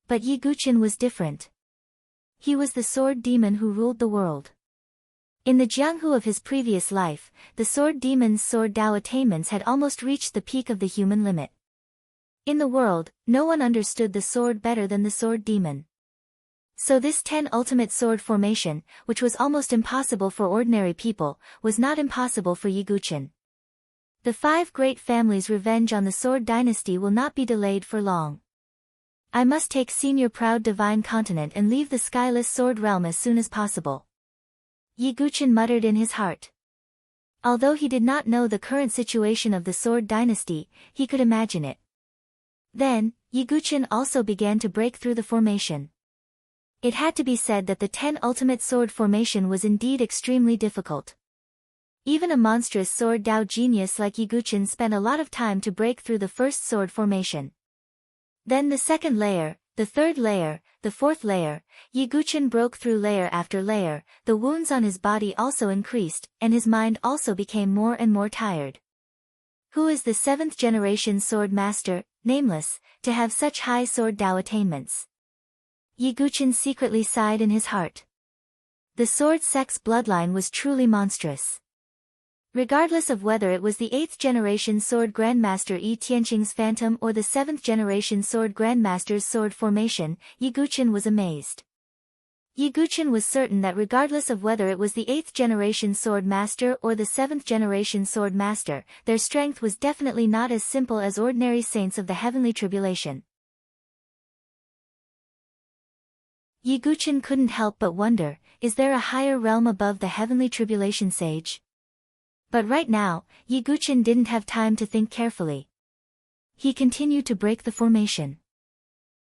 A: But Yi Guqin was different. He was the sword demon who ruled the world. In the Jianghu of his previous life, the sword demon's Sword Dao attainments had almost reached the peak of the human limit. In the world, no one understood the sword better than the sword demon. So this 10 ultimate sword formation, which was almost impossible for ordinary people, was not impossible for Yi Guqin. The 5 great families' revenge on the Sword Dynasty will not be delayed for long. I must take Senior Proud Divine Continent and leave the skyless sword realm as soon as possible. Yi Guqin muttered in his heart. Although he did not know the current situation of the Sword Dynasty, he could imagine it. Then, Yi Guqin also began to break through the formation. It had to be said that the 10 ultimate sword formation was indeed extremely difficult. Even a monstrous Sword Dao genius like Yi Guqin spent a lot of time to break through the first sword formation. Then the second layer, the third layer, the fourth layer, Yi Guqin broke through layer after layer, the wounds on his body also increased, and his mind also became more and more tired. Who is the 7th generation sword master, nameless, to have such high Sword Dao attainments? Yi Guqin secretly sighed in his heart. The sword sect's bloodline was truly monstrous. Regardless of whether it was the 8th generation sword grandmaster Yi Tianqing's phantom or the 7th generation sword grandmaster's sword formation, Yi Guqin was amazed. Yi Guqin was certain that regardless of whether it was the 8th generation sword master or the 7th generation sword master, their strength was definitely not as simple as ordinary saints of the heavenly tribulation. Yi Guqin couldn't help but wonder, is there a higher realm above the heavenly tribulation sage? But right now, Yi Guqin didn't have time to think carefully. He continued to break the formation.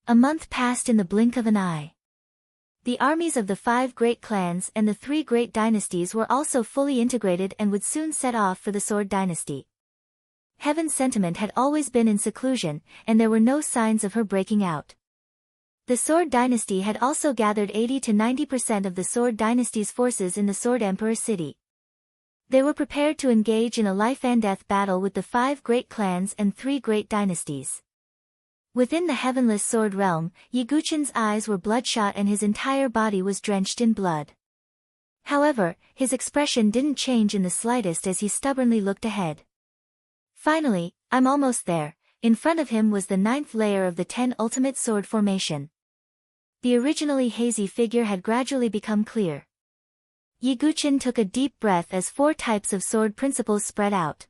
A: A month passed in the blink of an eye. The armies of the 5 great clans and the 3 great dynasties were also fully integrated and would soon set off for the Sword Dynasty. Heaven's sentiment had always been in seclusion, and there were no signs of her breaking out. The Sword Dynasty had also gathered 80 to 90% of the Sword Dynasty's forces in the Sword Emperor city. They were prepared to engage in a life-and-death battle with the 5 great clans and 3 great dynasties. Within the heavenless sword realm, Yi Guqin's eyes were bloodshot and his entire body was drenched in blood. However, his expression didn't change in the slightest as he stubbornly looked ahead. Finally, I'm almost there. In front of him was the 9th layer of the 10 ultimate sword formation. The originally hazy figure had gradually become clear. Yi Guqin took a deep breath as 4 types of sword principles spread out.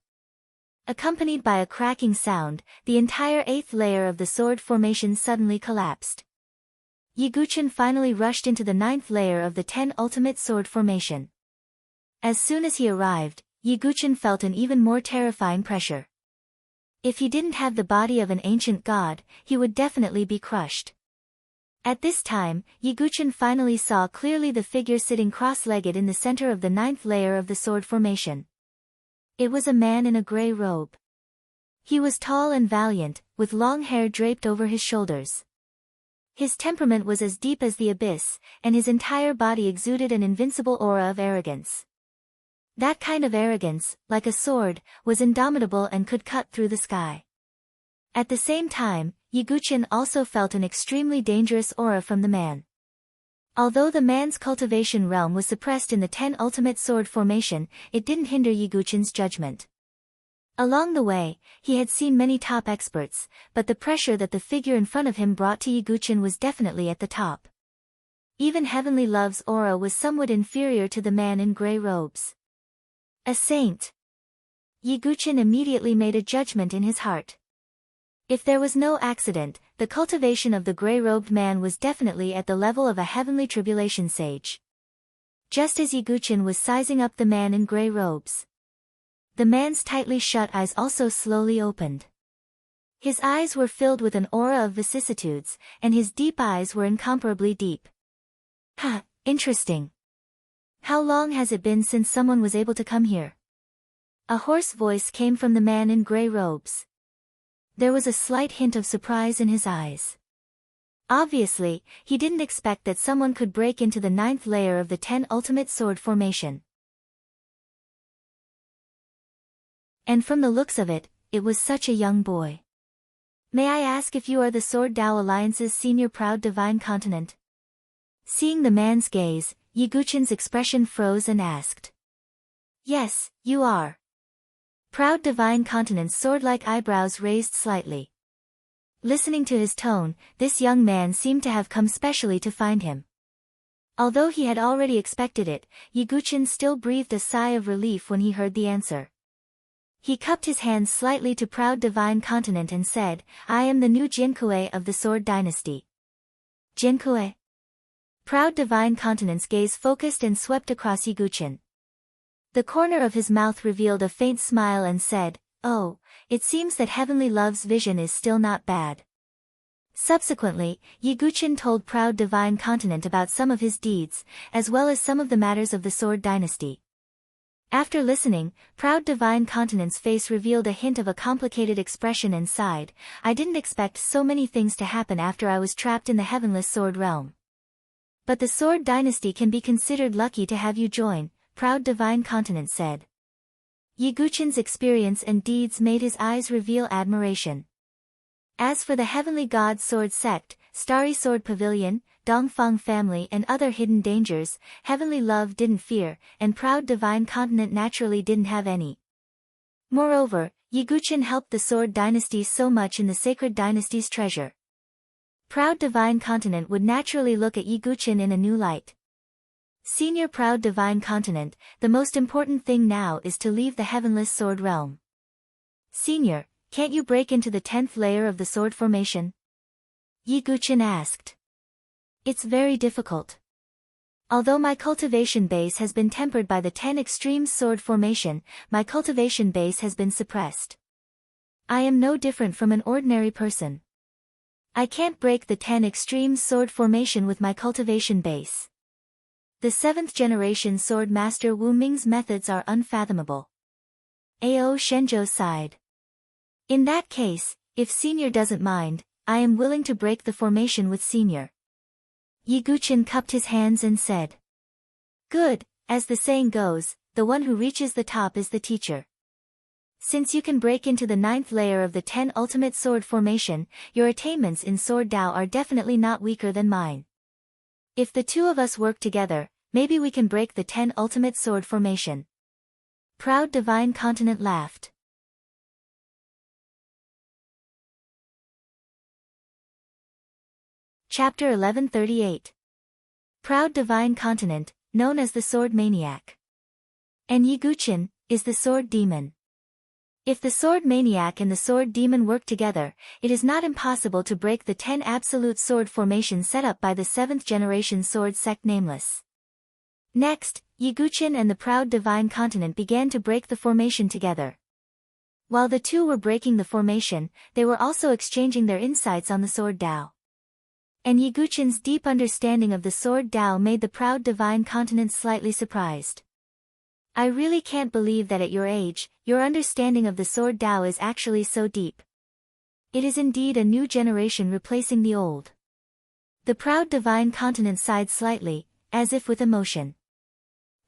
A: Accompanied by a cracking sound, the entire 8th layer of the sword formation suddenly collapsed. Yi Guqin finally rushed into the 9th layer of the 10 ultimate sword formation. As soon as he arrived, Yi Guqin felt an even more terrifying pressure. If he didn't have the body of an ancient god, he would definitely be crushed. At this time, Yi Guqin finally saw clearly the figure sitting cross-legged in the center of the 9th layer of the sword formation. It was a man in a gray robe. He was tall and valiant, with long hair draped over his shoulders. His temperament was as deep as the abyss, and his entire body exuded an invincible aura of arrogance. That kind of arrogance, like a sword, was indomitable and could cut through the sky. At the same time, Yi Guqin also felt an extremely dangerous aura from the man. Although the man's cultivation realm was suppressed in the 10 ultimate sword formation, it didn't hinder Yi Guqin's judgment. Along the way, he had seen many top experts, but the pressure that the figure in front of him brought to Yi Guqin was definitely at the top. Even Heavenly Love's aura was somewhat inferior to the man in gray robes. A saint. Yi Guqin immediately made a judgment in his heart. If there was no accident, the cultivation of the gray-robed man was definitely at the level of a heavenly tribulation sage. just as Yiguchen was sizing up the man in gray robes. The man's tightly shut eyes also slowly opened. His eyes were filled with an aura of vicissitudes, and his deep eyes were incomparably deep. "Ha, interesting. How long has it been since someone was able to come here?" A hoarse voice came from the man in gray robes. There was a slight hint of surprise in his eyes. Obviously, he didn't expect that someone could break into the 9th layer of the 10 ultimate sword formation. And from the looks of it, it was such a young boy. "May I ask if you are the Sword Dao Alliance's senior Proud Divine Continent?" Seeing the man's gaze, Yiguchen's expression froze and asked. "Yes, you are." Proud Divine Continent's sword-like eyebrows raised slightly. Listening to his tone, this young man seemed to have come specially to find him. Although he had already expected it, Yiguchen still breathed a sigh of relief when he heard the answer. He cupped his hands slightly to Proud Divine Continent and said, "I am the new Jinkue of the Sword Dynasty." Jinkue? Proud Divine Continent's gaze focused and swept across Yiguchen. The corner of his mouth revealed a faint smile and said, "Oh, it seems that Heavenly Love's vision is still not bad." Subsequently, Yiguchen told Proud Divine Continent about some of his deeds, as well as some of the matters of the Sword Dynasty. After listening, Proud Divine Continent's face revealed a hint of a complicated expression and sighed, "I didn't expect so many things to happen after I was trapped in the Heavenless Sword Realm. But the Sword Dynasty can be considered lucky to have you join," Proud Divine Continent said. Yiguchen's experience and deeds made his eyes reveal admiration. As for the Heavenly God Sword Sect, Starry Sword Pavilion, Dongfang family and other hidden dangers, Heavenly Love didn't fear, and Proud Divine Continent naturally didn't have any. Moreover, Yiguchen helped the Sword Dynasty so much in the Sacred Dynasty's treasure. Proud Divine Continent would naturally look at Yiguchen in a new light. Senior Proud Divine Continent, the most important thing now is to leave the Heavenless Sword Realm. Senior, can't you break into the 10th layer of the sword formation? Yiguchen asked. It's very difficult. Although my cultivation base has been tempered by the 10 extreme sword formation, my cultivation base has been suppressed. I am no different from an ordinary person. I can't break the 10 extreme sword formation with my cultivation base. The 7th generation sword master Wu Ming's methods are unfathomable. Ao Shenzhou sighed. In that case, if Senior doesn't mind, I am willing to break the formation with Senior. Yiguchen cupped his hands and said. Good, as the saying goes, the one who reaches the top is the teacher. Since you can break into the 9th layer of the 10 ultimate sword formation, your attainments in Sword Dao are definitely not weaker than mine. If the two of us work together, maybe we can break the 10 ultimate sword formation. Proud Divine Continent laughed. Chapter 1138. Proud Divine Continent, known as the Sword Maniac. And Yiguchen, is the Sword Demon. If the Sword Maniac and the Sword Demon work together, it is not impossible to break the 10 absolute sword formation set up by the 7th generation sword sect Nameless. Next, Yiguchen and the Proud Divine Continent began to break the formation together. While the two were breaking the formation, they were also exchanging their insights on the Sword Dao. And Yiguchen's deep understanding of the Sword Dao made the Proud Divine Continent slightly surprised. I really can't believe that at your age, your understanding of the Sword Dao is actually so deep. It is indeed a new generation replacing the old. The Proud Divine Continent sighed slightly, as if with emotion.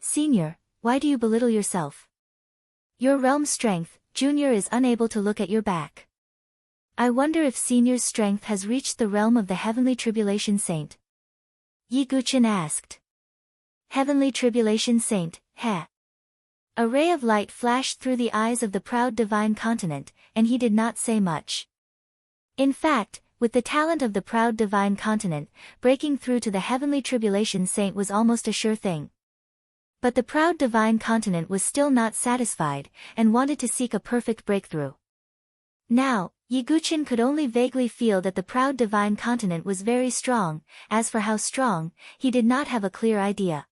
A: Senior, why do you belittle yourself? Your realm strength, Junior is unable to look at your back. I wonder if Senior's strength has reached the realm of the Heavenly Tribulation Saint. Yiguchen asked. Heavenly Tribulation Saint, heh. A ray of light flashed through the eyes of the Proud Divine Continent, and he did not say much. In fact, with the talent of the Proud Divine Continent, breaking through to the Heavenly Tribulation Saint was almost a sure thing. But the Proud Divine Continent was still not satisfied, and wanted to seek a perfect breakthrough. Now, Yiguchen could only vaguely feel that the Proud Divine Continent was very strong, as for how strong, he did not have a clear idea.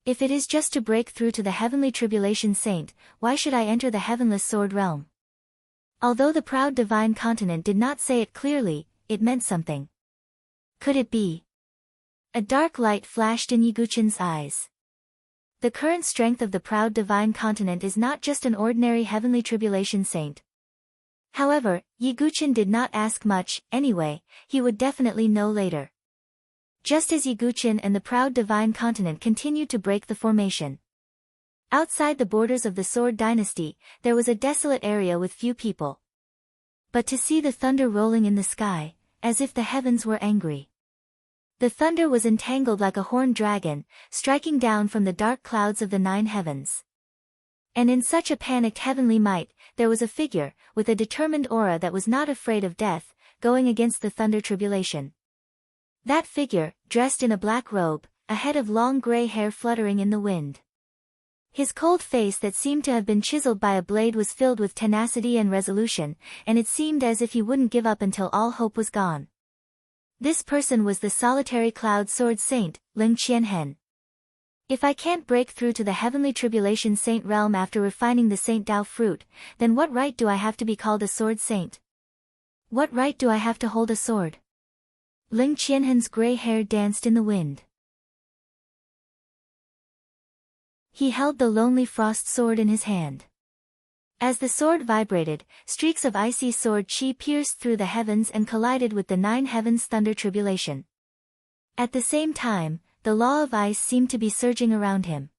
A: If it is just to break through to the heavenly tribulation saint, why should I enter the heavenless sword realm? Although the proud divine continent did not say it clearly, it meant something. Could it be? A dark light flashed in Yiguchin's eyes. The current strength of the proud divine continent is not just an ordinary heavenly tribulation saint. However, Yiguchin did not ask much, anyway, he would definitely know later. Just as Yiguchin and the proud divine continent continued to break the formation. Outside the borders of the Sword Dynasty, there was a desolate area with few people. But to see the thunder rolling in the sky, as if the heavens were angry. The thunder was entangled like a horned dragon, striking down from the dark clouds of the 9 heavens. And in such a panicked heavenly might, there was a figure, with a determined aura that was not afraid of death, going against the thunder tribulation. That figure, dressed in a black robe, a head of long gray hair fluttering in the wind. His cold face that seemed to have been chiseled by a blade was filled with tenacity and resolution, and it seemed as if he wouldn't give up until all hope was gone. This person was the solitary cloud sword saint, Ling Qianhen. If I can't break through to the heavenly tribulation saint realm after refining the Saint Dao fruit, then what right do I have to be called a sword saint? What right do I have to hold a sword? Ling Qianhen's gray hair danced in the wind. He held the lonely frost sword in his hand. As the sword vibrated, streaks of icy sword chi pierced through the heavens and collided with the 9 heavens' thunder tribulation. At the same time, the law of ice seemed to be surging around him.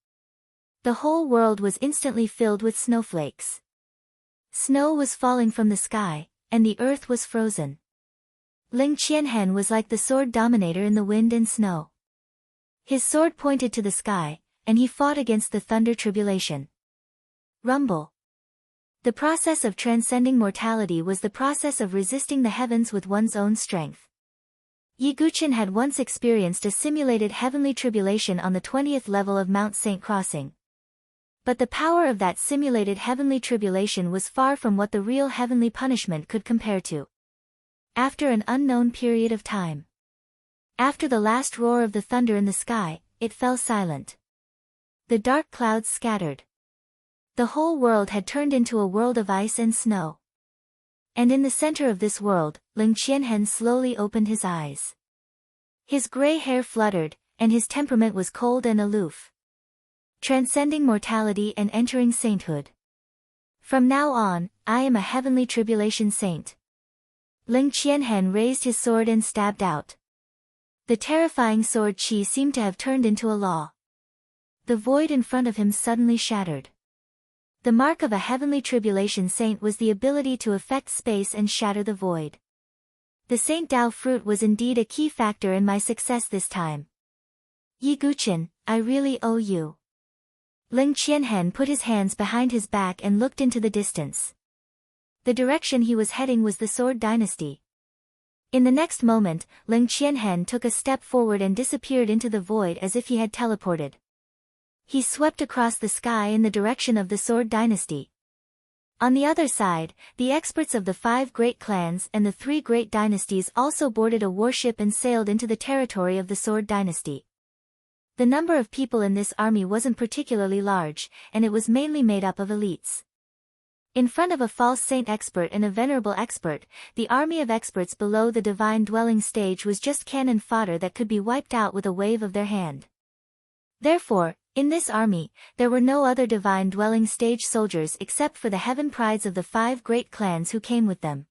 A: The whole world was instantly filled with snowflakes. Snow was falling from the sky, and the earth was frozen. Ling Qianhen was like the sword dominator in the wind and snow. His sword pointed to the sky, and he fought against the thunder tribulation. Rumble. The process of transcending mortality was the process of resisting the heavens with one's own strength. Yiguchin had once experienced a simulated heavenly tribulation on the 20th level of Mount Saint Crossing. But the power of that simulated heavenly tribulation was far from what the real heavenly punishment could compare to. After an unknown period of time. After the last roar of the thunder in the sky, it fell silent. The dark clouds scattered. The whole world had turned into a world of ice and snow. And in the center of this world, Ling Qianhen slowly opened his eyes. His gray hair fluttered, and his temperament was cold and aloof. Transcending mortality and entering sainthood. From now on, I am a heavenly tribulation saint. Ling Qianhen raised his sword and stabbed out. The terrifying sword chi seemed to have turned into a law. The void in front of him suddenly shattered. The mark of a heavenly tribulation saint was the ability to affect space and shatter the void. The Saint Dao fruit was indeed a key factor in my success this time. Yiguchin, I really owe you. Ling Qianhen put his hands behind his back and looked into the distance. The direction he was heading was the Sword Dynasty. In the next moment, Ling Qianhen took a step forward and disappeared into the void as if he had teleported. He swept across the sky in the direction of the Sword Dynasty. On the other side, the experts of the 5 great clans and the 3 great dynasties also boarded a warship and sailed into the territory of the Sword Dynasty. The number of people in this army wasn't particularly large, and it was mainly made up of elites. In front of a false saint expert and a venerable expert, the army of experts below the divine dwelling stage was just cannon fodder that could be wiped out with a wave of their hand. Therefore, in this army, there were no other divine dwelling stage soldiers except for the heaven prides of the 5 great clans who came with them.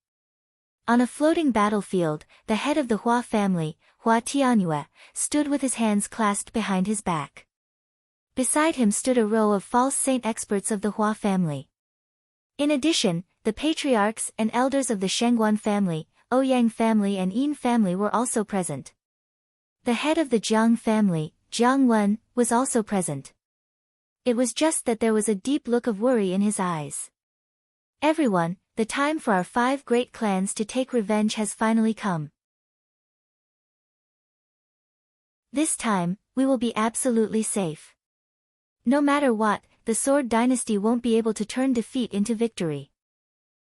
A: On a floating battlefield, the head of the Hua family, Hua Tianyue, stood with his hands clasped behind his back. Beside him stood a row of false saint experts of the Hua family. In addition, the patriarchs and elders of the Shengguan family, Ouyang family and Yin family were also present. The head of the Jiang family, Jiang Wen, was also present. It was just that there was a deep look of worry in his eyes. Everyone, the time for our 5 great clans to take revenge has finally come. This time, we will be absolutely safe. No matter what, the Sword Dynasty won't be able to turn defeat into victory.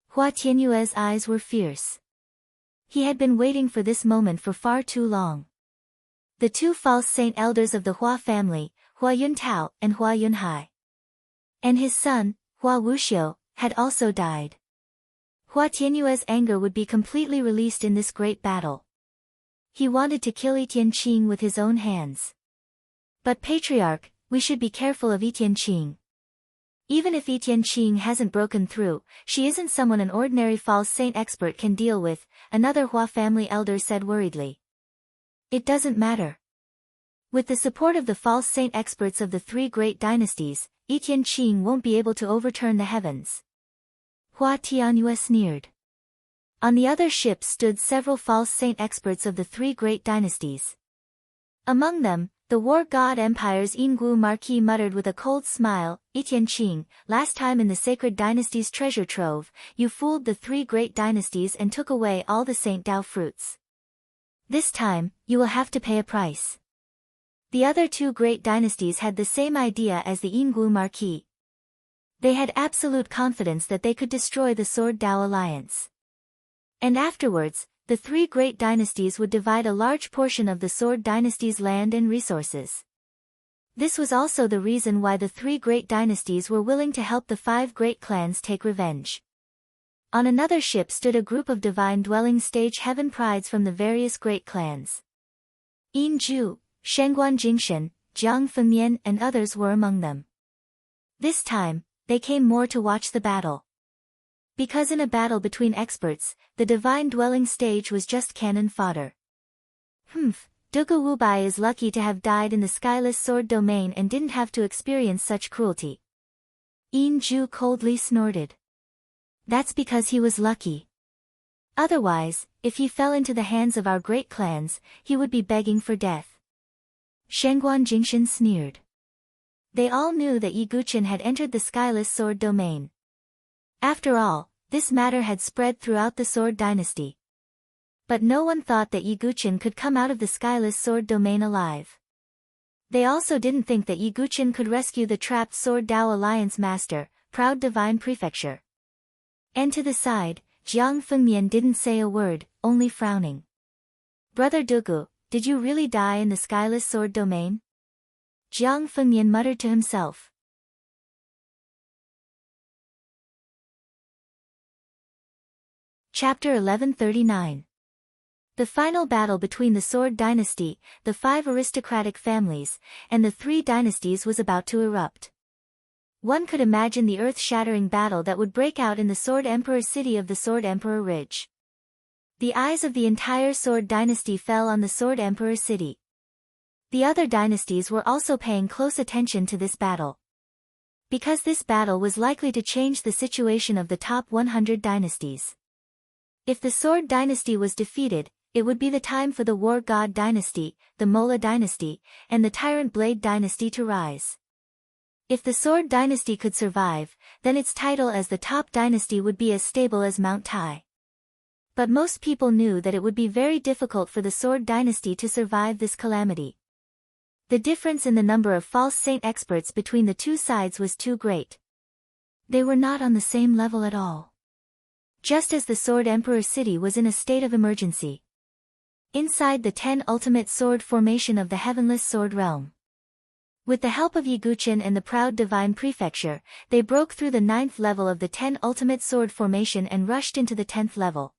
A: Hua Tianyue's eyes were fierce. He had been waiting for this moment for far too long. The 2 false saint elders of the Hua family, Hua Yuntao, and Hua Yunhai. And his son, Hua Wuxiu, had also died. Hua Tianyue's anger would be completely released in this great battle. He wanted to kill Yi Tianqing with his own hands. But Patriarch, we should be careful of Yi Tianqing. Even if Yi Tianqing hasn't broken through, she isn't someone an ordinary false saint expert can deal with, another Hua family elder said worriedly. It doesn't matter. With the support of the false saint experts of the three great dynasties, Yi Tianqing won't be able to overturn the heavens. Hua Tianyue sneered. On the other ships stood several false saint experts of the three great dynasties. Among them, the war god empire's Yinggu Marquis muttered with a cold smile, Yi Tianqing, last time in the sacred dynasty's treasure trove, you fooled the three great dynasties and took away all the Saint Dao fruits. This time, you will have to pay a price. The other two great dynasties had the same idea as the Yinggu Marquis. They had absolute confidence that they could destroy the Sword Dao alliance. And afterwards, the three great dynasties would divide a large portion of the Sword dynasty's land and resources. This was also the reason why the three great dynasties were willing to help the five great clans take revenge. On another ship stood a group of divine dwelling stage heaven prides from the various great clans. Yin Zhu, Shengguan Jingshen, Jiang Fengmian and others were among them. This time, they came more to watch the battle. Because in a battle between experts, the divine dwelling stage was just cannon fodder. Dugu Wubai is lucky to have died in the skyless sword domain and didn't have to experience such cruelty. Yin Zhu coldly snorted. That's because he was lucky. Otherwise, if he fell into the hands of our great clans, he would be begging for death. Shengguan Jingshen sneered. They all knew that Yi Guqin had entered the skyless sword domain. After all, this matter had spread throughout the Sword dynasty. But no one thought that Yi Guqin could come out of the skyless sword domain alive. They also didn't think that Yi Guqin could rescue the trapped Sword Dao Alliance master, proud divine prefecture. And to the side, Jiang Fengmian didn't say a word, only frowning. Brother Dugu, did you really die in the skyless sword domain? Jiang Fengmian muttered to himself. Chapter 1139. The final battle between the Sword dynasty, the five aristocratic families, and the three dynasties was about to erupt. One could imagine the earth-shattering battle that would break out in the Sword Emperor city of the Sword Emperor Ridge. The eyes of the entire Sword dynasty fell on the Sword Emperor city. The other dynasties were also paying close attention to this battle. Because this battle was likely to change the situation of the top 100 dynasties. If the Sword dynasty was defeated, it would be the time for the War God dynasty, the Mola dynasty, and the Tyrant Blade dynasty to rise. If the Sword dynasty could survive, then its title as the top dynasty would be as stable as Mount Tai. But most people knew that it would be very difficult for the Sword dynasty to survive this calamity. The difference in the number of false saint experts between the two sides was too great. They were not on the same level at all. Just as the Sword Emperor city was in a state of emergency. Inside the 10 ultimate sword formation of the Heavenless Sword Realm. With the help of Yi Guqin and the proud divine prefecture, they broke through the 9th level of the 10 ultimate sword formation and rushed into the 10th level.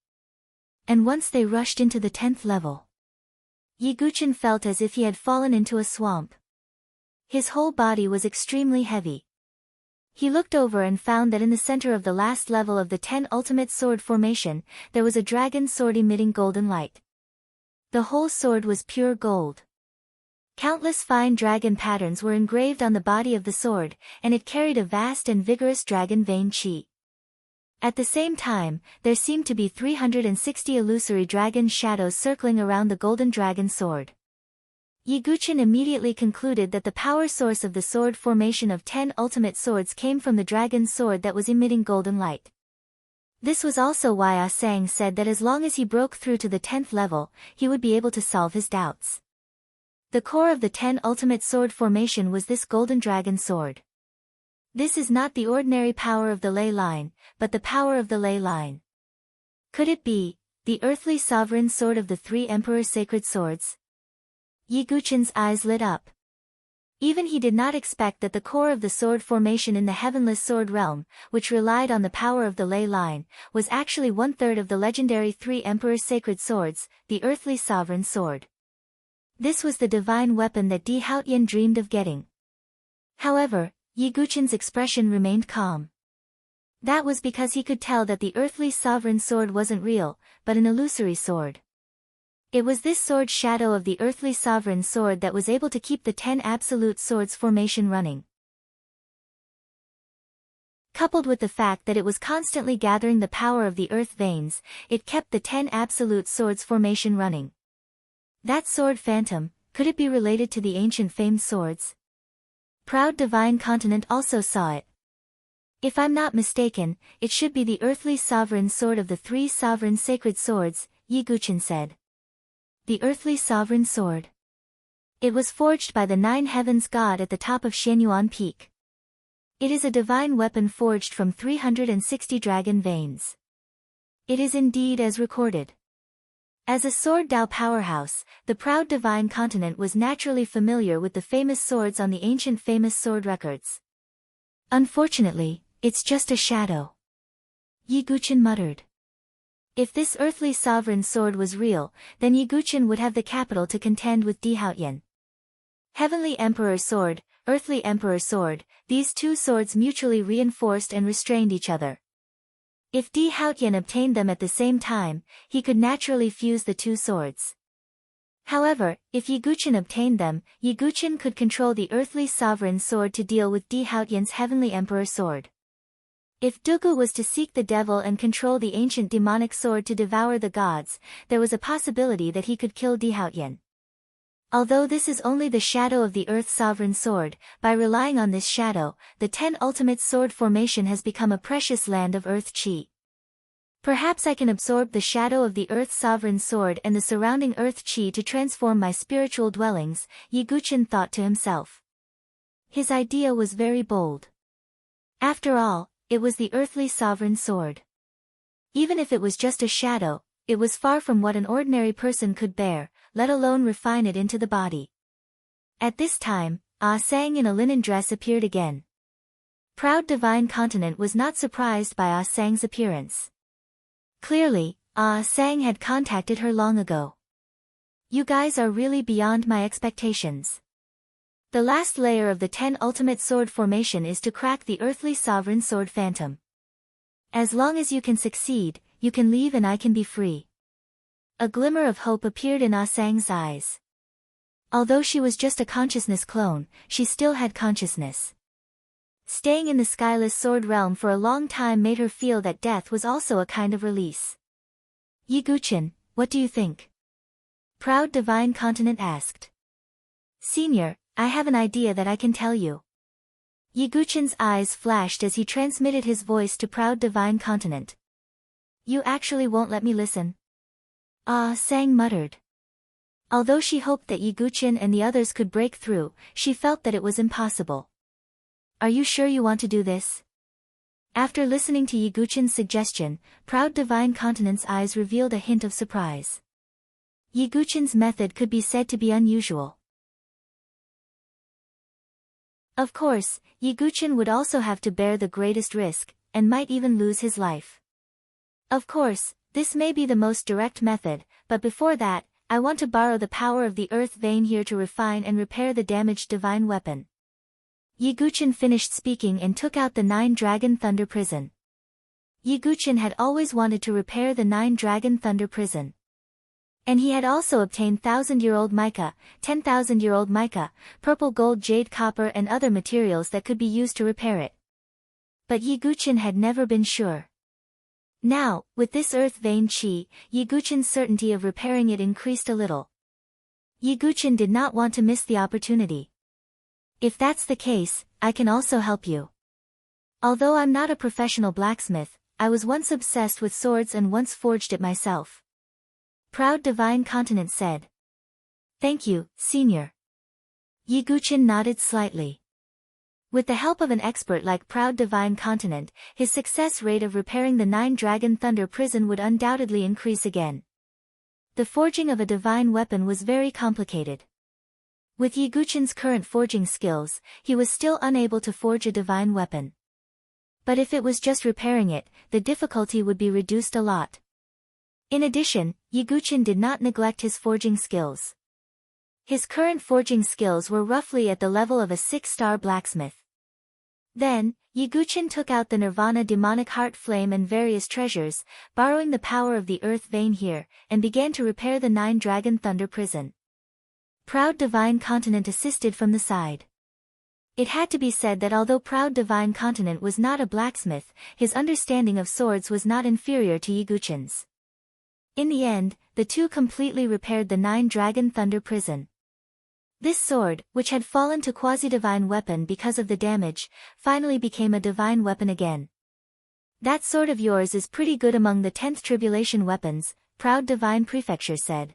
A: And once they rushed into the 10th level, Yi Guqin felt as if he had fallen into a swamp. His whole body was extremely heavy. He looked over and found that in the center of the last level of the 10 ultimate sword formation, there was a dragon sword emitting golden light. The whole sword was pure gold. Countless fine dragon patterns were engraved on the body of the sword, and it carried a vast and vigorous dragon vein qi. At the same time, there seemed to be 360 illusory dragon shadows circling around the golden dragon sword. Yi Guqin immediately concluded that the power source of the sword formation of 10 ultimate swords came from the dragon sword that was emitting golden light. This was also why Ah Sang said that as long as he broke through to the 10th level, he would be able to solve his doubts. The core of the 10 ultimate sword formation was this golden dragon sword. This is not the ordinary power of the ley line, but the power of the ley line. Could it be the earthly sovereign sword of the three emperor sacred swords? Yi Guqin's eyes lit up. Even he did not expect that the core of the sword formation in the heavenless sword realm, which relied on the power of the ley line, was actually 1/3 of the legendary 3 Emperor's sacred swords, the earthly sovereign sword. This was the divine weapon that Di Haotian dreamed of getting. However, Yi Guqian's expression remained calm. That was because he could tell that the earthly sovereign sword wasn't real, but an illusory sword. It was this sword shadow of the earthly sovereign sword that was able to keep the 10 absolute swords formation running. Coupled with the fact that it was constantly gathering the power of the earth veins, it kept the 10 absolute swords formation running. That sword phantom, could it be related to the ancient famed swords? Proud divine continent also saw it. If I'm not mistaken, it should be the earthly sovereign sword of the 3 sovereign sacred swords, Yi Guqian said. The earthly sovereign sword. It was forged by the 9 heavens god at the top of Xianyuan Peak. It is a divine weapon forged from 360 dragon veins. It is indeed as recorded. As a sword Dao powerhouse, the proud divine continent was naturally familiar with the famous swords on the ancient famous sword records. Unfortunately, it's just a shadow. Yi Guqian muttered. If this earthly sovereign sword was real, then Yi Guqian would have the capital to contend with Di Haotian. Heavenly Emperor Sword, Earthly Emperor Sword, these 2 swords mutually reinforced and restrained each other. If Di Haotian obtained them at the same time, he could naturally fuse the 2 swords. However, if Yi Guqian obtained them, Yi Guqian could control the earthly sovereign sword to deal with Di Haotian's Heavenly Emperor Sword. If Dugu was to seek the devil and control the ancient demonic sword to devour the gods, there was a possibility that he could kill Di Haotian. Although this is only the shadow of the Earth Sovereign Sword, by relying on this shadow, the 10 ultimate sword formation has become a precious land of Earth Chi. Perhaps I can absorb the shadow of the Earth Sovereign Sword and the surrounding Earth Chi to transform my spiritual dwellings, Yi Guqian thought to himself. His idea was very bold. After all, it was the earthly sovereign sword. Even if it was just a shadow, it was far from what an ordinary person could bear, let alone refine it into the body. At this time, Sang in a linen dress appeared again. Proud divine continent was not surprised by Sang's appearance. Clearly, Sang had contacted her long ago. You guys are really beyond my expectations. The last layer of the 10 ultimate sword formation is to crack the earthly sovereign sword phantom. As long as you can succeed, you can leave and I can be free. A glimmer of hope appeared in Sang's eyes. Although she was just a consciousness clone, she still had consciousness. Staying in the skyless sword realm for a long time made her feel that death was also a kind of release. Yi Guqian, what do you think? Proud divine continent asked. Senior, I have an idea that I can tell you. Yi Guqian's eyes flashed as he transmitted his voice to proud divine continent. You actually won't let me listen? Sang muttered. Although she hoped that Yi Guqian and the others could break through, she felt that it was impossible. Are you sure you want to do this? After listening to Yi Guqian's suggestion, proud divine continent's eyes revealed a hint of surprise. Yi Guqian's method could be said to be unusual. Of course, Yi Guqian would also have to bear the greatest risk, and might even lose his life. Of course, this may be the most direct method, but before that, I want to borrow the power of the earth vein here to refine and repair the damaged divine weapon. Yi Guqian finished speaking and took out the 9-dragon thunder prison. Yi Guqian had always wanted to repair the 9-dragon thunder prison. And he had also obtained 1,000-year-old mica, 10,000-year-old mica, purple gold jade copper and other materials that could be used to repair it. But Yi Guqian had never been sure. Now, with this earth vein chi, Yi Guqian's certainty of repairing it increased a little. Yi Guqian did not want to miss the opportunity. If that's the case, I can also help you. Although I'm not a professional blacksmith, I was once obsessed with swords and once forged it myself. Proud divine continent said. Thank you, senior. Yi Guqian nodded slightly. With the help of an expert like Proud Divine Continent, his success rate of repairing the 9-dragon thunder prison would undoubtedly increase again. The forging of a divine weapon was very complicated. With Yiguchin's current forging skills, he was still unable to forge a divine weapon. But if it was just repairing it, the difficulty would be reduced a lot. In addition, Yiguchin did not neglect his forging skills. His current forging skills were roughly at the level of a 6-star blacksmith. Then, Yiguchin took out the Nirvana demonic heart flame and various treasures, borrowing the power of the earth vein here, and began to repair the 9-dragon thunder prison. Proud Divine Continent assisted from the side. It had to be said that although Proud Divine Continent was not a blacksmith, his understanding of swords was not inferior to Yiguchin's. In the end, the two completely repaired the 9-dragon thunder prison. This sword, which had fallen to quasi-divine weapon because of the damage, finally became a divine weapon again. That sword of yours is pretty good among the 10th tribulation weapons, Proud Divine Prefecture said.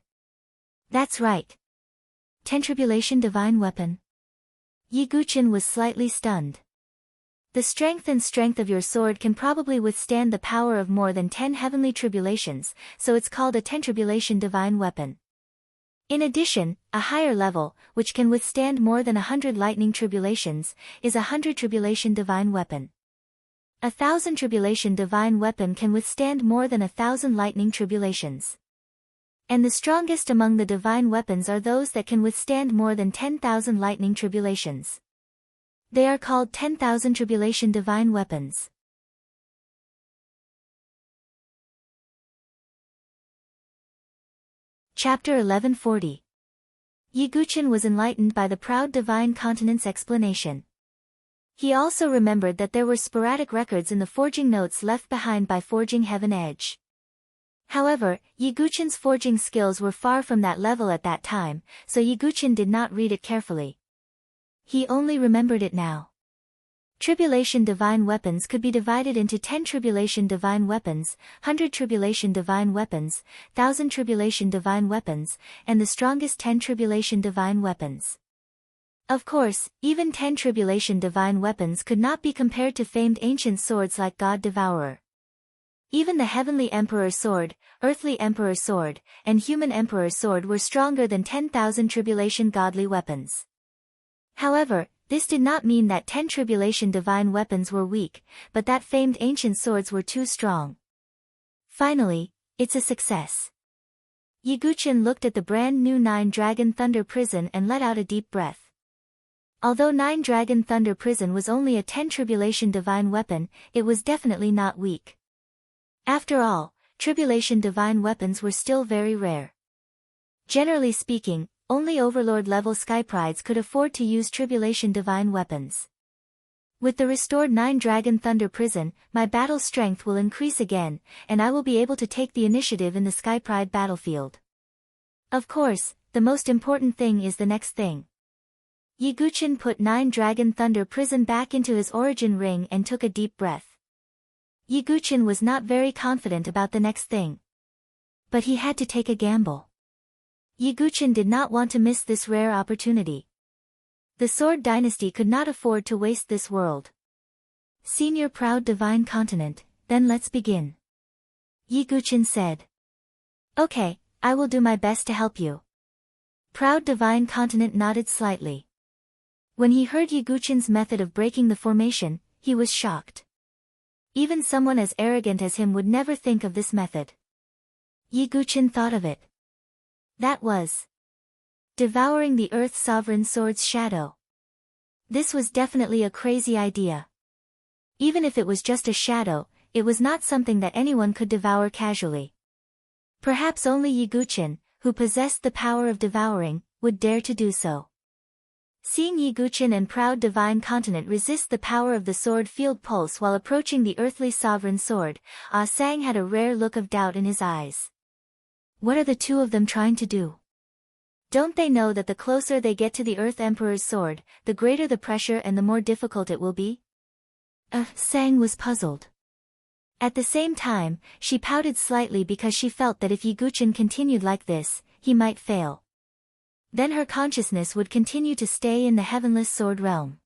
A: That's right. 10 tribulation divine weapon. Yiguchin was slightly stunned. The strength of your sword can probably withstand the power of more than 10 heavenly tribulations, so it's called a 10 tribulation divine weapon. In addition, a higher level, which can withstand more than 100 lightning tribulations, is a 100 tribulation divine weapon. 1,000 tribulation divine weapon can withstand more than 1,000 lightning tribulations. And the strongest among the divine weapons are those that can withstand more than 10,000 lightning tribulations. They are called 10,000 tribulation divine weapons. Chapter 1140. Yiguchin was enlightened by the Proud Divine Continent's explanation. He also remembered that there were sporadic records in the forging notes left behind by Forging Heaven Edge. However, Yiguchin's forging skills were far from that level at that time, so Yiguchin did not read it carefully. He only remembered it now. Tribulation divine weapons could be divided into 10 tribulation divine weapons, 100 tribulation divine weapons, 1,000 tribulation divine weapons, and the strongest 10 tribulation divine weapons. Of course, even 10 tribulation divine weapons could not be compared to famed ancient swords like God Devourer. Even the Heavenly Emperor's sword, Earthly Emperor's sword, and Human Emperor's sword were stronger than 10,000 tribulation godly weapons. However, this did not mean that 10 tribulation divine weapons were weak, but that famed ancient swords were too strong. Finally, it's a success. Yiguchin looked at the brand new 9-dragon thunder prison and let out a deep breath. Although 9-dragon thunder prison was only a 10 tribulation divine weapon, it was definitely not weak. After all, tribulation divine weapons were still very rare. Generally speaking, only Overlord-level Skyprides could afford to use tribulation divine weapons. With the restored 9-dragon thunder prison, my battle strength will increase again, and I will be able to take the initiative in the Skypride battlefield. Of course, the most important thing is the next thing. Yiguchin put 9-dragon thunder prison back into his origin ring and took a deep breath. Yiguchin was not very confident about the next thing. But he had to take a gamble. Yiguchin did not want to miss this rare opportunity. The Sword Dynasty could not afford to waste this world. Senior Proud Divine Continent, then let's begin. Yiguchin said. Okay, I will do my best to help you. Proud Divine Continent nodded slightly. When he heard Yiguchin's method of breaking the formation, he was shocked. Even someone as arrogant as him would never think of this method. Yiguchin thought of it. That was devouring the Earth Sovereign Sword's shadow. This was definitely a crazy idea. Even if it was just a shadow, it was not something that anyone could devour casually. Perhaps only Yiguchin, who possessed the power of devouring, would dare to do so. Seeing Yiguchin and Proud Divine Continent resist the power of the sword field pulse while approaching the earthly sovereign sword, Ah Sang had a rare look of doubt in his eyes. What are the two of them trying to do? Don't they know that the closer they get to the Earth Emperor's sword, the greater the pressure and the more difficult it will be? Sang was puzzled. At the same time, she pouted slightly because she felt that if Yiguchin continued like this, he might fail. Then her consciousness would continue to stay in the heavenless sword realm.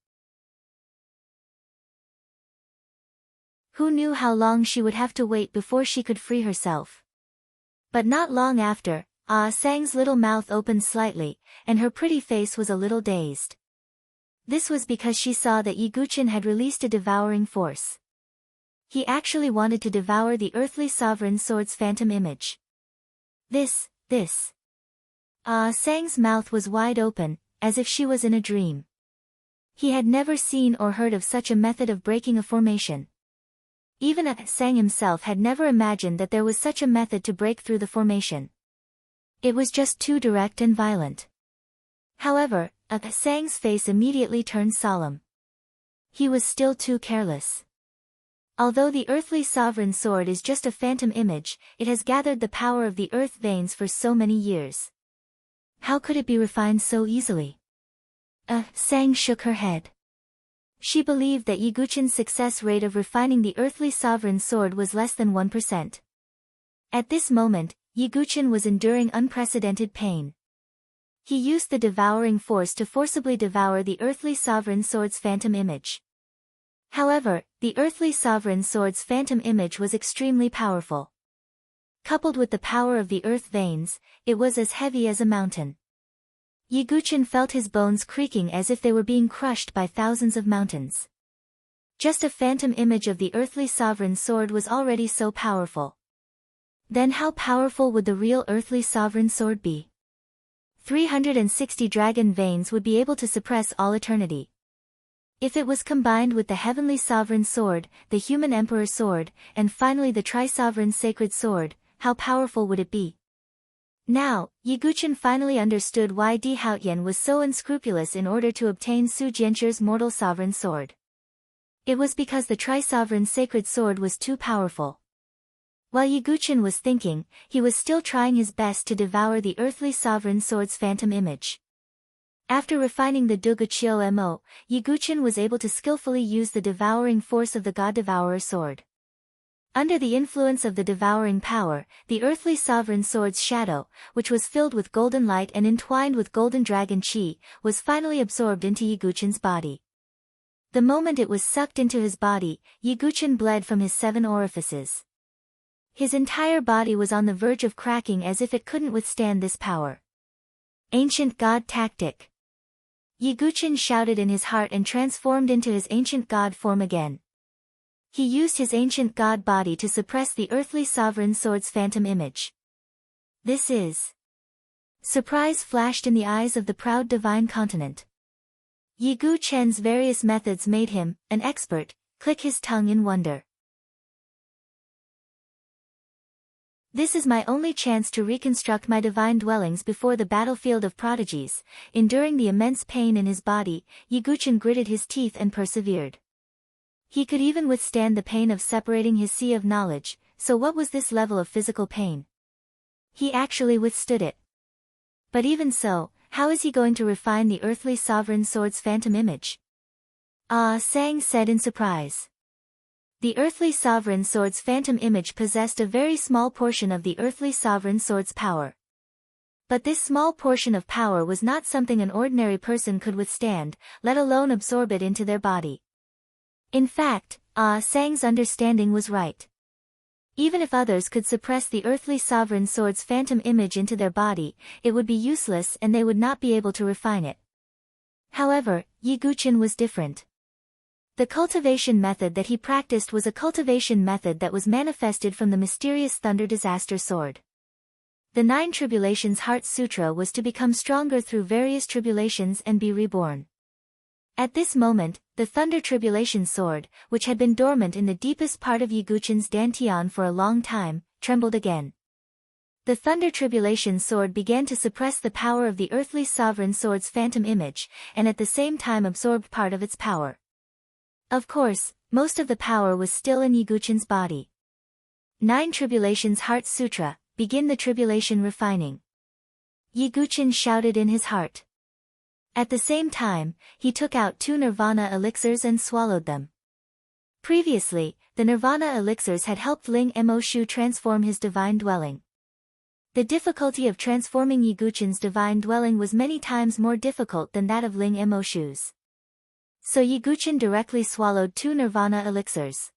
A: Who knew how long she would have to wait before she could free herself? But not long after, Ah Sang's little mouth opened slightly, and her pretty face was a little dazed. This was because she saw that Yi Guqin had released a devouring force. He actually wanted to devour the earthly sovereign sword's phantom image. This. Ah Sang's mouth was wide open, as if she was in a dream. He had never seen or heard of such a method of breaking a formation. Even Ah Sang himself had never imagined that there was such a method to break through the formation. It was just too direct and violent. However, Ah Sang's face immediately turned solemn. He was still too careless. Although the earthly sovereign sword is just a phantom image, it has gathered the power of the earth veins for so many years. How could it be refined so easily? Sang shook her head. She believed that Yi Guqin's success rate of refining the earthly sovereign sword was less than 1%. At this moment, Yi Guqin was enduring unprecedented pain. He used the devouring force to forcibly devour the earthly sovereign sword's phantom image. However, the earthly sovereign sword's phantom image was extremely powerful. Coupled with the power of the earth veins, it was as heavy as a mountain. Yi Guqin felt his bones creaking as if they were being crushed by thousands of mountains. Just a phantom image of the earthly sovereign sword was already so powerful. Then how powerful would the real earthly sovereign sword be? 360 dragon veins would be able to suppress all eternity. If it was combined with the heavenly sovereign sword, the human emperor sword, and finally the tri-sovereign sacred sword, how powerful would it be? Now, Yi Guqin finally understood why Di Haotian was so unscrupulous in order to obtain Su Jianzhi's mortal sovereign sword. It was because the tri-sovereign sacred sword was too powerful. While Yi Guqin was thinking, he was still trying his best to devour the earthly sovereign sword's phantom image. After refining the Duguqiu Mo, Yi Guqin was able to skillfully use the devouring force of the God Devourer sword. Under the influence of the devouring power, the earthly sovereign sword's shadow, which was filled with golden light and entwined with golden dragon qi, was finally absorbed into Yi Guqin's body. The moment it was sucked into his body, Yi Guqin bled from his 7 orifices. His entire body was on the verge of cracking as if it couldn't withstand this power. Ancient God tactic. Yi Guqin shouted in his heart and transformed into his ancient god form again. He used his ancient god body to suppress the earthly sovereign sword's phantom image. This is... Surprise flashed in the eyes of the proud divine continent. Yi Guqin's various methods made him, an expert, click his tongue in wonder. This is my only chance to reconstruct my divine dwellings before the battlefield of prodigies. Enduring the immense pain in his body, Yi Guqin gritted his teeth and persevered. He could even withstand the pain of separating his sea of knowledge, so what was this level of physical pain? He actually withstood it. But even so, how is he going to refine the earthly sovereign sword's phantom image? Ah Sang said in surprise. The earthly sovereign sword's phantom image possessed a very small portion of the earthly sovereign sword's power. But this small portion of power was not something an ordinary person could withstand, let alone absorb it into their body. In fact, Ah Sang's understanding was right. Even if others could suppress the earthly sovereign sword's phantom image into their body, it would be useless and they would not be able to refine it. However, Yi Guqin was different. The cultivation method that he practiced was a cultivation method that was manifested from the mysterious Thunder Disaster Sword. The 9 Tribulations Heart Sutra was to become stronger through various tribulations and be reborn. At this moment, the Thunder Tribulation Sword, which had been dormant in the deepest part of Yi Guqin's dantian for a long time, trembled again. The Thunder Tribulation Sword began to suppress the power of the earthly sovereign sword's phantom image, and at the same time absorbed part of its power. Of course, most of the power was still in Yi Guqin's body. 9 Tribulations Heart Sutra, begin the tribulation refining. Yi Guqin shouted in his heart. At the same time, he took out 2 nirvana elixirs and swallowed them. Previously, the nirvana elixirs had helped Ling Mo Shu transform his divine dwelling. The difficulty of transforming Yi Guqin's divine dwelling was many times more difficult than that of Ling Mo Shu's. So Yi Guqin directly swallowed 2 nirvana elixirs.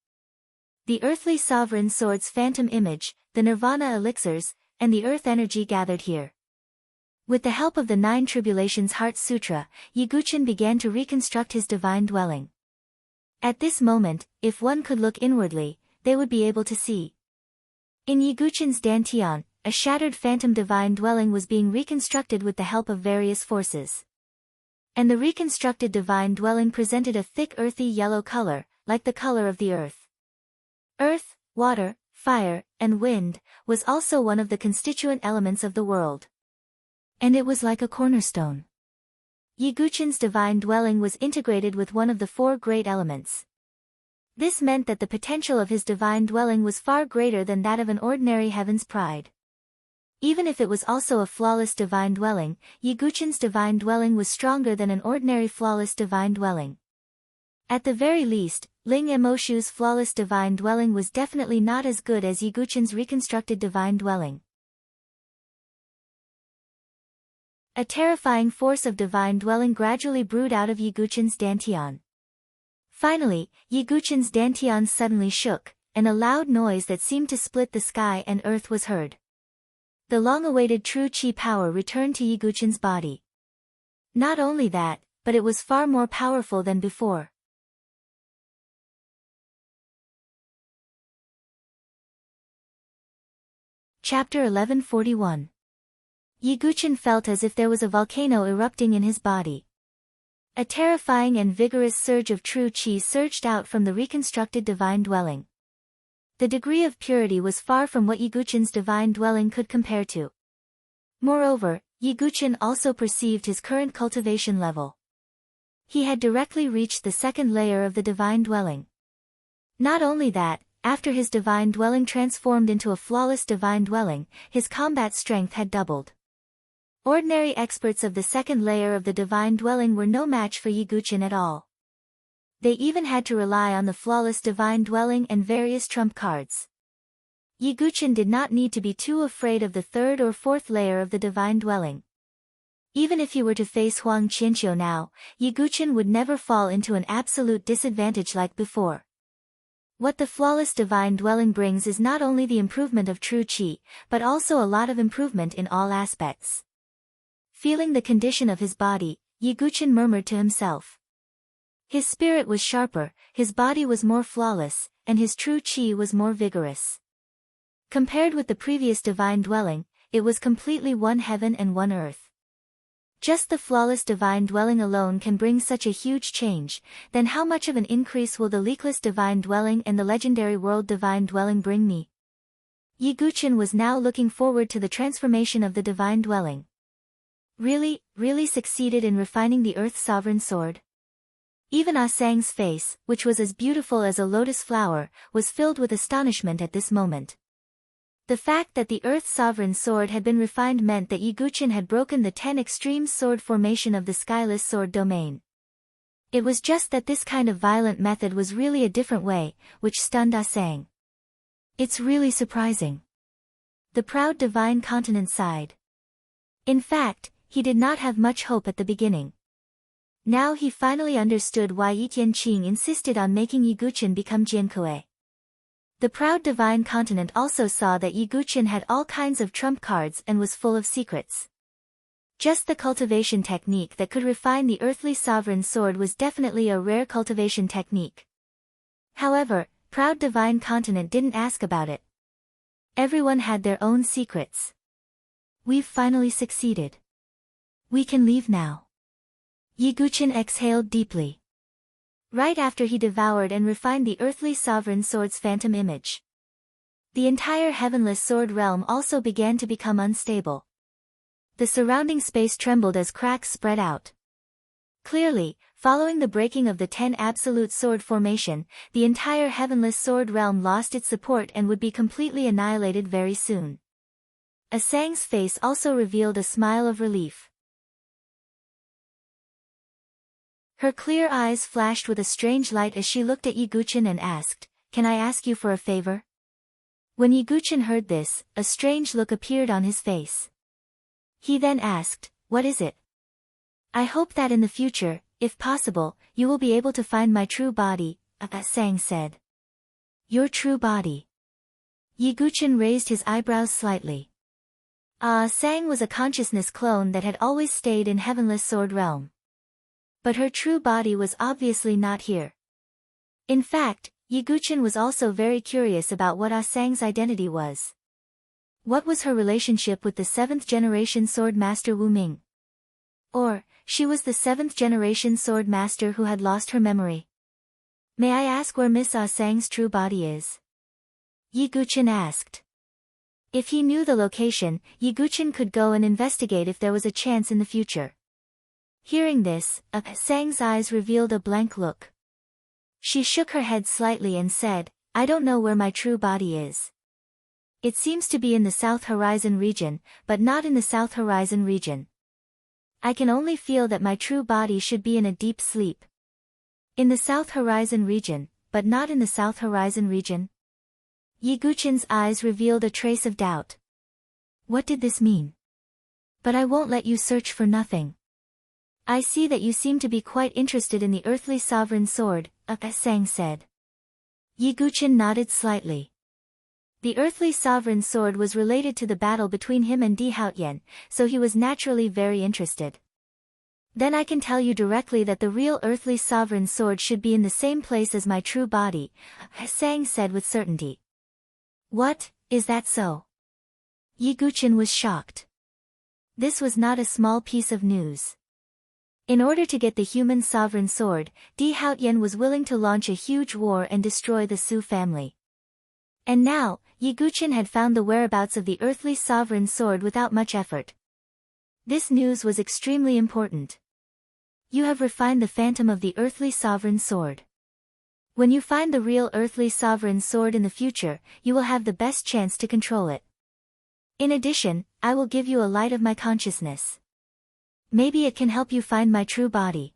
A: The earthly sovereign sword's phantom image, the nirvana elixirs, and the earth energy gathered here. With the help of the 9 Tribulations Heart Sutra, Yiguchin began to reconstruct his divine dwelling. At this moment, if one could look inwardly, they would be able to see. In Yiguchin's Dantian, a shattered phantom divine dwelling was being reconstructed with the help of various forces. And the reconstructed divine dwelling presented a thick earthy yellow color, like the color of the earth. Earth, water, fire, and wind, was also one of the constituent elements of the world. And it was like a cornerstone. Yiguchin's divine dwelling was integrated with one of the 4 great elements. This meant that the potential of his divine dwelling was far greater than that of an ordinary heaven's pride. Even if it was also a flawless divine dwelling, Yiguchin's divine dwelling was stronger than an ordinary flawless divine dwelling. At the very least, Ling Emoshu's flawless divine dwelling was definitely not as good as Yiguchin's reconstructed divine dwelling. A terrifying force of divine dwelling gradually brewed out of Yiguchin's Dantian. Finally, Yiguchin's Dantian suddenly shook, and a loud noise that seemed to split the sky and earth was heard. The long-awaited true chi power returned to Yiguchin's body. Not only that, but it was far more powerful than before. Chapter 1141. Yiguchin felt as if there was a volcano erupting in his body. A terrifying and vigorous surge of true chi surged out from the reconstructed divine dwelling. The degree of purity was far from what Yiguchin's divine dwelling could compare to. Moreover, Yiguchin also perceived his current cultivation level. He had directly reached the 2nd layer of the divine dwelling. Not only that, after his divine dwelling transformed into a flawless divine dwelling, his combat strength had doubled. Ordinary experts of the 2nd layer of the divine dwelling were no match for Yiguchin at all. They even had to rely on the flawless divine dwelling and various trump cards. Yiguchin did not need to be too afraid of the 3rd or 4th layer of the divine dwelling. Even if he were to face Huang Qianqiu now, Yiguchin would never fall into an absolute disadvantage like before. What the flawless divine dwelling brings is not only the improvement of true chi, but also a lot of improvement in all aspects. Feeling the condition of his body, Yiguchin murmured to himself. His spirit was sharper, his body was more flawless, and his true chi was more vigorous. Compared with the previous divine dwelling, it was completely one heaven and one earth. Just the flawless divine dwelling alone can bring such a huge change, then how much of an increase will the leakless divine dwelling and the legendary world divine dwelling bring me? Yiguchin was now looking forward to the transformation of the divine dwelling. Really succeeded in refining the Earth's sovereign sword? Even Ah Sang's face, which was as beautiful as a lotus flower, was filled with astonishment at this moment. The fact that the Earth's sovereign sword had been refined meant that Yiguchin had broken the 10 extreme sword formation of the skyless sword domain. It was just that this kind of violent method was really a different way, which stunned Ah Sang. It's really surprising. The proud divine continent sighed. In fact, he did not have much hope at the beginning. Now he finally understood why Yi Tianqing insisted on making Yiguchin become Jiankui. The proud divine continent also saw that Yiguchin had all kinds of trump cards and was full of secrets. Just the cultivation technique that could refine the earthly sovereign sword was definitely a rare cultivation technique. However, proud divine continent didn't ask about it. Everyone had their own secrets. We've finally succeeded. We can leave now. Yiguchin exhaled deeply. Right after he devoured and refined the earthly sovereign sword's phantom image. The entire heavenless sword realm also began to become unstable. The surrounding space trembled as cracks spread out. Clearly, following the breaking of the 10 absolute sword formation, the entire heavenless sword realm lost its support and would be completely annihilated very soon. Ah Sang's face also revealed a smile of relief. Her clear eyes flashed with a strange light as she looked at Yiguchin and asked, "Can I ask you for a favor?" When Yiguchin heard this, a strange look appeared on his face. He then asked, "What is it?" "I hope that in the future, if possible, you will be able to find my true body," Ah Sang said. "Your true body?" Yiguchin raised his eyebrows slightly. Sang was a consciousness clone that had always stayed in Heavenless Sword realm. But her true body was obviously not here. In fact, Yiguchen was also very curious about what Sang's identity was. What was her relationship with the 7th generation sword master Wu Ming? Or, she was the 7th generation sword master who had lost her memory. May I ask where Miss Sang's true body is? Yiguchen asked. If he knew the location, Yiguchen could go and investigate if there was a chance in the future. Hearing this, Sang's eyes revealed a blank look. She shook her head slightly and said, I don't know where my true body is. It seems to be in the South Horizon region, but not in the South Horizon region. I can only feel that my true body should be in a deep sleep. In the South Horizon region, but not in the South Horizon region? Yiguchen's eyes revealed a trace of doubt. What did this mean? But I won't let you search for nothing. I see that you seem to be quite interested in the earthly sovereign sword, Sang said. Yiguchen nodded slightly. The earthly sovereign sword was related to the battle between him and Di Haotian, so he was naturally very interested. Then I can tell you directly that the real earthly sovereign sword should be in the same place as my true body, Sang said with certainty. What, is that so? Yiguchen was shocked. This was not a small piece of news. In order to get the human sovereign sword, Di Haotian was willing to launch a huge war and destroy the Su family. And now, Yiguchen had found the whereabouts of the earthly sovereign sword without much effort. This news was extremely important. You have refined the phantom of the earthly sovereign sword. When you find the real earthly sovereign sword in the future, you will have the best chance to control it. In addition, I will give you a light of my consciousness. Maybe it can help you find my true body.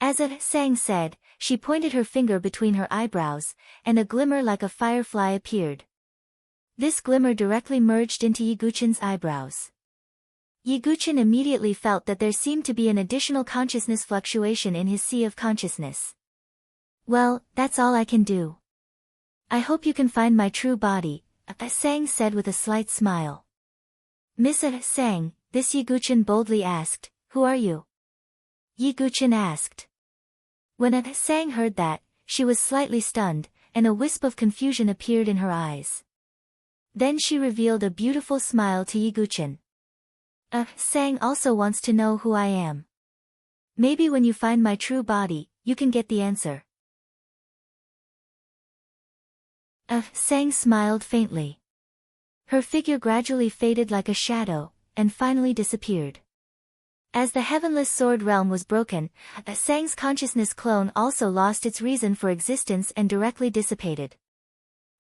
A: As Sang said, she pointed her finger between her eyebrows, and a glimmer like a firefly appeared. This glimmer directly merged into Yiguchen's eyebrows. Yiguchen immediately felt that there seemed to be an additional consciousness fluctuation in his sea of consciousness. Well, that's all I can do. I hope you can find my true body, Sang said with a slight smile. Miss Sang, this Yiguchen boldly asked, who are you? Yiguchen asked. When Sang heard that, she was slightly stunned, and a wisp of confusion appeared in her eyes. Then she revealed a beautiful smile to Yiguchen. Sang also wants to know who I am. Maybe when you find my true body, you can get the answer. Sang smiled faintly. Her figure gradually faded like a shadow, and finally disappeared. As the Heavenless Sword realm was broken, Sang's consciousness clone also lost its reason for existence and directly dissipated.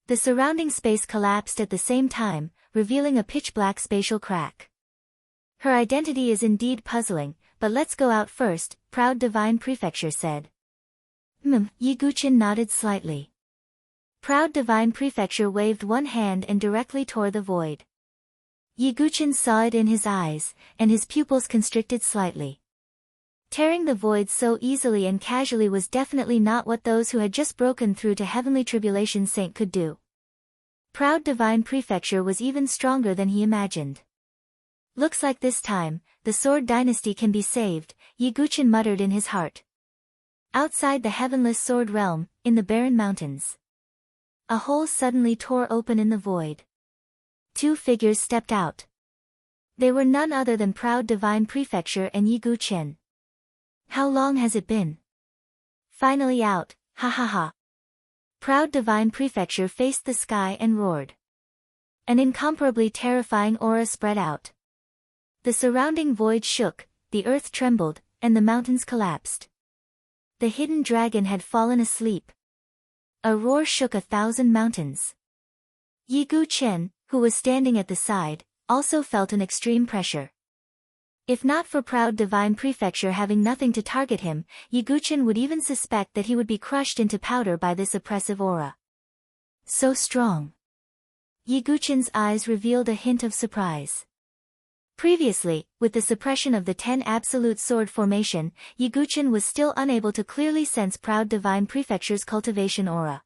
A: The surrounding space collapsed at the same time, revealing a pitch-black spatial crack. Her identity is indeed puzzling, but let's go out first, Proud Divine Prefecture said. Yiguchen nodded slightly. Proud Divine Prefecture waved one hand and directly tore the void. Yiguchen saw it in his eyes, and his pupils constricted slightly. Tearing the void so easily and casually was definitely not what those who had just broken through to Heavenly Tribulation Saint could do. Proud Divine Prefecture was even stronger than he imagined. Looks like this time, the Sword Dynasty can be saved, Yiguchen muttered in his heart. Outside the Heavenless Sword realm, in the barren mountains, a hole suddenly tore open in the void. Two figures stepped out. They were none other than Proud Divine Prefecture and Yiguchen. How long has it been? Finally out, ha ha ha. Proud Divine Prefecture faced the sky and roared. An incomparably terrifying aura spread out. The surrounding void shook, the earth trembled, and the mountains collapsed. The hidden dragon had fallen asleep. A roar shook 1,000 mountains. Yiguchen, who was standing at the side, also felt an extreme pressure. If not for Proud Divine Prefecture having nothing to target him, Yiguchen would even suspect that he would be crushed into powder by this oppressive aura. So strong. Yiguchen's eyes revealed a hint of surprise. Previously, with the suppression of the 10 Absolute Sword formation, Yiguchen was still unable to clearly sense Proud Divine Prefecture's cultivation aura.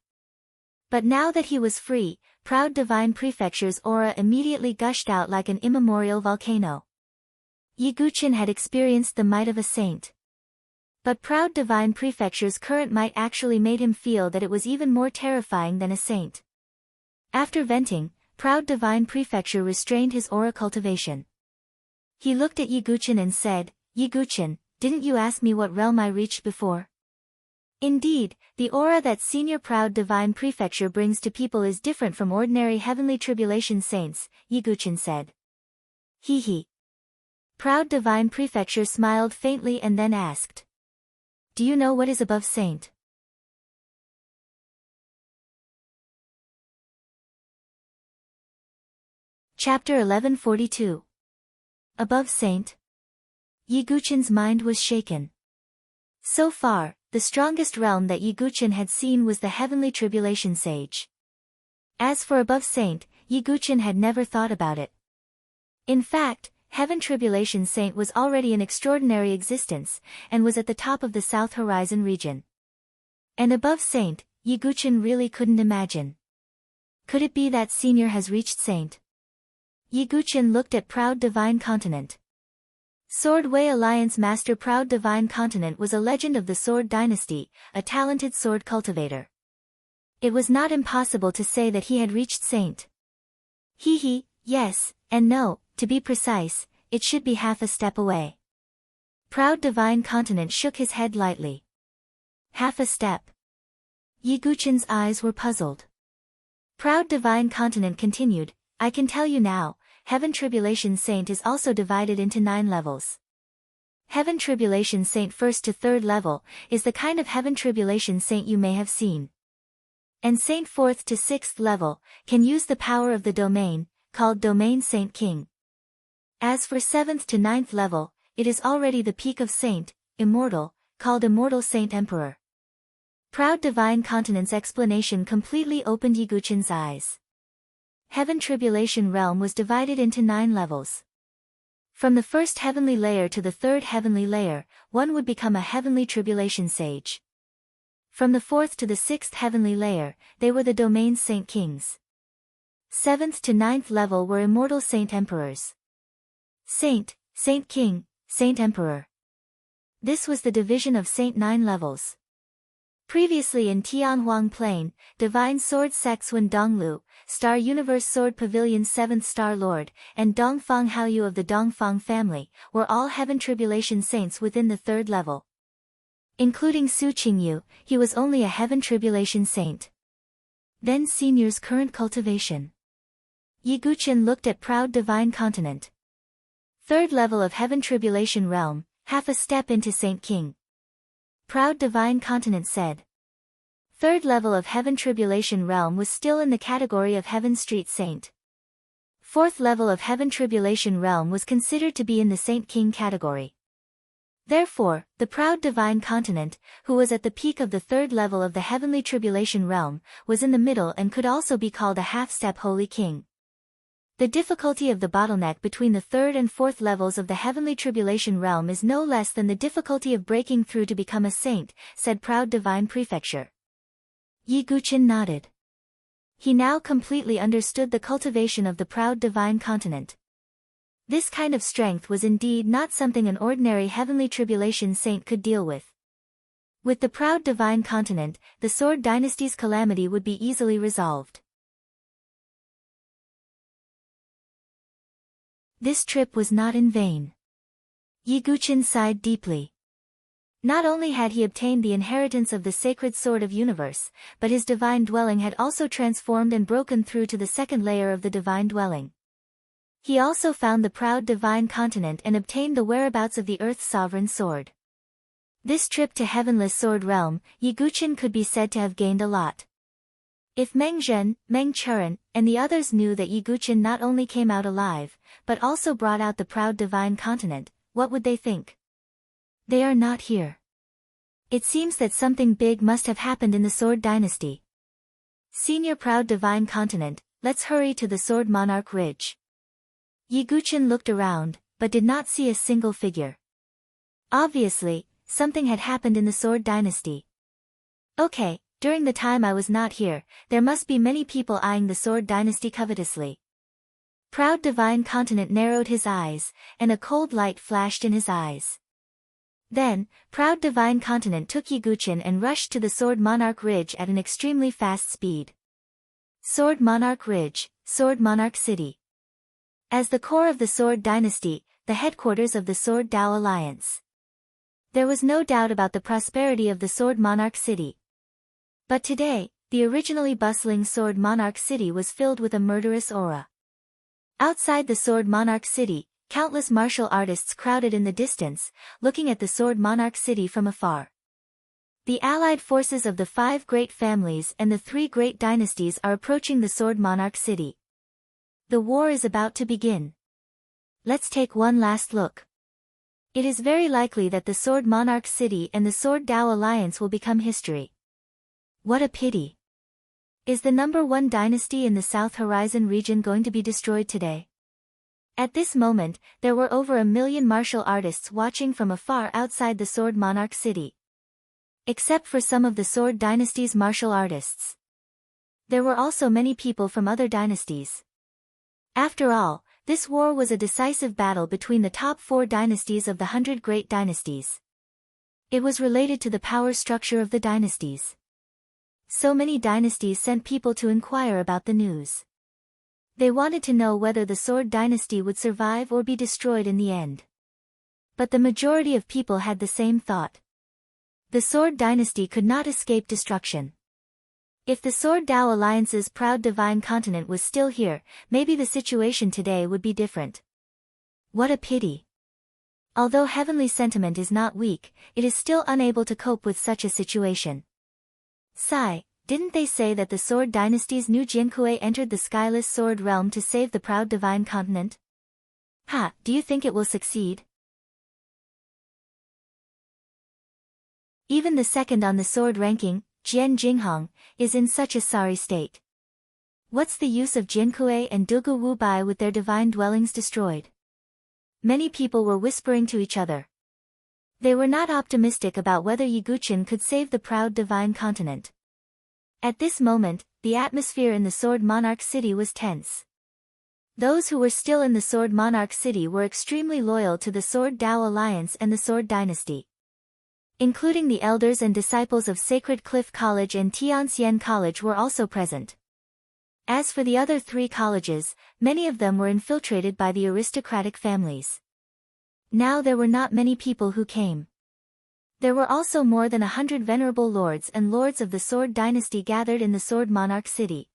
A: But now that he was free, Proud Divine Prefecture's aura immediately gushed out like an immemorial volcano. Yiguchen had experienced the might of a saint. But Proud Divine Prefecture's current might actually made him feel that it was even more terrifying than a saint. After venting, Proud Divine Prefecture restrained his aura cultivation. He looked at Yiguchen and said, "Yiguchen, didn't you ask me what realm I reached before?" Indeed, the aura that Senior Proud Divine Prefecture brings to people is different from ordinary Heavenly Tribulation saints, Yiguchen said. Hee. Proud Divine Prefecture smiled faintly and then asked, "Do you know what is above saint?" Chapter 1142. Above saint? Yiguchen's mind was shaken. So far, the strongest realm that Yiguchen had seen was the Heavenly Tribulation Sage. As for above saint, Yiguchen had never thought about it. In fact, Heaven Tribulation Saint was already an extraordinary existence, and was at the top of the South Horizon region. And above saint, Yiguchen really couldn't imagine. Could it be that Senior has reached saint? Yiguchen looked at Proud Divine Continent. Swordway Alliance Master Proud Divine Continent was a legend of the Sword Dynasty, a talented sword cultivator. It was not impossible to say that he had reached saint. Hee, yes, and no, to be precise, it should be half a step away. Proud Divine Continent shook his head lightly. Half a step. Yiguchen's eyes were puzzled. Proud Divine Continent continued, "I can tell you now, Heaven Tribulation Saint is also divided into 9 levels. Heaven Tribulation Saint 1st to 3rd level, is the kind of Heaven Tribulation Saint you may have seen. And Saint 4th to 6th level, can use the power of the domain, called Domain Saint King. As for 7th to 9th level, it is already the peak of Saint, Immortal, called Immortal Saint Emperor." Proud Divine Continent's explanation completely opened Yiguchen's eyes. Heaven Tribulation Realm was divided into 9 levels. From the 1st heavenly layer to the 3rd heavenly layer, one would become a Heavenly Tribulation Sage. From the 4th to the 6th heavenly layer, they were the Domain Saint Kings. 7th to 9th level were Immortal Saint Emperors. Saint, Saint King, Saint Emperor. This was the division of Saint 9 levels. Previously in Tianhuang Plain, Divine Sword Sects Wen Donglu, Star Universe Sword Pavilion 7th Star Lord, and Dongfang Haoyu of the Dongfang family, were all Heaven Tribulation Saints within the 3rd level. Including Su Qingyu, he was only a Heaven Tribulation Saint. Then Senior's current cultivation. Yiguchen looked at Proud Divine Continent. 3rd level of Heaven Tribulation Realm, half a step into Saint King. Proud Divine Continent said. 3rd level of Heaven Tribulation Realm was still in the category of Heaven Street Saint. 4th level of Heaven Tribulation Realm was considered to be in the Saint King category. Therefore, the Proud Divine Continent, who was at the peak of the 3rd level of the Heavenly Tribulation Realm, was in the middle and could also be called a half-step Holy King. The difficulty of the bottleneck between the 3rd and 4th levels of the Heavenly Tribulation Realm is no less than the difficulty of breaking through to become a saint, said Proud Divine Prefecture. Yiguchen nodded. He now completely understood the cultivation of the Proud Divine Continent. This kind of strength was indeed not something an ordinary Heavenly Tribulation Saint could deal with. With the Proud Divine Continent, the Sword Dynasty's calamity would be easily resolved. This trip was not in vain. Yiguchen sighed deeply. Not only had he obtained the inheritance of the sacred sword of universe, but his divine dwelling had also transformed and broken through to the 2nd layer of the divine dwelling. He also found the Proud Divine Continent and obtained the whereabouts of the Earth's sovereign sword. This trip to Heavenless Sword Realm, Yiguchen could be said to have gained a lot. If Meng Zhen, Meng Churen, and the others knew that Yiguchen not only came out alive, but also brought out the Proud Divine Continent, what would they think? They are not here. It seems that something big must have happened in the Sword Dynasty. Senior Proud Divine Continent, let's hurry to the Sword Monarch Ridge. Yiguchen looked around, but did not see a single figure. Obviously, something had happened in the Sword Dynasty. Okay, during the time I was not here, there must be many people eyeing the Sword Dynasty covetously. Proud Divine Continent narrowed his eyes, and a cold light flashed in his eyes. Then, Proud Divine Continent took Yiguchin and rushed to the Sword Monarch Ridge at an extremely fast speed. Sword Monarch Ridge, Sword Monarch City. As the core of the Sword Dynasty, the headquarters of the Sword Dao Alliance. There was no doubt about the prosperity of the Sword Monarch City. But today, the originally bustling Sword Monarch City was filled with a murderous aura. Outside the Sword Monarch City, countless martial artists crowded in the distance, looking at the Sword Monarch City from afar. The allied forces of the 5 great families and the 3 great dynasties are approaching the Sword Monarch City. The war is about to begin. Let's take one last look. It is very likely that the Sword Monarch City and the Sword Dao Alliance will become history. What a pity. Is the number 1 dynasty in the South Horizon region going to be destroyed today? At this moment, there were over 1 million martial artists watching from afar outside the Sword Monarch City. Except for some of the Sword Dynasty's martial artists. There were also many people from other dynasties. After all, this war was a decisive battle between the top 4 dynasties of the 100 great dynasties. It was related to the power structure of the dynasties. So many dynasties sent people to inquire about the news. They wanted to know whether the Sword Dynasty would survive or be destroyed in the end. But the majority of people had the same thought. The Sword Dynasty could not escape destruction. If the Sword Dao Alliance's Proud Divine Continent was still here, maybe the situation today would be different. What a pity. Although heavenly sentiment is not weak, it is still unable to cope with such a situation. Sigh, didn't they say that the Sword Dynasty's new Jiankui entered the skyless Sword Realm to save the Proud Divine Continent? Ha, do you think it will succeed? Even the second on the sword ranking, Jian Jinghong, is in such a sorry state. What's the use of Jiankui and Dugu Wubai with their divine dwellings destroyed? Many people were whispering to each other. They were not optimistic about whether Yiguchin could save the Proud Divine Continent. At this moment, the atmosphere in the Sword Monarch City was tense. Those who were still in the Sword Monarch City were extremely loyal to the Sword Dao Alliance and the Sword Dynasty. Including the elders and disciples of Sacred Cliff College and Tianxian College were also present. As for the other 3 colleges, many of them were infiltrated by the aristocratic families. Now there were not many people who came. There were also more than 100 venerable lords and lords of the Sword Dynasty gathered in the Sword Monarch City.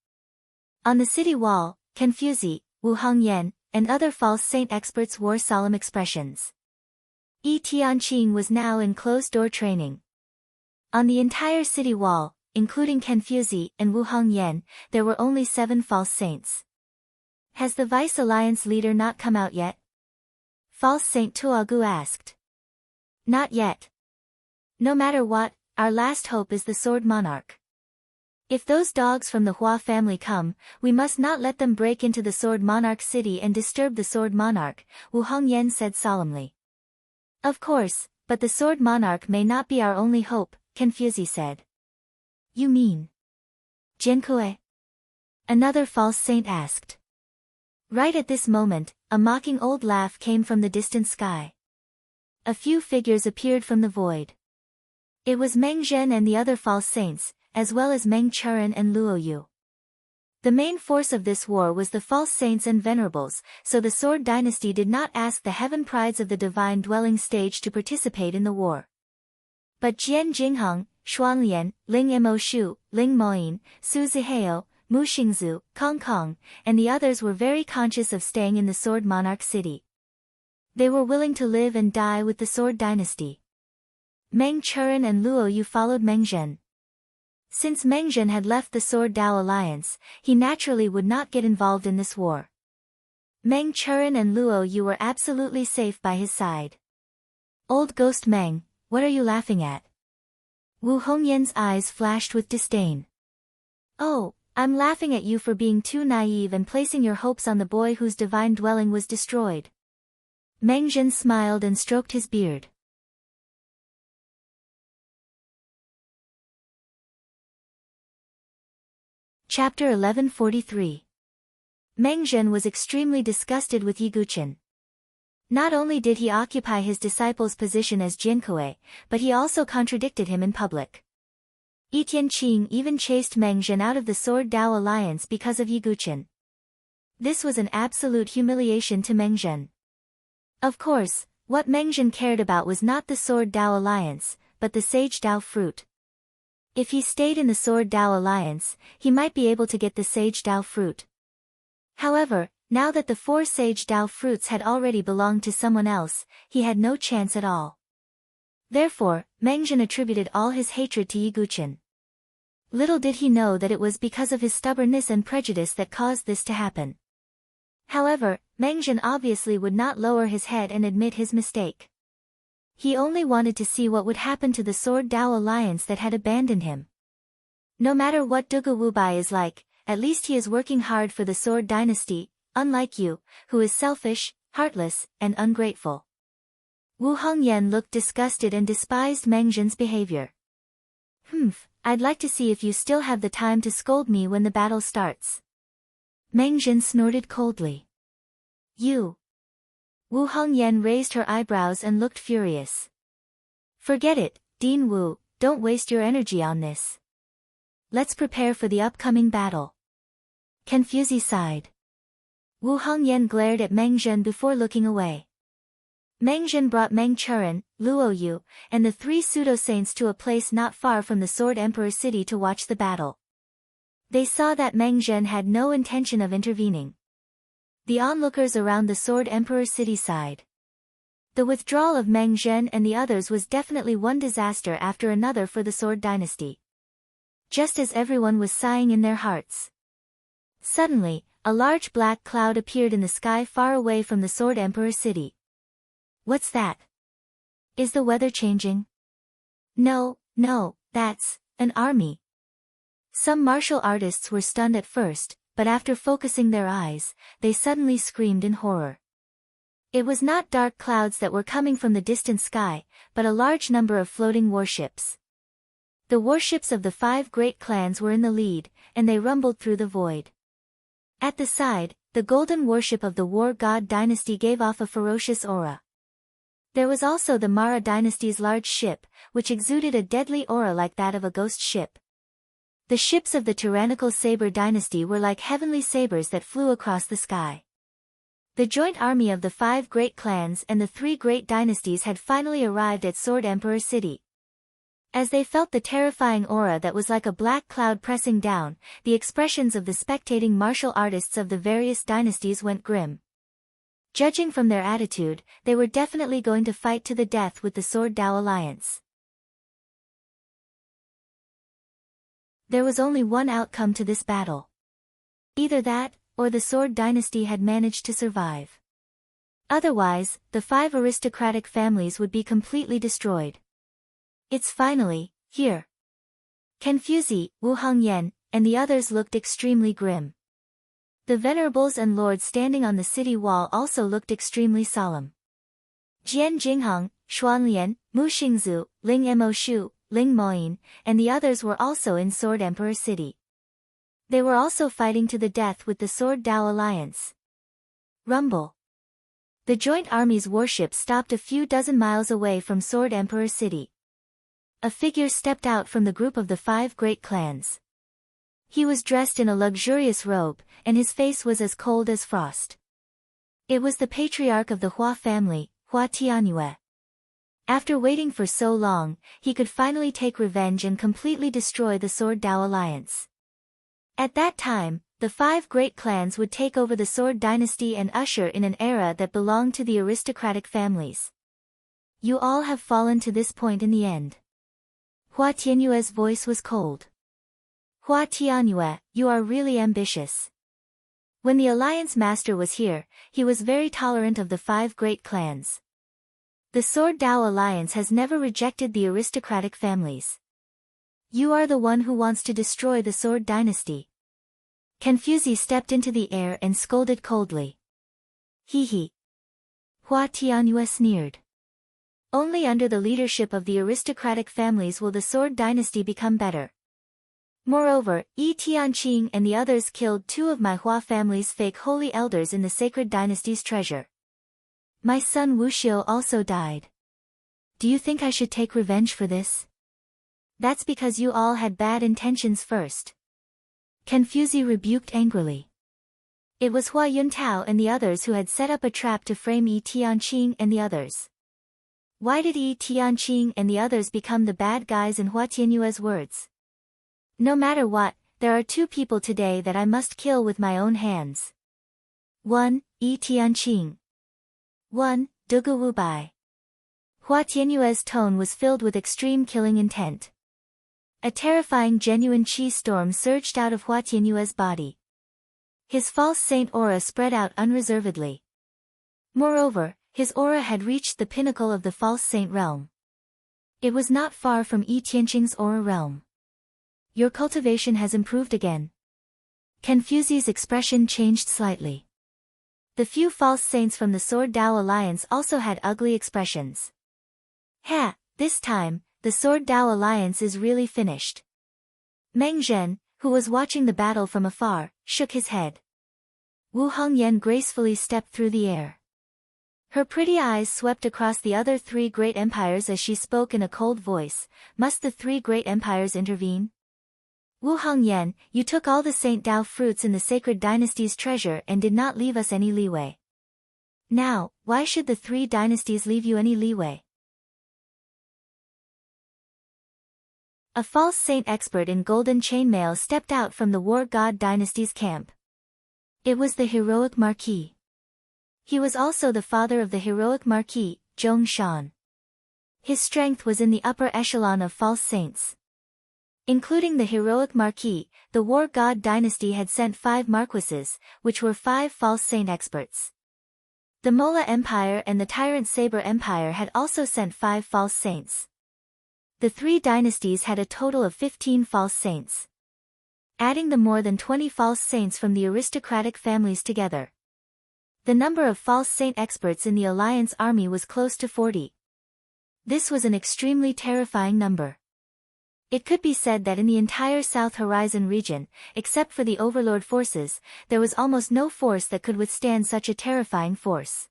A: On the city wall, Confuzi, Wu Hongyan, and other false saint experts wore solemn expressions. Yi Tianqing was now in closed-door training. On the entire city wall, including Confuzi and Wu Hongyan, there were only 7 false saints. Has the Vice Alliance leader not come out yet? False Saint Tuogu asked. Not yet. No matter what, our last hope is the Sword Monarch. If those dogs from the Hua family come, we must not let them break into the Sword Monarch City and disturb the Sword Monarch, Wu Hongyan said solemnly. Of course, but the Sword Monarch may not be our only hope, Confuzi said. You mean Jiankui? Another false saint asked. Right at this moment, a mocking old laugh came from the distant sky. A few figures appeared from the void. It was Meng Zhen and the other false saints, as well as Meng Churen and Luo Yu. The main force of this war was the false saints and venerables, so the Sword Dynasty did not ask the heaven prides of the divine dwelling stage to participate in the war. But Jian Jinghong, Xuanlian, Ling Mo Shu, Ling Moyin, Su Zihao, Mu Xingzu, Kong Kong, and the others were very conscious of staying in the Sword Monarch City. They were willing to live and die with the Sword Dynasty. Meng Churen and Luo Yu followed Meng Zhen. Since Meng Zhen had left the Sword Dao Alliance, he naturally would not get involved in this war. Meng Churen and Luo Yu were absolutely safe by his side. Old Ghost Meng, what are you laughing at? Wu Hongyan's eyes flashed with disdain. Oh, I'm laughing at you for being too naive and placing your hopes on the boy whose divine dwelling was destroyed. Meng Zhen smiled and stroked his beard. Chapter 1143. Meng Zhen was extremely disgusted with Yi Guqin. Not only did he occupy his disciple's position as Jiankuei, but he also contradicted him in public. Yi Tianqing even chased Meng Zhen out of the Sword Dao Alliance because of Yi Guqin. This was an absolute humiliation to Meng Zhen. Of course, what Meng Zhen cared about was not the Sword Dao Alliance, but the Sage Dao fruit. If he stayed in the Sword Dao Alliance, he might be able to get the Sage Dao fruit. However, now that the 4 Sage Dao fruits had already belonged to someone else, he had no chance at all. Therefore, Meng Zhen attributed all his hatred to Yi Guqin. Little did he know that it was because of his stubbornness and prejudice that caused this to happen. However, Meng Zhen obviously would not lower his head and admit his mistake. He only wanted to see what would happen to the Sword Dao Alliance that had abandoned him. No matter what Dugu Wubai is like, at least he is working hard for the Sword Dynasty, unlike you, who is selfish, heartless, and ungrateful. Wu Hongyan looked disgusted and despised Meng Zhen's behavior. I'd like to see if you still have the time to scold me when the battle starts. Meng Zhen snorted coldly. You. Wu Hongyan raised her eyebrows and looked furious. Forget it, Dean Wu, don't waste your energy on this. Let's prepare for the upcoming battle. Confuzi sighed. Wu Hongyan glared at Meng Zhen before looking away. Meng Zhen brought Meng Churen, Luo Yu, and the 3 pseudo-saints to a place not far from the Sword Emperor city to watch the battle. They saw that Meng Zhen had no intention of intervening. The onlookers around the Sword Emperor city sighed. The withdrawal of Meng Zhen and the others was definitely one disaster after another for the Sword Dynasty. Just as everyone was sighing in their hearts. Suddenly, a large black cloud appeared in the sky far away from the Sword Emperor city. What's that? Is the weather changing? No, that's an army. Some martial artists were stunned at first, but after focusing their eyes, they suddenly screamed in horror. It was not dark clouds that were coming from the distant sky, but a large number of floating warships. The warships of the 5 great clans were in the lead, and they rumbled through the void. At the side, the golden warship of the War God Dynasty gave off a ferocious aura. There was also the Mara Dynasty's large ship, which exuded a deadly aura like that of a ghost ship. The ships of the tyrannical Saber Dynasty were like heavenly sabers that flew across the sky. The joint army of the 5 great clans and the 3 great dynasties had finally arrived at Sword Emperor City. As they felt the terrifying aura that was like a black cloud pressing down, the expressions of the spectating martial artists of the various dynasties went grim. Judging from their attitude, they were definitely going to fight to the death with the Sword Dao Alliance. There was only one outcome to this battle. Either that, or the Sword Dynasty had managed to survive. Otherwise, the 5 aristocratic families would be completely destroyed. It's finally here. Confuzi, Wu Hongyan, and the others looked extremely grim. The venerables and lords standing on the city wall also looked extremely solemn. Jian Jingheng, Xuanlian, Mu Xingzu, Ling Mo Shu, Ling Moyin, and the others were also in Sword Emperor City. They were also fighting to the death with the Sword Dao Alliance. Rumble. The joint army's warship stopped a few dozen miles away from Sword Emperor City. A figure stepped out from the group of the 5 great clans. He was dressed in a luxurious robe, and his face was as cold as frost. It was the patriarch of the Hua family, Hua Tianyue. After waiting for so long, he could finally take revenge and completely destroy the Sword Dao Alliance. At that time, the 5 great clans would take over the Sword Dynasty and usher in an era that belonged to the aristocratic families. You all have fallen to this point in the end. Hua Tianyue's voice was cold. Hua Tianyue, you are really ambitious. When the Alliance Master was here, he was very tolerant of the 5 great clans. The Sword Dao Alliance has never rejected the aristocratic families. You are the one who wants to destroy the Sword Dynasty. Confuzi stepped into the air and scolded coldly. Hee. Hua Tianyue sneered. Only under the leadership of the aristocratic families will the Sword Dynasty become better. Moreover, Yi Tianqing and the others killed two of my Hua family's fake holy elders in the sacred dynasty's treasure. My son Wu Xiu also died. Do you think I should take revenge for this? That's because you all had bad intentions first. Confuzi rebuked angrily. It was Hua Yuntao and the others who had set up a trap to frame Yi Tianqing and the others. Why did Yi Tianqing and the others become the bad guys in Hua Tianyue's words? No matter what, there are two people today that I must kill with my own hands. 1. Yi Tianqing. 1. Dugu Wu Bai. Hua Tianyue's tone was filled with extreme killing intent. A terrifying genuine chi storm surged out of Hua Tianyue's body. His false saint aura spread out unreservedly. Moreover, his aura had reached the pinnacle of the false saint realm. It was not far from Yi Tianqing's aura realm. Your cultivation has improved again. Confuzi's expression changed slightly. The few false saints from the Sword Dao Alliance also had ugly expressions. Ha, this time, the Sword Dao Alliance is really finished. Meng Zhen, who was watching the battle from afar, shook his head. Wu Hongyan gracefully stepped through the air. Her pretty eyes swept across the other three great empires as she spoke in a cold voice. Must the three great empires intervene? Wu Hongyan, you took all the Saint Dao fruits in the sacred dynasty's treasure and did not leave us any leeway. Now, why should the three dynasties leave you any leeway? A false saint expert in golden chainmail stepped out from the war god dynasty's camp. It was the heroic Marquis. He was also the father of the heroic Marquis, Zhong Shan. His strength was in the upper echelon of false saints. Including the heroic Marquis, the war god dynasty had sent 5 marquises, which were 5 false saint experts. The Mola Empire and the Tyrant Saber Empire had also sent 5 false saints. The 3 dynasties had a total of 15 false saints. Adding the more than 20 false saints from the aristocratic families together, the number of false saint experts in the Alliance army was close to 40. This was an extremely terrifying number. It could be said that in the entire South Horizon region, except for the Overlord forces, there was almost no force that could withstand such a terrifying force.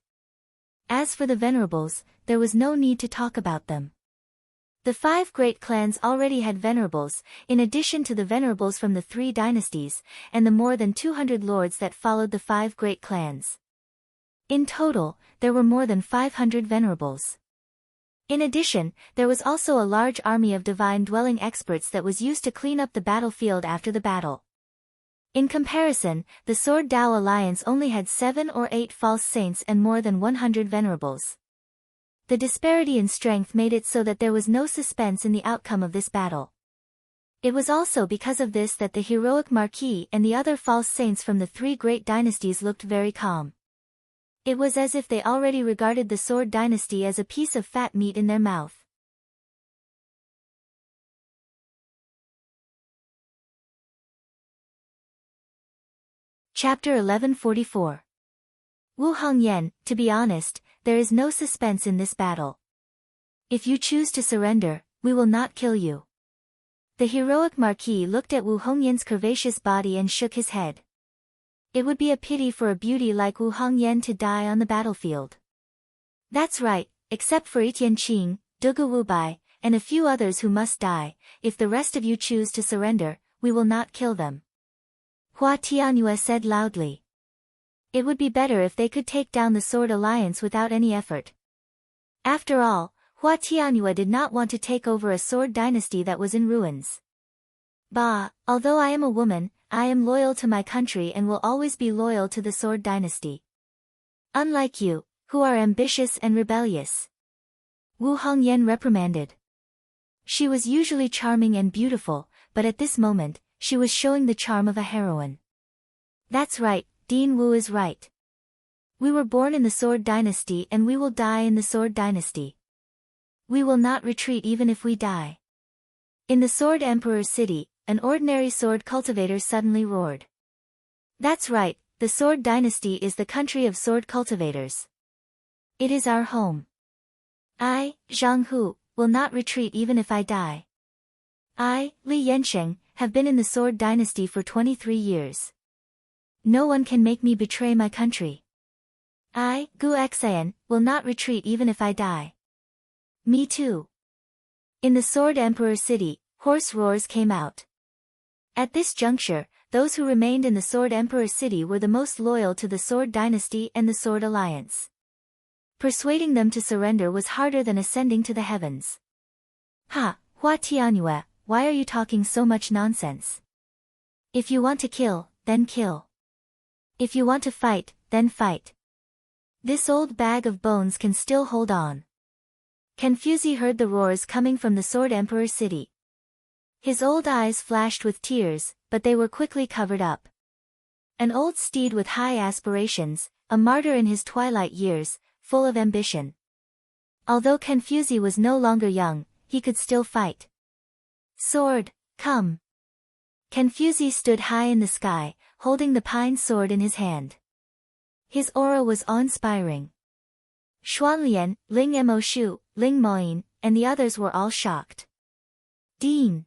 A: As for the Venerables, there was no need to talk about them. The 5 great clans already had Venerables, in addition to the Venerables from the 3 dynasties, and the more than 200 lords that followed the 5 great clans. In total, there were more than 500 Venerables. In addition, there was also a large army of divine dwelling experts that was used to clean up the battlefield after the battle. In comparison, the Sword Dao Alliance only had 7 or 8 false saints and more than 100 Venerables. The disparity in strength made it so that there was no suspense in the outcome of this battle. It was also because of this that the heroic Marquis and the other false saints from the 3 great dynasties looked very calm. It was as if they already regarded the Sword Dynasty as a piece of fat meat in their mouth. Chapter 1144. Wu Hongyan, to be honest, there is no suspense in this battle. If you choose to surrender, we will not kill you. The heroic Marquis looked at Wu Hongyan's curvaceous body and shook his head. It would be a pity for a beauty like Wu Hongyan to die on the battlefield. That's right, except for Yi Tianqing, Dugu Wu Bai, and a few others who must die. If the rest of you choose to surrender, we will not kill them. Hua Tianyue said loudly. It would be better if they could take down the Sword Alliance without any effort. After all, Hua Tianyue did not want to take over a sword dynasty that was in ruins. Bah, although I am a woman, I am loyal to my country and will always be loyal to the Sword Dynasty. Unlike you, who are ambitious and rebellious. Wu Hongyan reprimanded. She was usually charming and beautiful, but at this moment, she was showing the charm of a heroine. That's right, Dean Wu is right. We were born in the Sword Dynasty and we will die in the Sword Dynasty. We will not retreat even if we die. In the Sword Emperor's city, an ordinary sword cultivator suddenly roared. That's right, the Sword Dynasty is the country of sword cultivators. It is our home. I, Zhang Hu, will not retreat even if I die. I, Li Yansheng, have been in the Sword Dynasty for 23 years. No one can make me betray my country. I, Gu Xian, will not retreat even if I die. Me too. In the Sword Emperor city, hoarse roars came out. At this juncture, those who remained in the Sword Emperor city were the most loyal to the Sword Dynasty and the Sword Alliance. Persuading them to surrender was harder than ascending to the heavens. Ha, Hua Tianyue, why are you talking so much nonsense? If you want to kill, then kill. If you want to fight, then fight. This old bag of bones can still hold on. Confuzi heard the roars coming from the Sword Emperor city. His old eyes flashed with tears, but they were quickly covered up. An old steed with high aspirations, a martyr in his twilight years, full of ambition. Although Confuzi was no longer young, he could still fight. Sword, come. Confuzi stood high in the sky, holding the pine sword in his hand. His aura was awe-inspiring. Xuanlian, Ling Mo Shu, Ling Moyin, and the others were all shocked. Dean.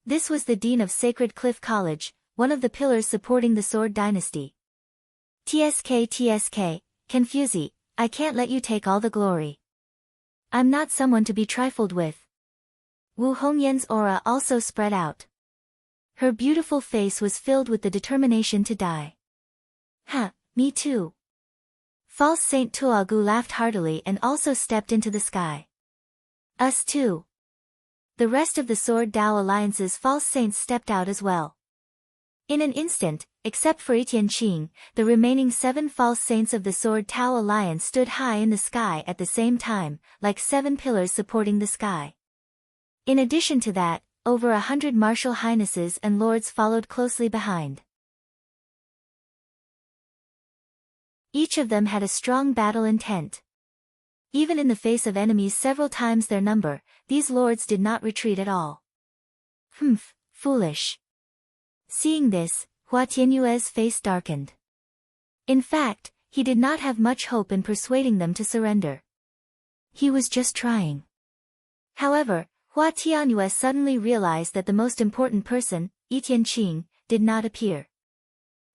A: This was the Dean of Sacred Cliff College, one of the pillars supporting the Sword Dynasty. TSK, Confuzi, I can't let you take all the glory. I'm not someone to be trifled with. Wu Hongyan's aura also spread out. Her beautiful face was filled with the determination to die. Ha, me too. False Saint Tuagu laughed heartily and also stepped into the sky. Us too. The rest of the Sword Dao Alliance's false saints stepped out as well. In an instant, except for Etian Qing, the remaining 7 false saints of the Sword Tao Alliance stood high in the sky at the same time, like 7 pillars supporting the sky. In addition to that, over 100 martial highnesses and lords followed closely behind. Each of them had a strong battle intent. Even in the face of enemies several times their number, these lords did not retreat at all. Humph, foolish. Seeing this, Hua Tianyue's face darkened. In fact, he did not have much hope in persuading them to surrender. He was just trying. However, Hua Tianyue suddenly realized that the most important person, Etian Qing, did not appear.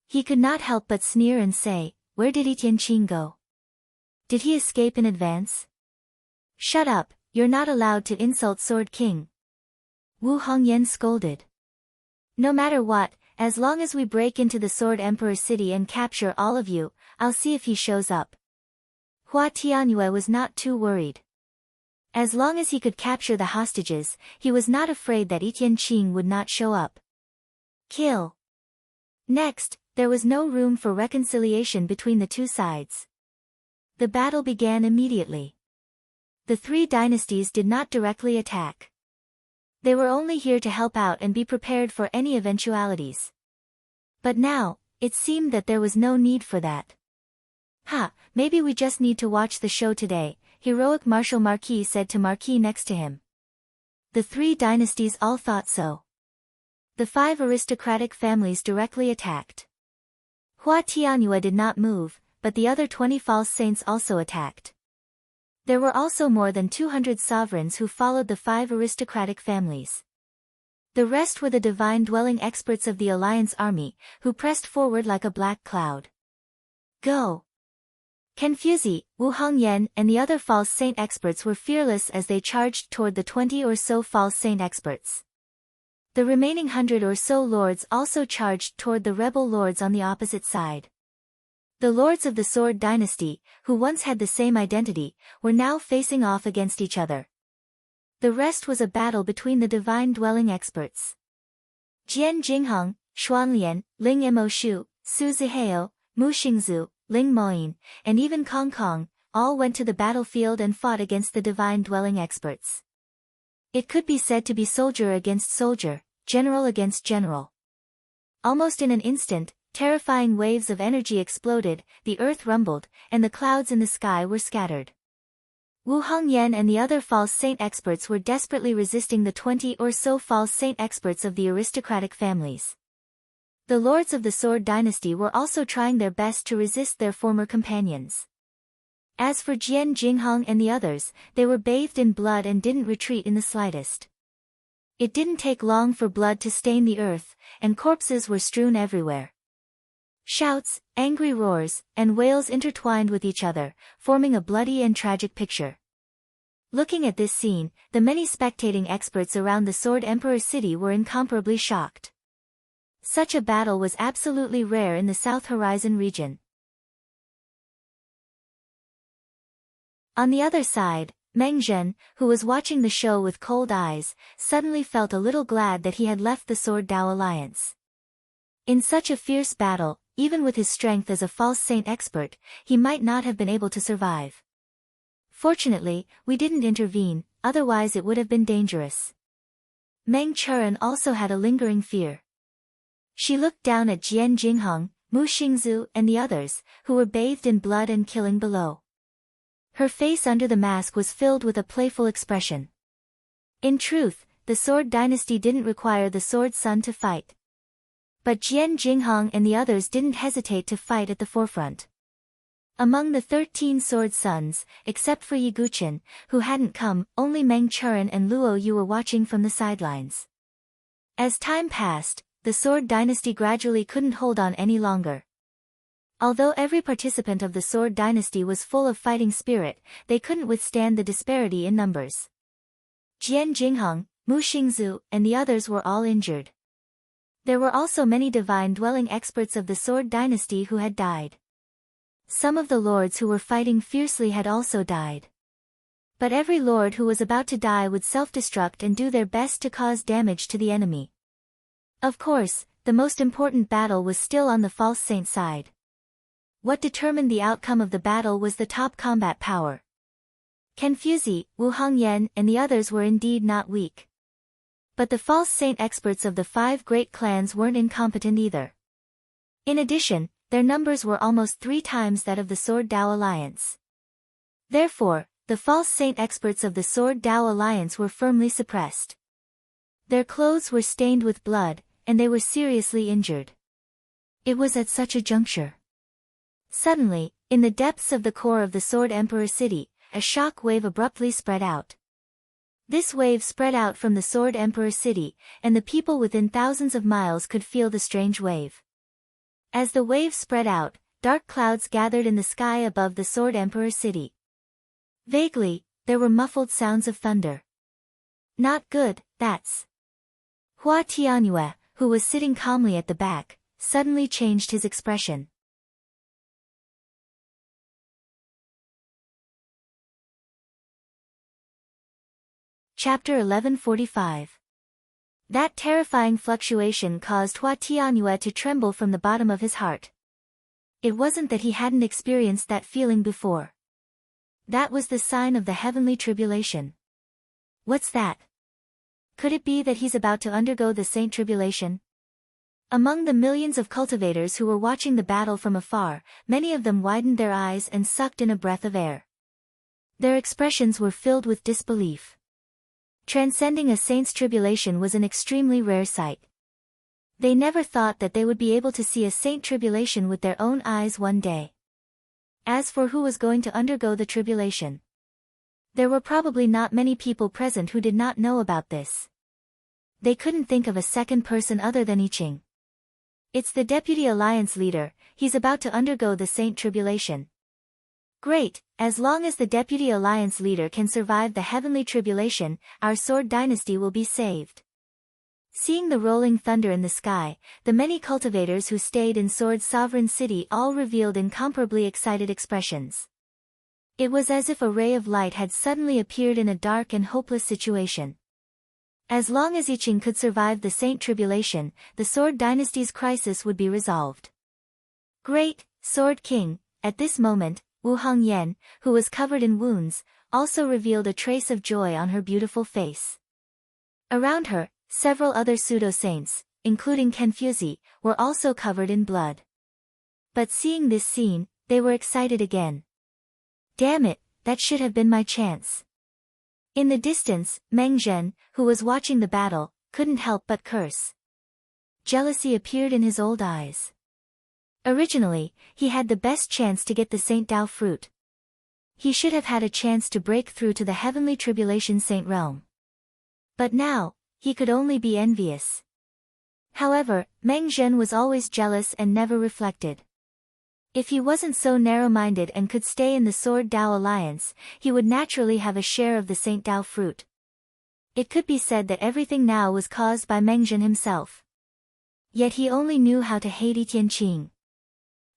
A: He could not help but sneer and say, "Where did Etian Qing go? Did he escape in advance?" "Shut up, you're not allowed to insult Sword King." Wu Hongyan scolded. "No matter what, as long as we break into the Sword Emperor city and capture all of you, I'll see if he shows up." Hua Tianyue was not too worried. As long as he could capture the hostages, he was not afraid that Etian Qing would not show up. Kill. Next, there was no room for reconciliation between the two sides. The battle began immediately. The 3 dynasties did not directly attack. They were only here to help out and be prepared for any eventualities. But now, it seemed that there was no need for that. "Ha, maybe we just need to watch the show today," heroic Marshal Marquis said to Marquis next to him. The 3 dynasties all thought so. The 5 aristocratic families directly attacked. Hua Tianyue did not move, but the other 20 false saints also attacked. There were also more than 200 sovereigns who followed the 5 aristocratic families. The rest were the divine-dwelling experts of the Alliance army, who pressed forward like a black cloud. Go! Confuzi, Wu Hongyan and the other false saint experts were fearless as they charged toward the 20 or so false saint experts. The remaining 100 or so lords also charged toward the rebel lords on the opposite side. The lords of the Sword Dynasty, who once had the same identity, were now facing off against each other. The rest was a battle between the divine-dwelling experts. Jian Jingheng, Xuanlian, Ling Mo Shu, Su Zihao, Mu Xingzu, Ling Moyin, and even Kong Kong, all went to the battlefield and fought against the divine-dwelling experts. It could be said to be soldier against soldier, general against general. Almost in an instant, terrifying waves of energy exploded, the earth rumbled, and the clouds in the sky were scattered. Wu Hongyan and the other false saint experts were desperately resisting the 20 or so false saint experts of the aristocratic families. The lords of the Sword Dynasty were also trying their best to resist their former companions. As for Jian Jingheng and the others, they were bathed in blood and didn't retreat in the slightest. It didn't take long for blood to stain the earth, and corpses were strewn everywhere. Shouts, angry roars, and wails intertwined with each other, forming a bloody and tragic picture. Looking at this scene, the many spectating experts around the Sword Emperor city were incomparably shocked. Such a battle was absolutely rare in the South Horizon region. On the other side, Meng Zhen, who was watching the show with cold eyes, suddenly felt a little glad that he had left the Sword Dao Alliance. In such a fierce battle, even with his strength as a false saint expert, he might not have been able to survive. Fortunately, we didn't intervene, otherwise it would have been dangerous. Meng Churen also had a lingering fear. She looked down at Jian Jinghong, Mu Xingzu and the others, who were bathed in blood and killing below. Her face under the mask was filled with a playful expression. In truth, the Sword Dynasty didn't require the Sword Son to fight. But Jian Jinghong and the others didn't hesitate to fight at the forefront. Among the 13 Sword Sons, except for Yi Guqin, who hadn't come, only Meng Churen and Luo Yu were watching from the sidelines. As time passed, the Sword Dynasty gradually couldn't hold on any longer. Although every participant of the Sword Dynasty was full of fighting spirit, they couldn't withstand the disparity in numbers. Jian Jinghong, Mu Xingzu, and the others were all injured. There were also many divine-dwelling experts of the Sword Dynasty who had died. Some of the lords who were fighting fiercely had also died. But every lord who was about to die would self-destruct and do their best to cause damage to the enemy. Of course, the most important battle was still on the false saint side. What determined the outcome of the battle was the top combat power. Confuzi, Wu Hongyan and the others were indeed not weak. But the false saint experts of the 5 great clans weren't incompetent either. In addition, their numbers were almost 3 times that of the Sword Dao Alliance. Therefore, the false saint experts of the Sword Dao Alliance were firmly suppressed. Their clothes were stained with blood, and they were seriously injured. It was at such a juncture. Suddenly, in the depths of the core of the Sword Emperor city, a shock wave abruptly spread out. This wave spread out from the Sword Emperor city, and the people within thousands of miles could feel the strange wave. As the wave spread out, dark clouds gathered in the sky above the Sword Emperor city. Vaguely, there were muffled sounds of thunder. Not good, that's. Hua Tianyue, who was sitting calmly at the back, suddenly changed his expression. Chapter 1145. That terrifying fluctuation caused Hua Tianyue to tremble from the bottom of his heart. It wasn't that he hadn't experienced that feeling before. That was the sign of the heavenly tribulation. What's that? Could it be that he's about to undergo the saint tribulation? Among the millions of cultivators who were watching the battle from afar, many of them widened their eyes and sucked in a breath of air. Their expressions were filled with disbelief. Transcending a saint's tribulation was an extremely rare sight. They never thought that they would be able to see a saint tribulation with their own eyes one day. As for who was going to undergo the tribulation, there were probably not many people present who did not know about this. They couldn't think of a second person other than I Ching. It's the Deputy Alliance leader, he's about to undergo the saint tribulation. Great, as long as the Deputy Alliance leader can survive the heavenly tribulation, our Sword Dynasty will be saved. Seeing the rolling thunder in the sky, the many cultivators who stayed in Sword Sovereign City all revealed incomparably excited expressions. It was as if a ray of light had suddenly appeared in a dark and hopeless situation. As long as I Ching could survive the saint tribulation, the Sword Dynasty's crisis would be resolved. Great, Sword King, at this moment, Wu Hongyan, who was covered in wounds, also revealed a trace of joy on her beautiful face. Around her, several other pseudo-saints, including Confuzi, were also covered in blood. But seeing this scene, they were excited again. Damn it, that should have been my chance. In the distance, Meng Zhen, who was watching the battle, couldn't help but curse. Jealousy appeared in his old eyes. Originally, he had the best chance to get the Saint Dao fruit. He should have had a chance to break through to the heavenly tribulation saint realm. But now, He could only be envious. However, Meng Zhen was always jealous and never reflected. If he wasn't so narrow-minded and could stay in the Sword Dao Alliance, he would naturally have a share of the Saint Dao fruit. It could be said that everything now was caused by Meng Zhen himself. Yet he only knew how to hate Tianqing.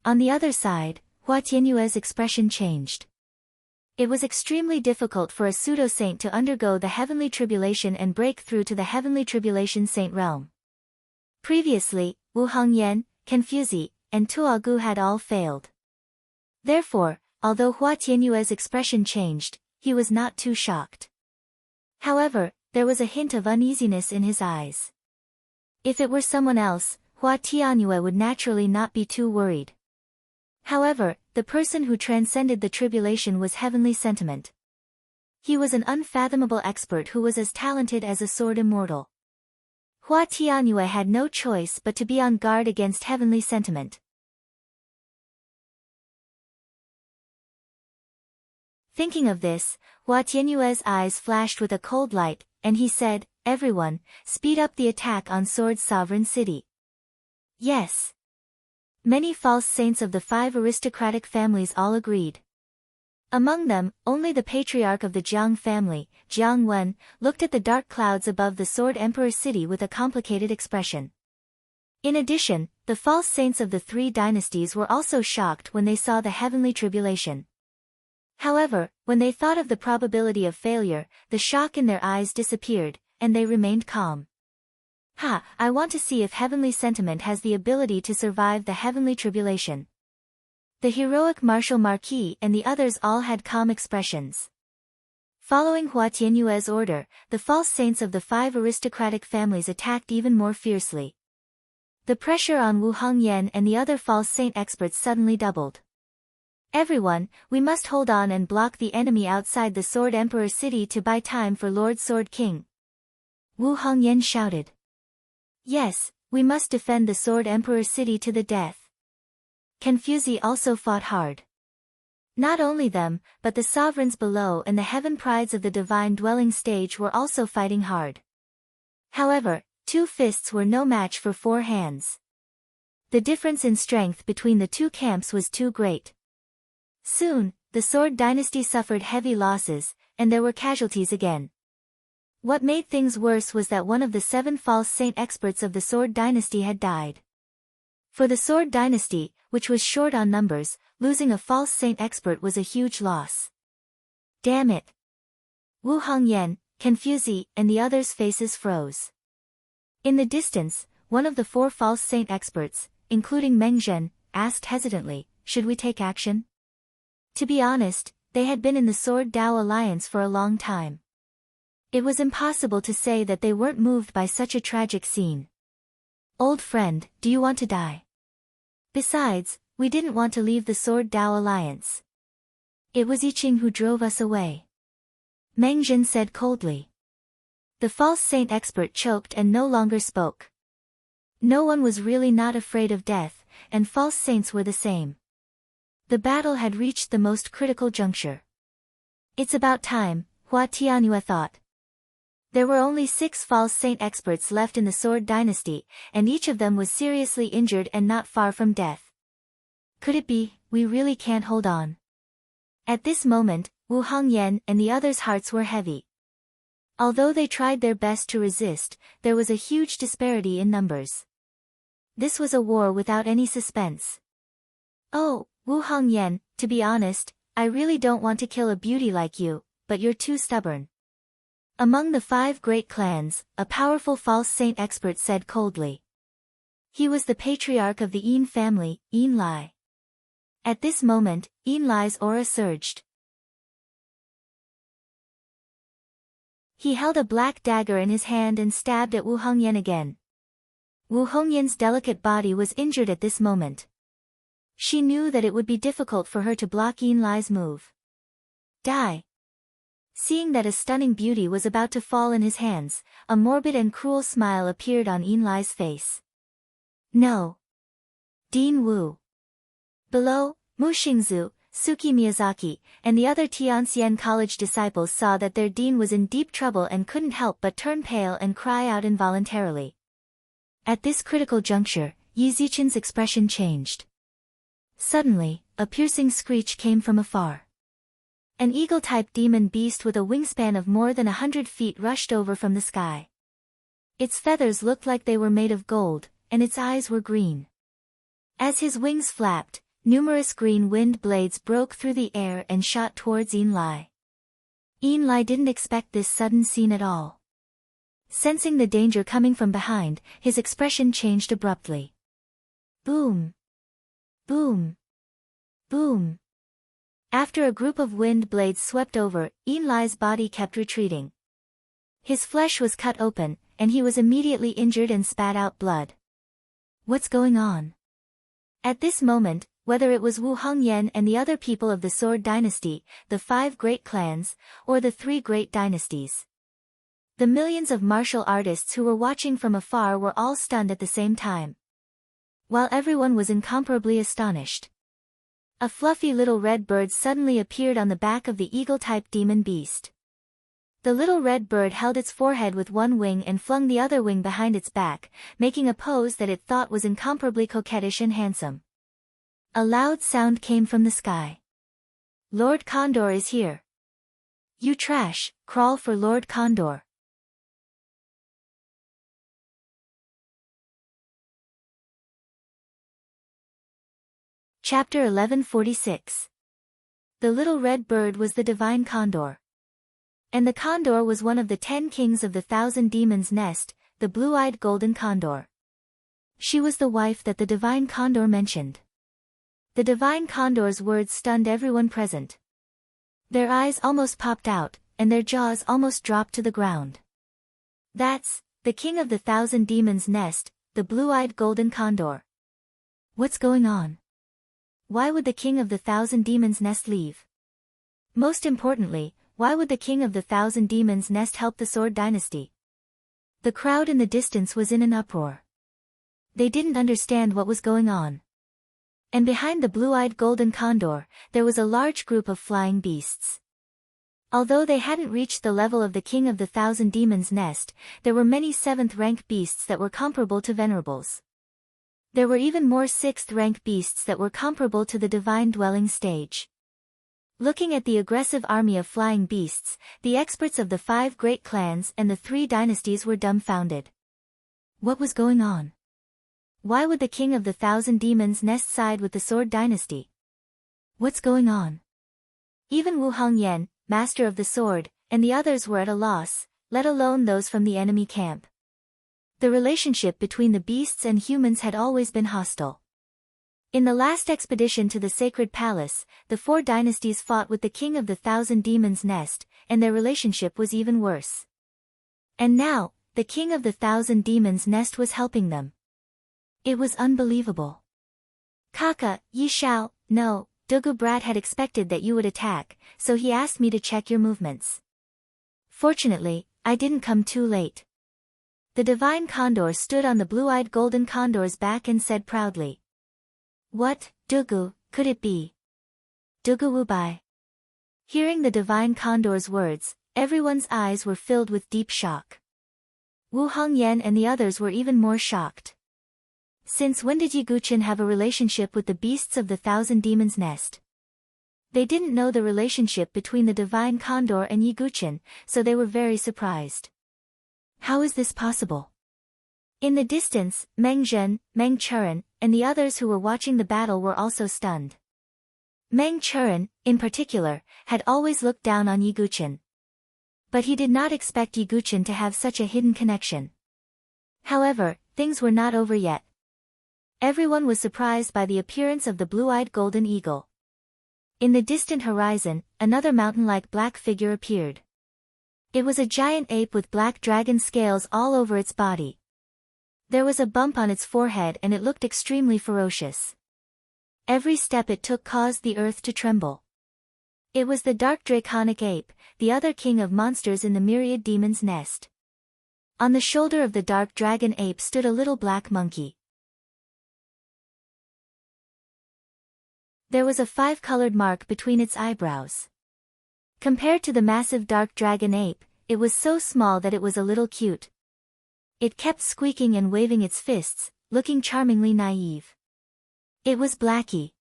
A: On the other side, Hua Tianyue's expression changed. It was extremely difficult for a pseudo-saint to undergo the heavenly tribulation and break through to the heavenly tribulation saint realm. Previously, Wu Hongyan, Confuzi, and Tuogu had all failed. Therefore, although Hua Tianyue's expression changed, he was not too shocked. However, there was a hint of uneasiness in his eyes. If it were someone else, Hua Tianyue would naturally not be too worried. However, the person who transcended the tribulation was heavenly sentiment. He was an unfathomable expert who was as talented as a sword immortal. Hua Tianyue had no choice but to be on guard against heavenly sentiment. Thinking of this, Hua Tianyue's eyes flashed with a cold light, and he said, "Everyone, speed up the attack on Sword's sovereign city." Yes. Many false saints of the 5 aristocratic families all agreed. Among them, only the patriarch of the Jiang family, Jiang Wen, looked at the dark clouds above the Sword Emperor city with a complicated expression. In addition, the false saints of the 3 dynasties were also shocked when they saw the heavenly tribulation. However, when they thought of the probability of failure, the shock in their eyes disappeared, and they remained calm. I want to see if heavenly sentiment has the ability to survive the heavenly tribulation. The heroic Marshal Marquis and the others all had calm expressions. Following Hua Tianyue's order, the false saints of the 5 aristocratic families attacked even more fiercely. The pressure on Wu Hongyan and the other false saint experts suddenly doubled. "Everyone, we must hold on and block the enemy outside the Sword Emperor city to buy time for Lord Sword King." Wu Hongyan shouted. "Yes, we must defend the Sword Emperor city to the death." Confuzi also fought hard. Not only them, but the sovereigns below and the heaven prides of the divine dwelling stage were also fighting hard. However, 2 fists were no match for 4 hands. The difference in strength between the 2 camps was too great. Soon, the Sword dynasty suffered heavy losses, and there were casualties again. What made things worse was that one of the 7 false saint experts of the Sword dynasty had died. For the Sword dynasty, which was short on numbers, losing a false saint expert was a huge loss. Damn it! Wu Hongyan, Confuzi, and the others' faces froze. In the distance, one of the 4 false saint experts, including Meng Zhen, asked hesitantly, "Should we take action?" To be honest, they had been in the Sword Dao Alliance for a long time. It was impossible to say that they weren't moved by such a tragic scene. "Old friend, do you want to die? Besides, we didn't want to leave the Sword Dao Alliance. It was Yiqing who drove us away," Meng Zhen said coldly. The false saint expert choked and no longer spoke. No one was really not afraid of death, and false saints were the same. The battle had reached the most critical juncture. It's about time, Hua Tianyue thought. There were only 6 false saint experts left in the Sword dynasty, and each of them was seriously injured and not far from death. Could it be, we really can't hold on? At this moment, Wu Hongyan and the others' hearts were heavy. Although they tried their best to resist, there was a huge disparity in numbers. This was a war without any suspense. "Oh, Wu Hongyan, to be honest, I really don't want to kill a beauty like you, but you're too stubborn." Among the 5 great clans, a powerful false saint expert said coldly. He was the patriarch of the Yin family, Yin Lai. At this moment, Yin Lai's aura surged. He held a black dagger in his hand and stabbed at Wu Hongyan again. Wu Hongyan's delicate body was injured at this moment. She knew that it would be difficult for her to block Yin Lai's move. "Die!" Seeing that a stunning beauty was about to fall in his hands, a morbid and cruel smile appeared on Yin Lai's face. "No." Dean Wu. Below, Mu Xingzu, Suki Miyazaki, and the other Tianxian College disciples saw that their dean was in deep trouble and couldn't help but turn pale and cry out involuntarily. At this critical juncture, Yi Zichen's expression changed. Suddenly, a piercing screech came from afar. An eagle-type demon beast with a wingspan of more than 100 feet rushed over from the sky. Its feathers looked like they were made of gold, and its eyes were green. As his wings flapped, numerous green wind blades broke through the air and shot towards Enlai. Enlai didn't expect this sudden scene at all. Sensing the danger coming from behind, his expression changed abruptly. Boom! Boom! Boom! After a group of wind blades swept over, Enlai's body kept retreating. His flesh was cut open, and he was immediately injured and spat out blood. What's going on? At this moment, whether it was Wu Hongyan and the other people of the Sword Dynasty, the 5 great clans, or the 3 great dynasties, the millions of martial artists who were watching from afar were all stunned at the same time. While everyone was incomparably astonished, a fluffy little red bird suddenly appeared on the back of the eagle-type demon beast. The little red bird held its forehead with one wing and flung the other wing behind its back, making a pose that it thought was incomparably coquettish and handsome. A loud sound came from the sky. Lord Condor is here. You trash, crawl for Lord Condor. Chapter 1146. The little red bird was the divine condor. And the condor was one of the 10 kings of the 1,000 demons' nest, the blue-eyed golden condor. She was the wife that the divine condor mentioned. The divine condor's words stunned everyone present. Their eyes almost popped out, and their jaws almost dropped to the ground. That's the king of the 1,000 demons' nest, the blue-eyed golden condor. What's going on? Why would the king of the 1,000 demons' nest leave? Most importantly, why would the king of the 1,000 demons' nest help the Sword Dynasty? The crowd in the distance was in an uproar. They didn't understand what was going on. And behind the blue-eyed golden condor, there was a large group of flying beasts. Although they hadn't reached the level of the king of the 1,000 demons' nest, there were many 7th-rank beasts that were comparable to venerables. There were even more 6th-rank beasts that were comparable to the divine dwelling stage. Looking at the aggressive army of flying beasts, the experts of the 5 great clans and the 3 dynasties were dumbfounded. What was going on? Why would the king of the 1,000 demons' nest side with the Sword Dynasty? What's going on? Even Wu Hongyan, master of the sword, and the others were at a loss, let alone those from the enemy camp. The relationship between the beasts and humans had always been hostile. In the last expedition to the Sacred Palace, the 4 dynasties fought with the king of the 1,000 demons' nest, and their relationship was even worse. And now, the king of the 1,000 demons' nest was helping them. It was unbelievable. Kaka, Yi Shao, no, Dugu Brat had expected that you would attack, so he asked me to check your movements. Fortunately, I didn't come too late. The divine condor stood on the blue-eyed golden condor's back and said proudly. What, Dugu, could it be? Dugu Wubai. Hearing the divine condor's words, everyone's eyes were filled with deep shock. Wu Hongyan and the others were even more shocked. Since when did Yi Guqin have a relationship with the beasts of the 1,000 demons' nest? They didn't know the relationship between the divine condor and Yi Guqin, so they were very surprised. How is this possible? In the distance, Meng Zhen, Meng Churen, and the others who were watching the battle were also stunned. Meng Churen, in particular, had always looked down on Yi Guqin. But he did not expect Yi Guqin to have such a hidden connection. However, things were not over yet. Everyone was surprised by the appearance of the blue-eyed golden eagle. In the distant horizon, another mountain-like black figure appeared. It was a giant ape with black dragon scales all over its body. There was a bump on its forehead and it looked extremely ferocious. Every step it took caused the earth to tremble. It was the dark draconic ape, the other king of monsters in the myriad demons' nest. On the shoulder of the dark dragon ape stood a little black monkey. There was a 5-colored mark between its eyebrows. Compared to the massive dark dragon ape, it was so small that it was a little cute. It kept squeaking and waving its fists, looking charmingly naive. It was Blackie.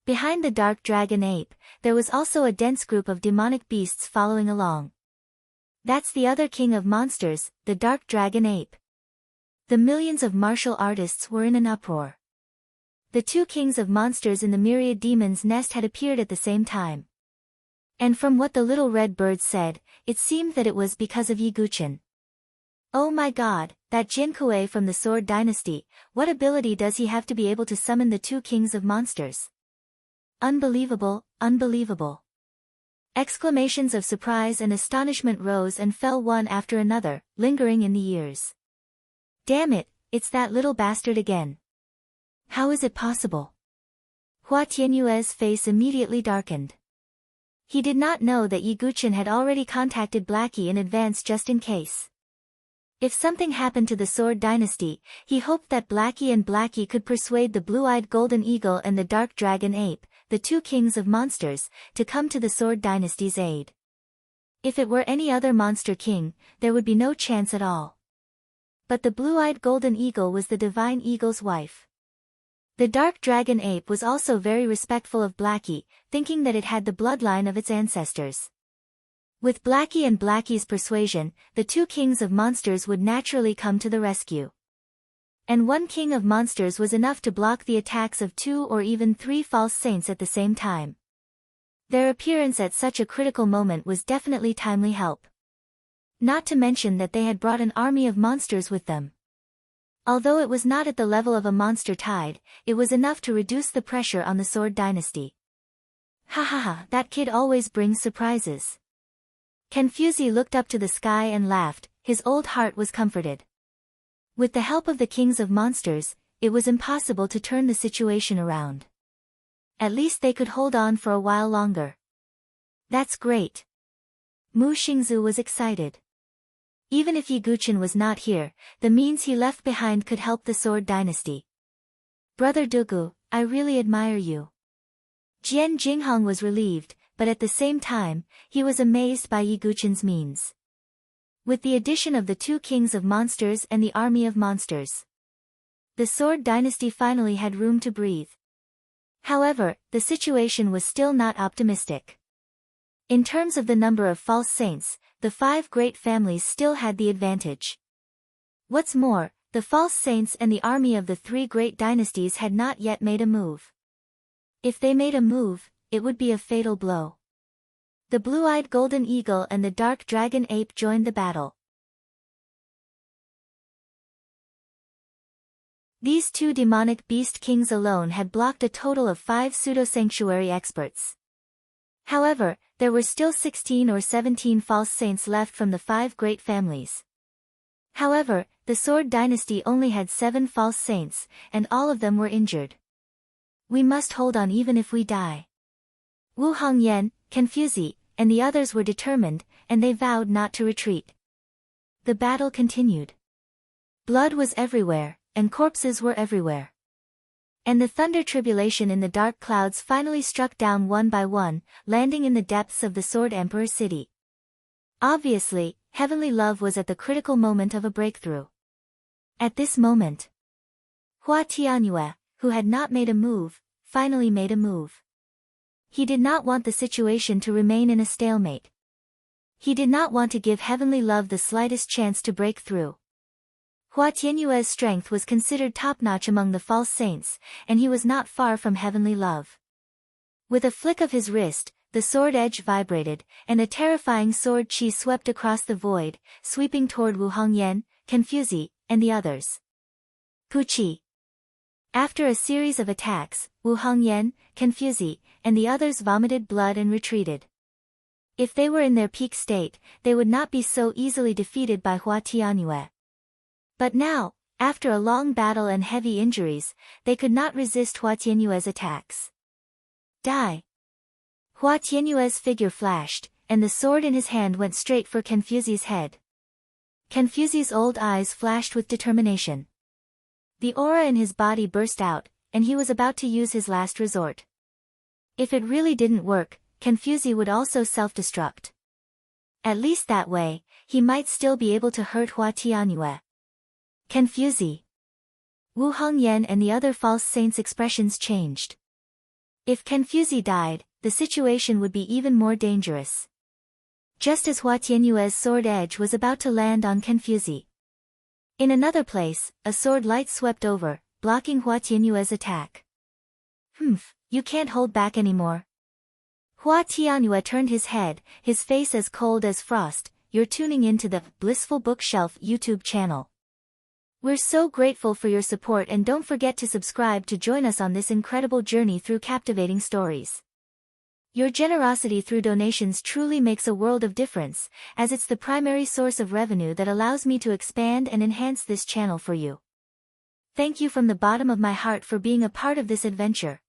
A: Behind the dark dragon ape, there was also a dense group of demonic beasts following along. That's the other king of monsters, the dark dragon ape. The millions of martial artists were in an uproar. The 2 kings of monsters in the myriad demons' nest had appeared at the same time. And from what the little red bird said, it seemed that it was because of Yiguchen. Oh my god, that Jinkue from the Sword Dynasty, what ability does he have to be able to summon the 2 kings of monsters? Unbelievable, unbelievable. Exclamations of surprise and astonishment rose and fell one after another, lingering in the ears. Damn it, it's that little bastard again. How is it possible? Hua Tianyue's face immediately darkened. He did not know that Yiguchen had already contacted Blackie in advance just in case. If something happened to the Sword Dynasty, he hoped that Blackie could persuade the blue-eyed golden eagle and the dark dragon ape, the 2 kings of monsters, to come to the Sword Dynasty's aid. If it were any other monster king, there would be no chance at all. But the blue-eyed golden eagle was the divine eagle's wife. The dark dragon ape was also very respectful of Blackie, thinking that it had the bloodline of its ancestors. With Blackie and Blackie's persuasion, the 2 kings of monsters would naturally come to the rescue. And 1 king of monsters was enough to block the attacks of 2 or even 3 false saints at the same time. Their appearance at such a critical moment was definitely timely help. Not to mention that they had brought an army of monsters with them. Although it was not at the level of a monster tide, it was enough to reduce the pressure on the Sword Dynasty. Ha ha ha, that kid always brings surprises. Confuzi looked up to the sky and laughed, his old heart was comforted. With the help of the kings of monsters, it was impossible to turn the situation around. At least they could hold on for a while longer. That's great. Mu Xingzu was excited. Even if Yiguchen was not here, the means he left behind could help the Sword Dynasty. Brother Dugu, I really admire you. Jian Jinghong was relieved, but at the same time, he was amazed by Yiguchen's means. With the addition of the 2 kings of monsters and the army of monsters, the Sword Dynasty finally had room to breathe. However, the situation was still not optimistic. In terms of the number of false saints, the 5 great families still had the advantage. What's more, the false saints and the army of the 3 great dynasties had not yet made a move. If they made a move, it would be a fatal blow. The blue-eyed golden eagle and the dark dragon ape joined the battle. These 2 demonic beast kings alone had blocked a total of 5 pseudo-sanctuary experts. However, there were still 16 or 17 false saints left from the 5 great families. However, the Sword Dynasty only had 7 false saints, and all of them were injured. We must hold on even if we die. Wu Hongyan, Confuzi, and the others were determined, and they vowed not to retreat. The battle continued. Blood was everywhere, and corpses were everywhere. And the thunder tribulation in the dark clouds finally struck down one by one, landing in the depths of the Sword Emperor city. Obviously, heavenly love was at the critical moment of a breakthrough. At this moment, Hua Tianyue, who had not made a move, finally made a move. He did not want the situation to remain in a stalemate. He did not want to give heavenly love the slightest chance to break through. Hua Tianyue's strength was considered top-notch among the false saints, and he was not far from heavenly love. With a flick of his wrist, the sword edge vibrated, and a terrifying sword chi swept across the void, sweeping toward Wu Hongyan, Confuzi, and the others. Puchi. After a series of attacks, Wu Hongyan, Confuzi, and the others vomited blood and retreated. If they were in their peak state, they would not be so easily defeated by Hua Tianyue. But now, after a long battle and heavy injuries, they could not resist Hua Tianyue's attacks. Die! Hua Tianyue's figure flashed, and the sword in his hand went straight for Confuzi's head. Confuzi's old eyes flashed with determination. The aura in his body burst out, and he was about to use his last resort. If it really didn't work, Confuzi would also self-destruct. At least that way, he might still be able to hurt Hua Tianyue. Confuzi. Wu Hongyan and the other false saints' expressions changed. If Confuzi died, the situation would be even more dangerous. Just as Hua Tianyue's sword edge was about to land on Confuzi. In another place, a sword light swept over, blocking Hua Tianyue's attack. You can't hold back anymore. Hua Tianyue turned his head, his face as cold as frost. You're tuning into the Blissful Bookshelf YouTube channel. We're so grateful for your support, and don't forget to subscribe to join us on this incredible journey through captivating stories. Your generosity through donations truly makes a world of difference, as it's the primary source of revenue that allows me to expand and enhance this channel for you. Thank you from the bottom of my heart for being a part of this adventure.